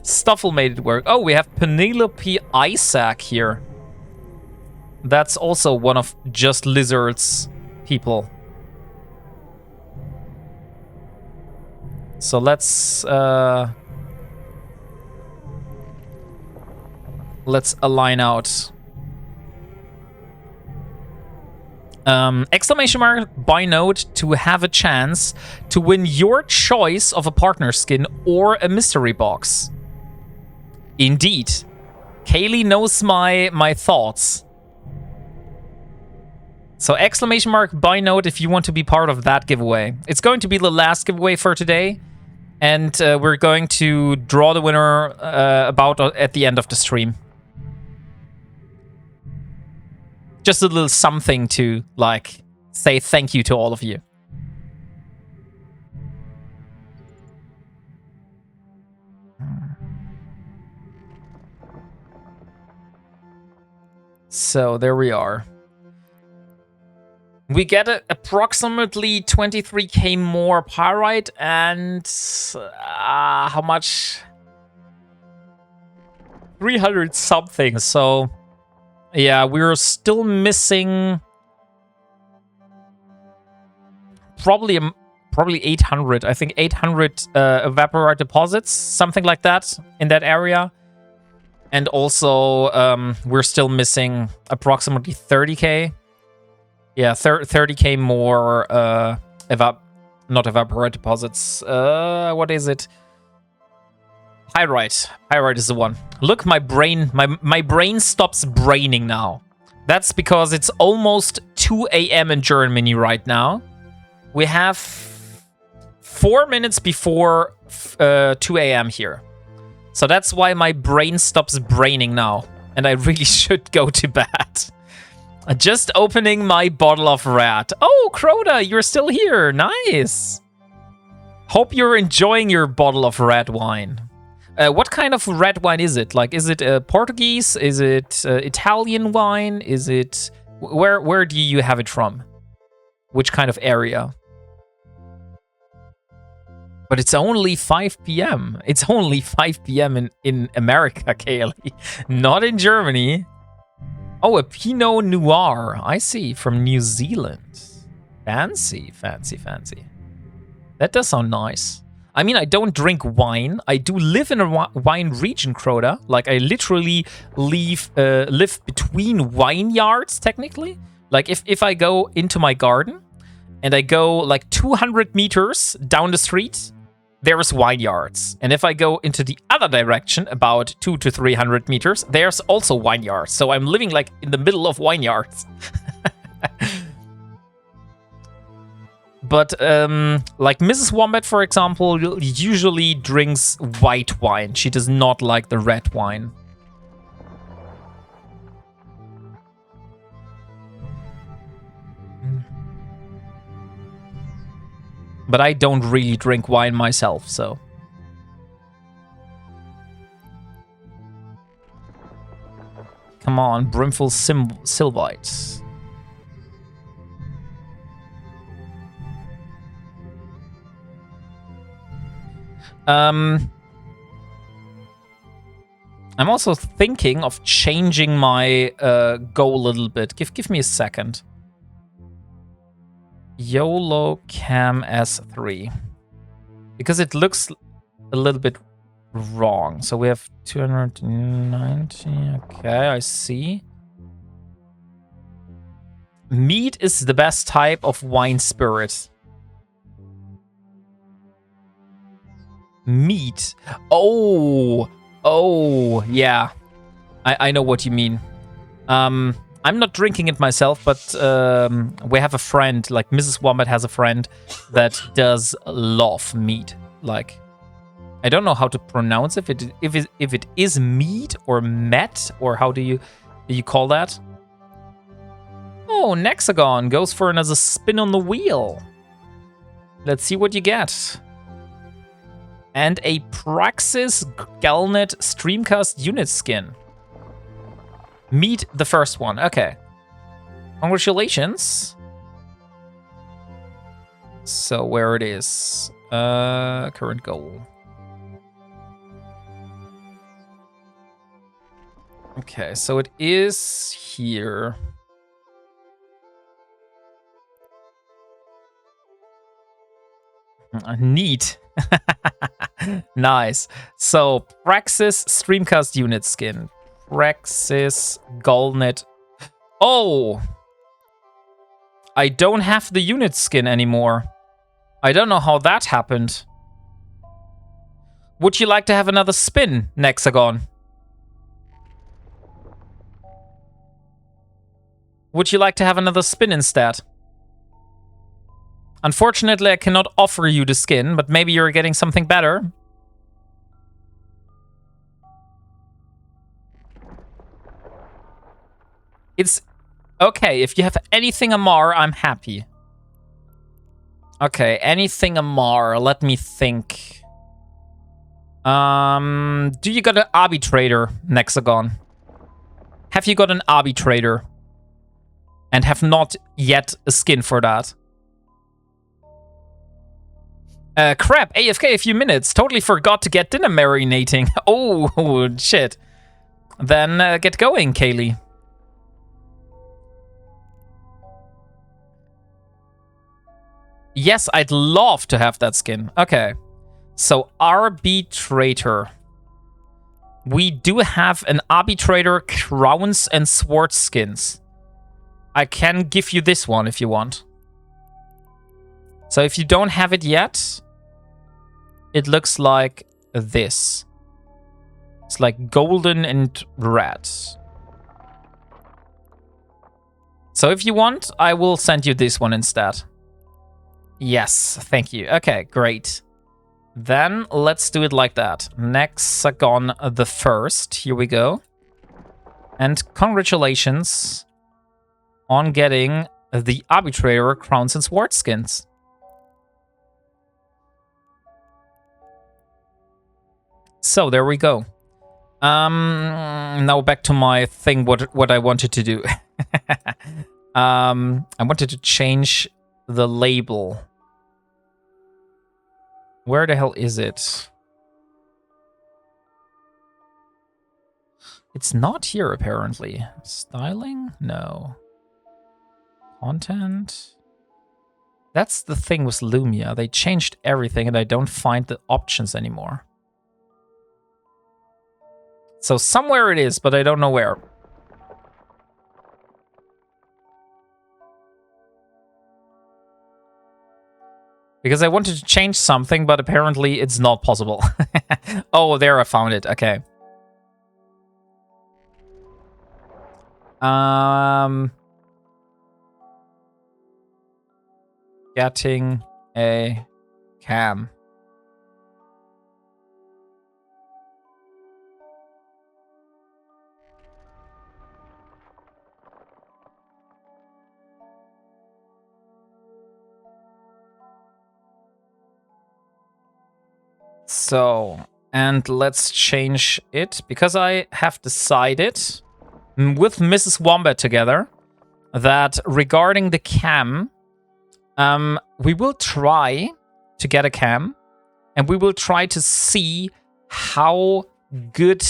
Stoffel made it work. Oh, we have Penelope Isaac here. That's also one of Just Lizard's people. So let's align out. Exclamation mark buy note to have a chance to win your choice of a partner skin or a mystery box. Indeed. Kaylee knows my thoughts. So exclamation mark buy note if you want to be part of that giveaway. It's going to be the last giveaway for today. And we're going to draw the winner about at the end of the stream. Just a little something to, like, say thank you to all of you. So, there we are. We get approximately 23k more pyrite and... how much? 300 something, so... Yeah, we're still missing probably 800. I think 800 evaporite deposits, something like that, in that area. And also, we're still missing approximately 30k. Yeah, 30k more not evaporite deposits. What is it? Pyrite. Pyrite is the one. Look, my brain stops braining now. That's because it's almost 2 a.m. in Germany right now. We have 4 minutes before 2 a.m. here. So that's why my brain stops braining now. And I really should go to bed. Just opening my bottle of rat. Oh, Crota, you're still here. Nice. Hope you're enjoying your bottle of red wine. What kind of red wine is it? Like, is it Portuguese? Is it Italian wine? Is it... Where do you have it from? Which kind of area? But it's only 5 p.m. It's only 5 p.m. in America, Kaylee. Not in Germany. Oh, a Pinot Noir. I see. From New Zealand. Fancy, fancy, fancy. That does sound nice. I mean, I don't drink wine. I do live in a wine region, Crota. Like, I literally live between vineyards, technically. Like, if I go into my garden and I go like 200 meters down the street, there's vineyards. And if I go into the other direction, about 200 to 300 meters, there's also vineyards. So I'm living like in the middle of vineyards. But like Mrs. Wombat, for example, usually drinks white wine. She does not like the red wine. But I don't really drink wine myself, so... Come on, Brimful Sylvite. I'm also thinking of changing my goal a little bit. Give me a second. YOLO Cam S3. Because it looks a little bit wrong. So we have 290. Okay, I see. Mead is the best type of wine spirit. Meat. Oh, yeah. I know what you mean. I'm not drinking it myself, but we have a friend, like Mrs. Wombat has a friend that does love meat. Like, I don't know how to pronounce it. If it is meat or met, or how do you call that? Oh, Nexagon goes for another spin on the wheel. Let's see what you get. And a Praxis Galnet Streamcast unit skin. Meet the first one. Okay. Congratulations. So where it is. Current goal. Okay, so it is here. Neat. Nice. So, Praxis Streamcast unit skin. Praxis Galnet. Oh! I don't have the unit skin anymore. I don't know how that happened. Would you like to have another spin, Nexagon? Would you like to have another spin instead? Unfortunately, I cannot offer you the skin, but maybe you're getting something better. It's okay. If you have anything Amar, I'm happy. Okay, anything Amar. Let me think. Do you got an arbitrator, Nexagon? Have you got an arbitrator? And have not yet a skin for that? Crap, AFK a few minutes. Totally forgot to get dinner marinating. Oh, shit. Then get going, Kaylee. Yes, I'd love to have that skin. Okay. So, arbitrator. We do have an arbitrator crowns and sword skins. I can give you this one if you want. So if you don't have it yet, it looks like this. It's like golden and red. So if you want, I will send you this one instead. Yes, thank you. Okay, great. Then let's do it like that. Nexagon the first. Here we go. And congratulations on getting the Arbitrator Crowns and Sword skins. So there we go. Now back to my thing, what I wanted to do. I wanted to change the label. Where the hell is it? It's not here, apparently. Styling? No. Content? That's the thing with Lumia. They changed everything and I don't find the options anymore. So somewhere it is, but I don't know where. Because I wanted to change something, but apparently it's not possible. Oh, there I found it. Okay. Getting a cam. So, and let's change it, because I have decided with Mrs. Wombat together that regarding the cam, we will try to get a cam and we will try to see how good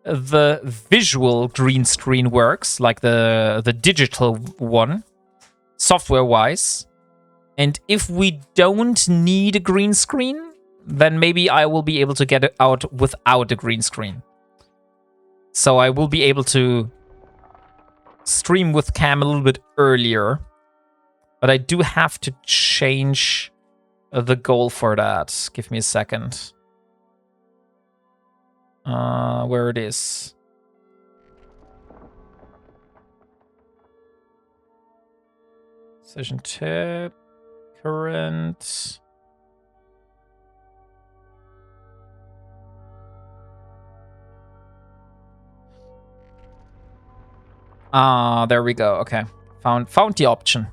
the visual green screen works, like the digital one, software-wise. And if we don't need a green screen, then maybe I will be able to get it out without a green screen. So I will be able to stream with cam a little bit earlier. But I do have to change the goal for that. Give me a second. Where it is. Session tip. Current. There we go. Okay. Found the option.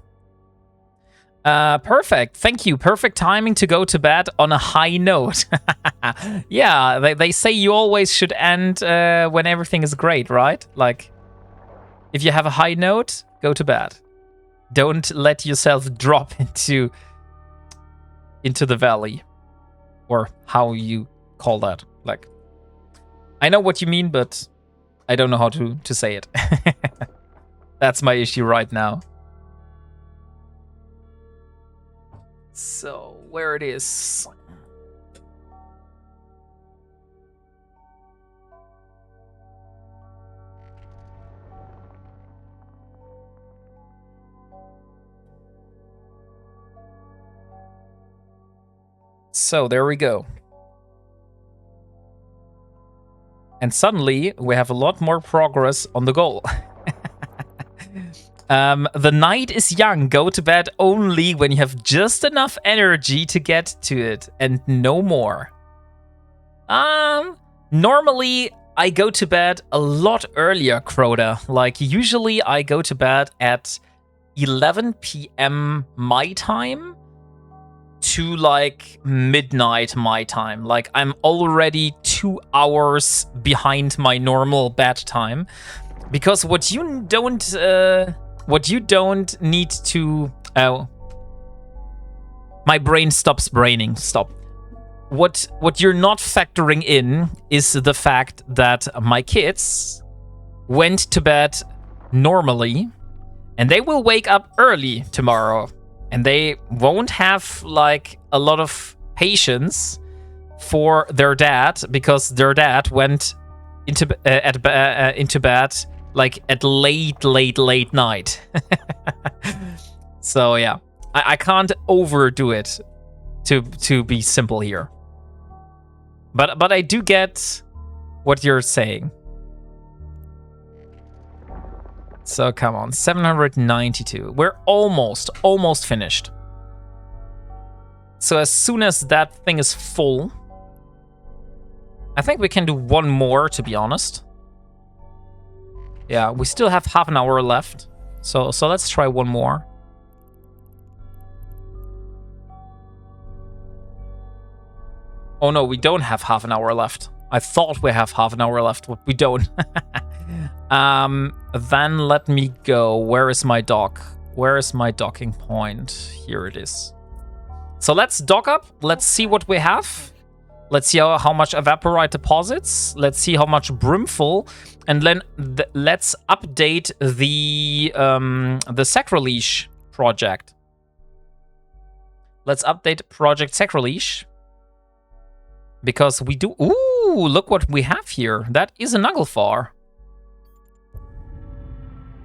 Perfect. Thank you. Perfect timing to go to bed on a high note. Yeah, they say you always should end when everything is great, right? Like, if you have a high note, go to bed. Don't let yourself drop into the valley. Or how you call that. Like, I know what you mean, but I don't know how to say it. That's my issue right now. So, where it is. So, there we go. And suddenly, we have a lot more progress on the goal. The night is young. Go to bed only when you have just enough energy to get to it, and no more. Normally, I go to bed a lot earlier, Crota. Like, usually I go to bed at 11 p.m. my time to, like, midnight my time. Like, I'm already 2 hours behind my normal bed time. Because what you don't need to... Oh. My brain stops braining. Stop. What you're not factoring in is the fact that my kids went to bed normally, and they will wake up early tomorrow. And they won't have, like, a lot of patience for their dad, because their dad went into bed like at late night. So yeah, I can't overdo it to be simple here. But I do get what you're saying. So come on, 792. We're almost finished. So as soon as that thing is full, I think we can do one more, to be honest. Yeah, we still have half an hour left. So let's try one more. Oh no, we don't have half an hour left. I thought we have half an hour left, but we don't. Then let me go. Where is my dock? Where is my docking point? Here it is. So let's dock up. Let's see what we have. Let's see how much evaporite deposits. Let's see how much brimful. And then let's update the Sacrilege project. Let's update Project Sacrilege. Because we do... Ooh, look what we have here. That is a Naglfar.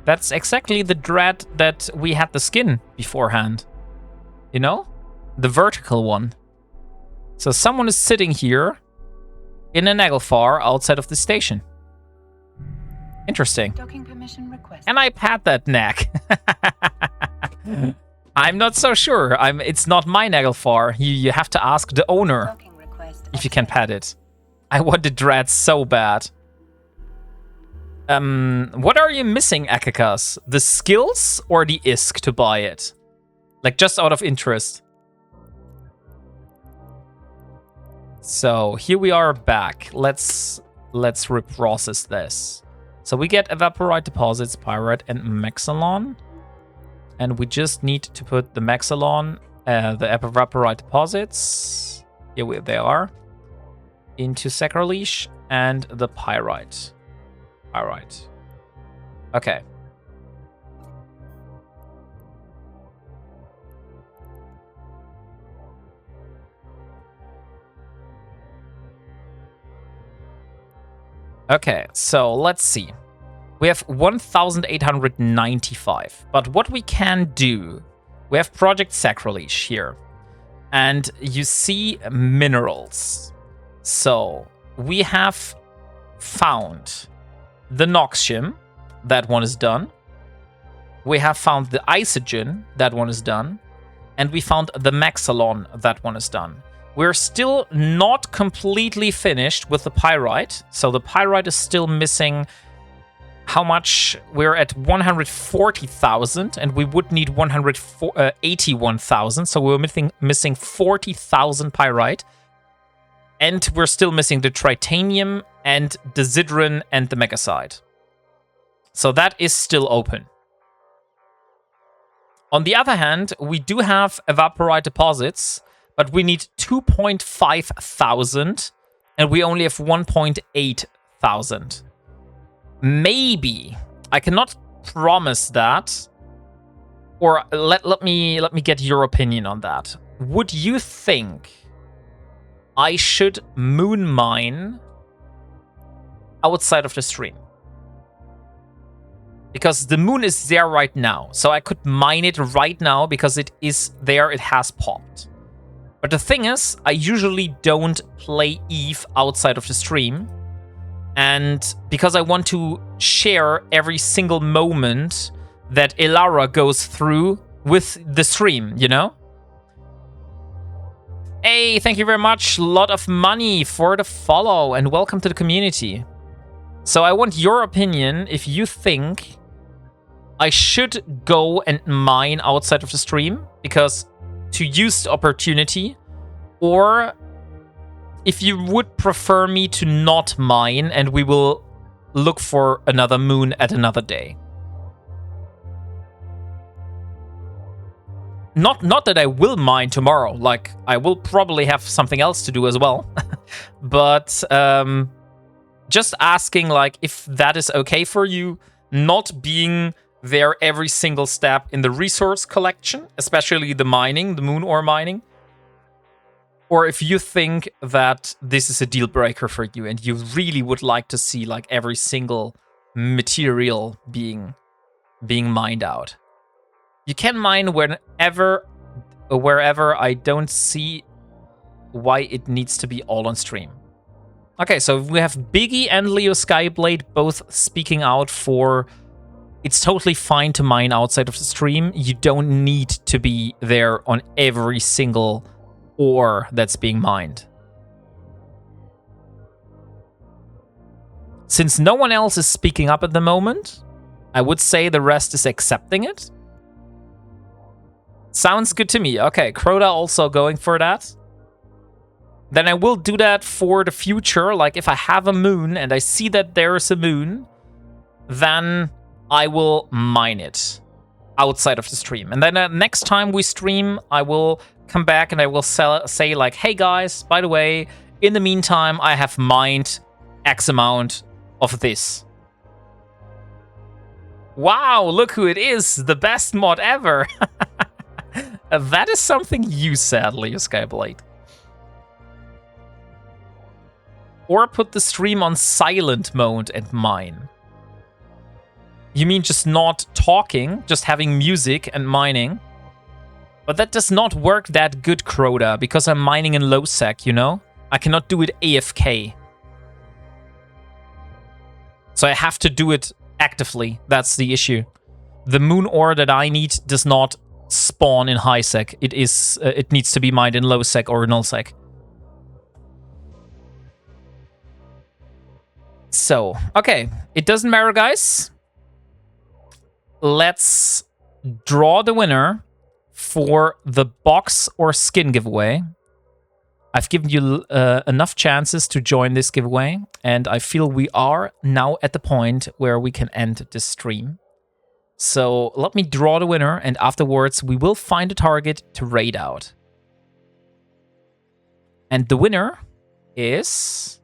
That's exactly the dread that we had the skin beforehand. You know? The vertical one. So someone is sitting here in a Naglfar outside of the station. Interesting. Docking permission requested. And I pat that neck. I'm not so sure. It's not my Naglfar. You have to ask the owner if you can pat it. I want the dread so bad. What are you missing, Akakas? The skills or the ISK to buy it? Like, just out of interest. So, here we are back. Let's reprocess this. So, we get evaporite deposits, pyrite, and maxalon. And we just need to put the maxalon, the evaporite deposits, here they are, into Sacrilege, and the pyrite. Pyrite. Okay. Okay, so let's see. We have 1,895. But what we can do, we have Project Sacrilege here. And you see minerals. So we have found the Noxium. That one is done. We have found the Isogen. That one is done. And we found the Maxalon. That one is done. We're still not completely finished with the pyrite. So the pyrite is still missing... How much? We're at 140,000, and we would need 181,000. So we're missing 40,000 pyrite. And we're still missing the tritanium and the zidron and the megasite. So that is still open. On the other hand, we do have evaporite deposits, but we need 2.5 thousand, and we only have 1.8 thousand. Maybe I cannot promise that, or let me get your opinion on that. Would you think I should moon mine outside of the stream? Because the moon is there right now, so I could mine it right now because it is there, it has popped. But the thing is, I usually don't play Eve outside of the stream. And because I want to share every single moment that Elara goes through with the stream, you know? Hey, thank you very much. Lot of money for the follow and welcome to the community. So I want your opinion if you think I should go and mine outside of the stream because to use the opportunity, or if you would prefer me to not mine and we will look for another moon at another day. Not that I will mine tomorrow, like I will probably have something else to do as well. But just asking like if that is okay for you, not being there every single step in the resource collection, especially the mining, the moon ore mining. Or if you think that this is a deal breaker for you and you really would like to see like every single material being mined out. You can mine wherever I don't see why it needs to be all on stream. Okay, so we have Biggie and Leo Skyblade both speaking out for it's totally fine to mine outside of the stream. You don't need to be there on every single ore that's being mined. Since no one else is speaking up at the moment, I would say the rest is accepting it. Sounds good to me. Okay, Crota also going for that. Then I will do that for the future. Like if I have a moon and I see that there is a moon, then I will mine it outside of the stream. And then next time we stream, I will come back and I will say like, hey guys, by the way, in the meantime, I have mined X amount of this. Wow, look who it is. The best mod ever. That is something you said, Leo Skyblade. Or put the stream on silent mode and mine. You mean just not talking, just having music and mining? But that does not work that good, Crota, because I'm mining in low sec, you know? I cannot do it AFK. So I have to do it actively. That's the issue. The moon ore that I need does not spawn in high sec. It needs to be mined in low sec or null sec. So, okay. It doesn't matter, guys. Let's draw the winner for the box or skin giveaway. I've given you enough chances to join this giveaway, and I feel we are now at the point where we can end this stream. So let me draw the winner, and afterwards we will find a target to raid out. And the winner is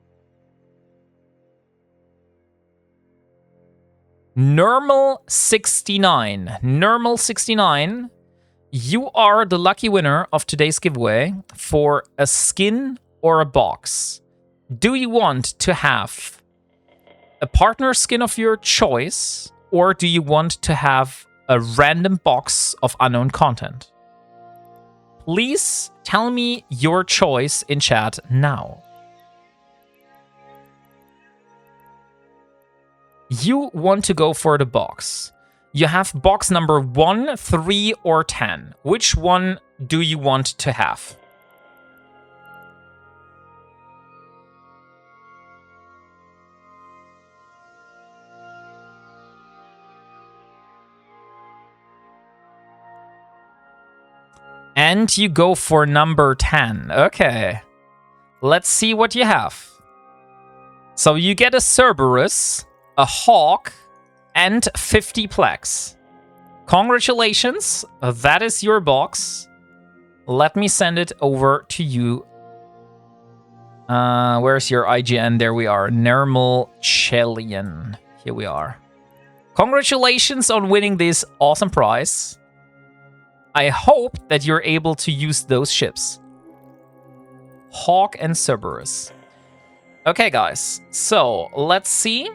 Nermal69. Nermal69, you are the lucky winner of today's giveaway for a skin or a box. Do you want to have a partner skin of your choice, or do you want to have a random box of unknown content? Please tell me your choice in chat now. You want to go for the box. You have box number 1, 3, or 10. Which one do you want to have? And you go for number 10. Okay. Let's see what you have. So you get a Cerberus, a Hawk, and 50 Plex. Congratulations. That is your box. Let me send it over to you. Where's your IGN? There we are. Nermal Chelian. Here we are. Congratulations on winning this awesome prize. I hope that you're able to use those ships. Hawk and Cerberus. Okay, guys. So, let's see.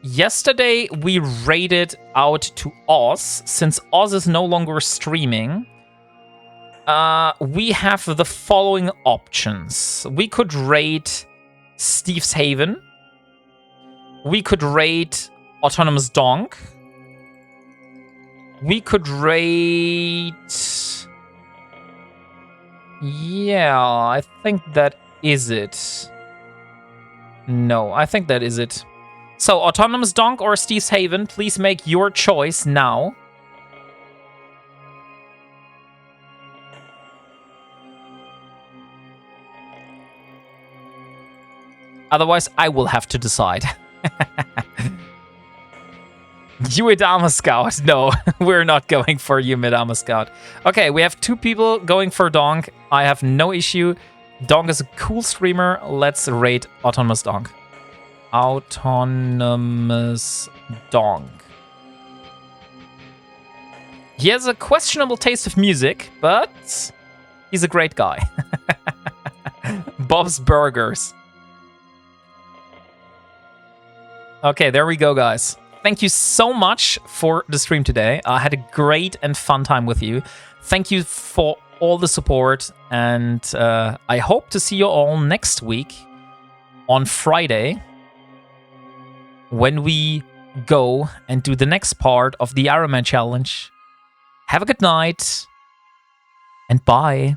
Yesterday we raided out to Oz. Since Oz is no longer streaming, we have the following options. We could raid Steve's Haven. We could raid Autonomous Donk. We could raid... Yeah, I think that is it. No, I think that is it. So, Autonomous Donk or Steve's Haven, please make your choice now. Otherwise, I will have to decide. You Adama Scout. No, we're not going for you, Adama Scout. Okay, we have 2 people going for Donk. I have no issue. Donk is a cool streamer. Let's raid Autonomous Donk. Autonomous Donk. He has a questionable taste of music, but he's a great guy. Bob's Burgers. Okay, there we go, guys. Thank you so much for the stream today. I had a great and fun time with you. Thank you for all the support, and I hope to see you all next week on Friday when we go and do the next part of the Ironman challenge. Have a good night, and bye.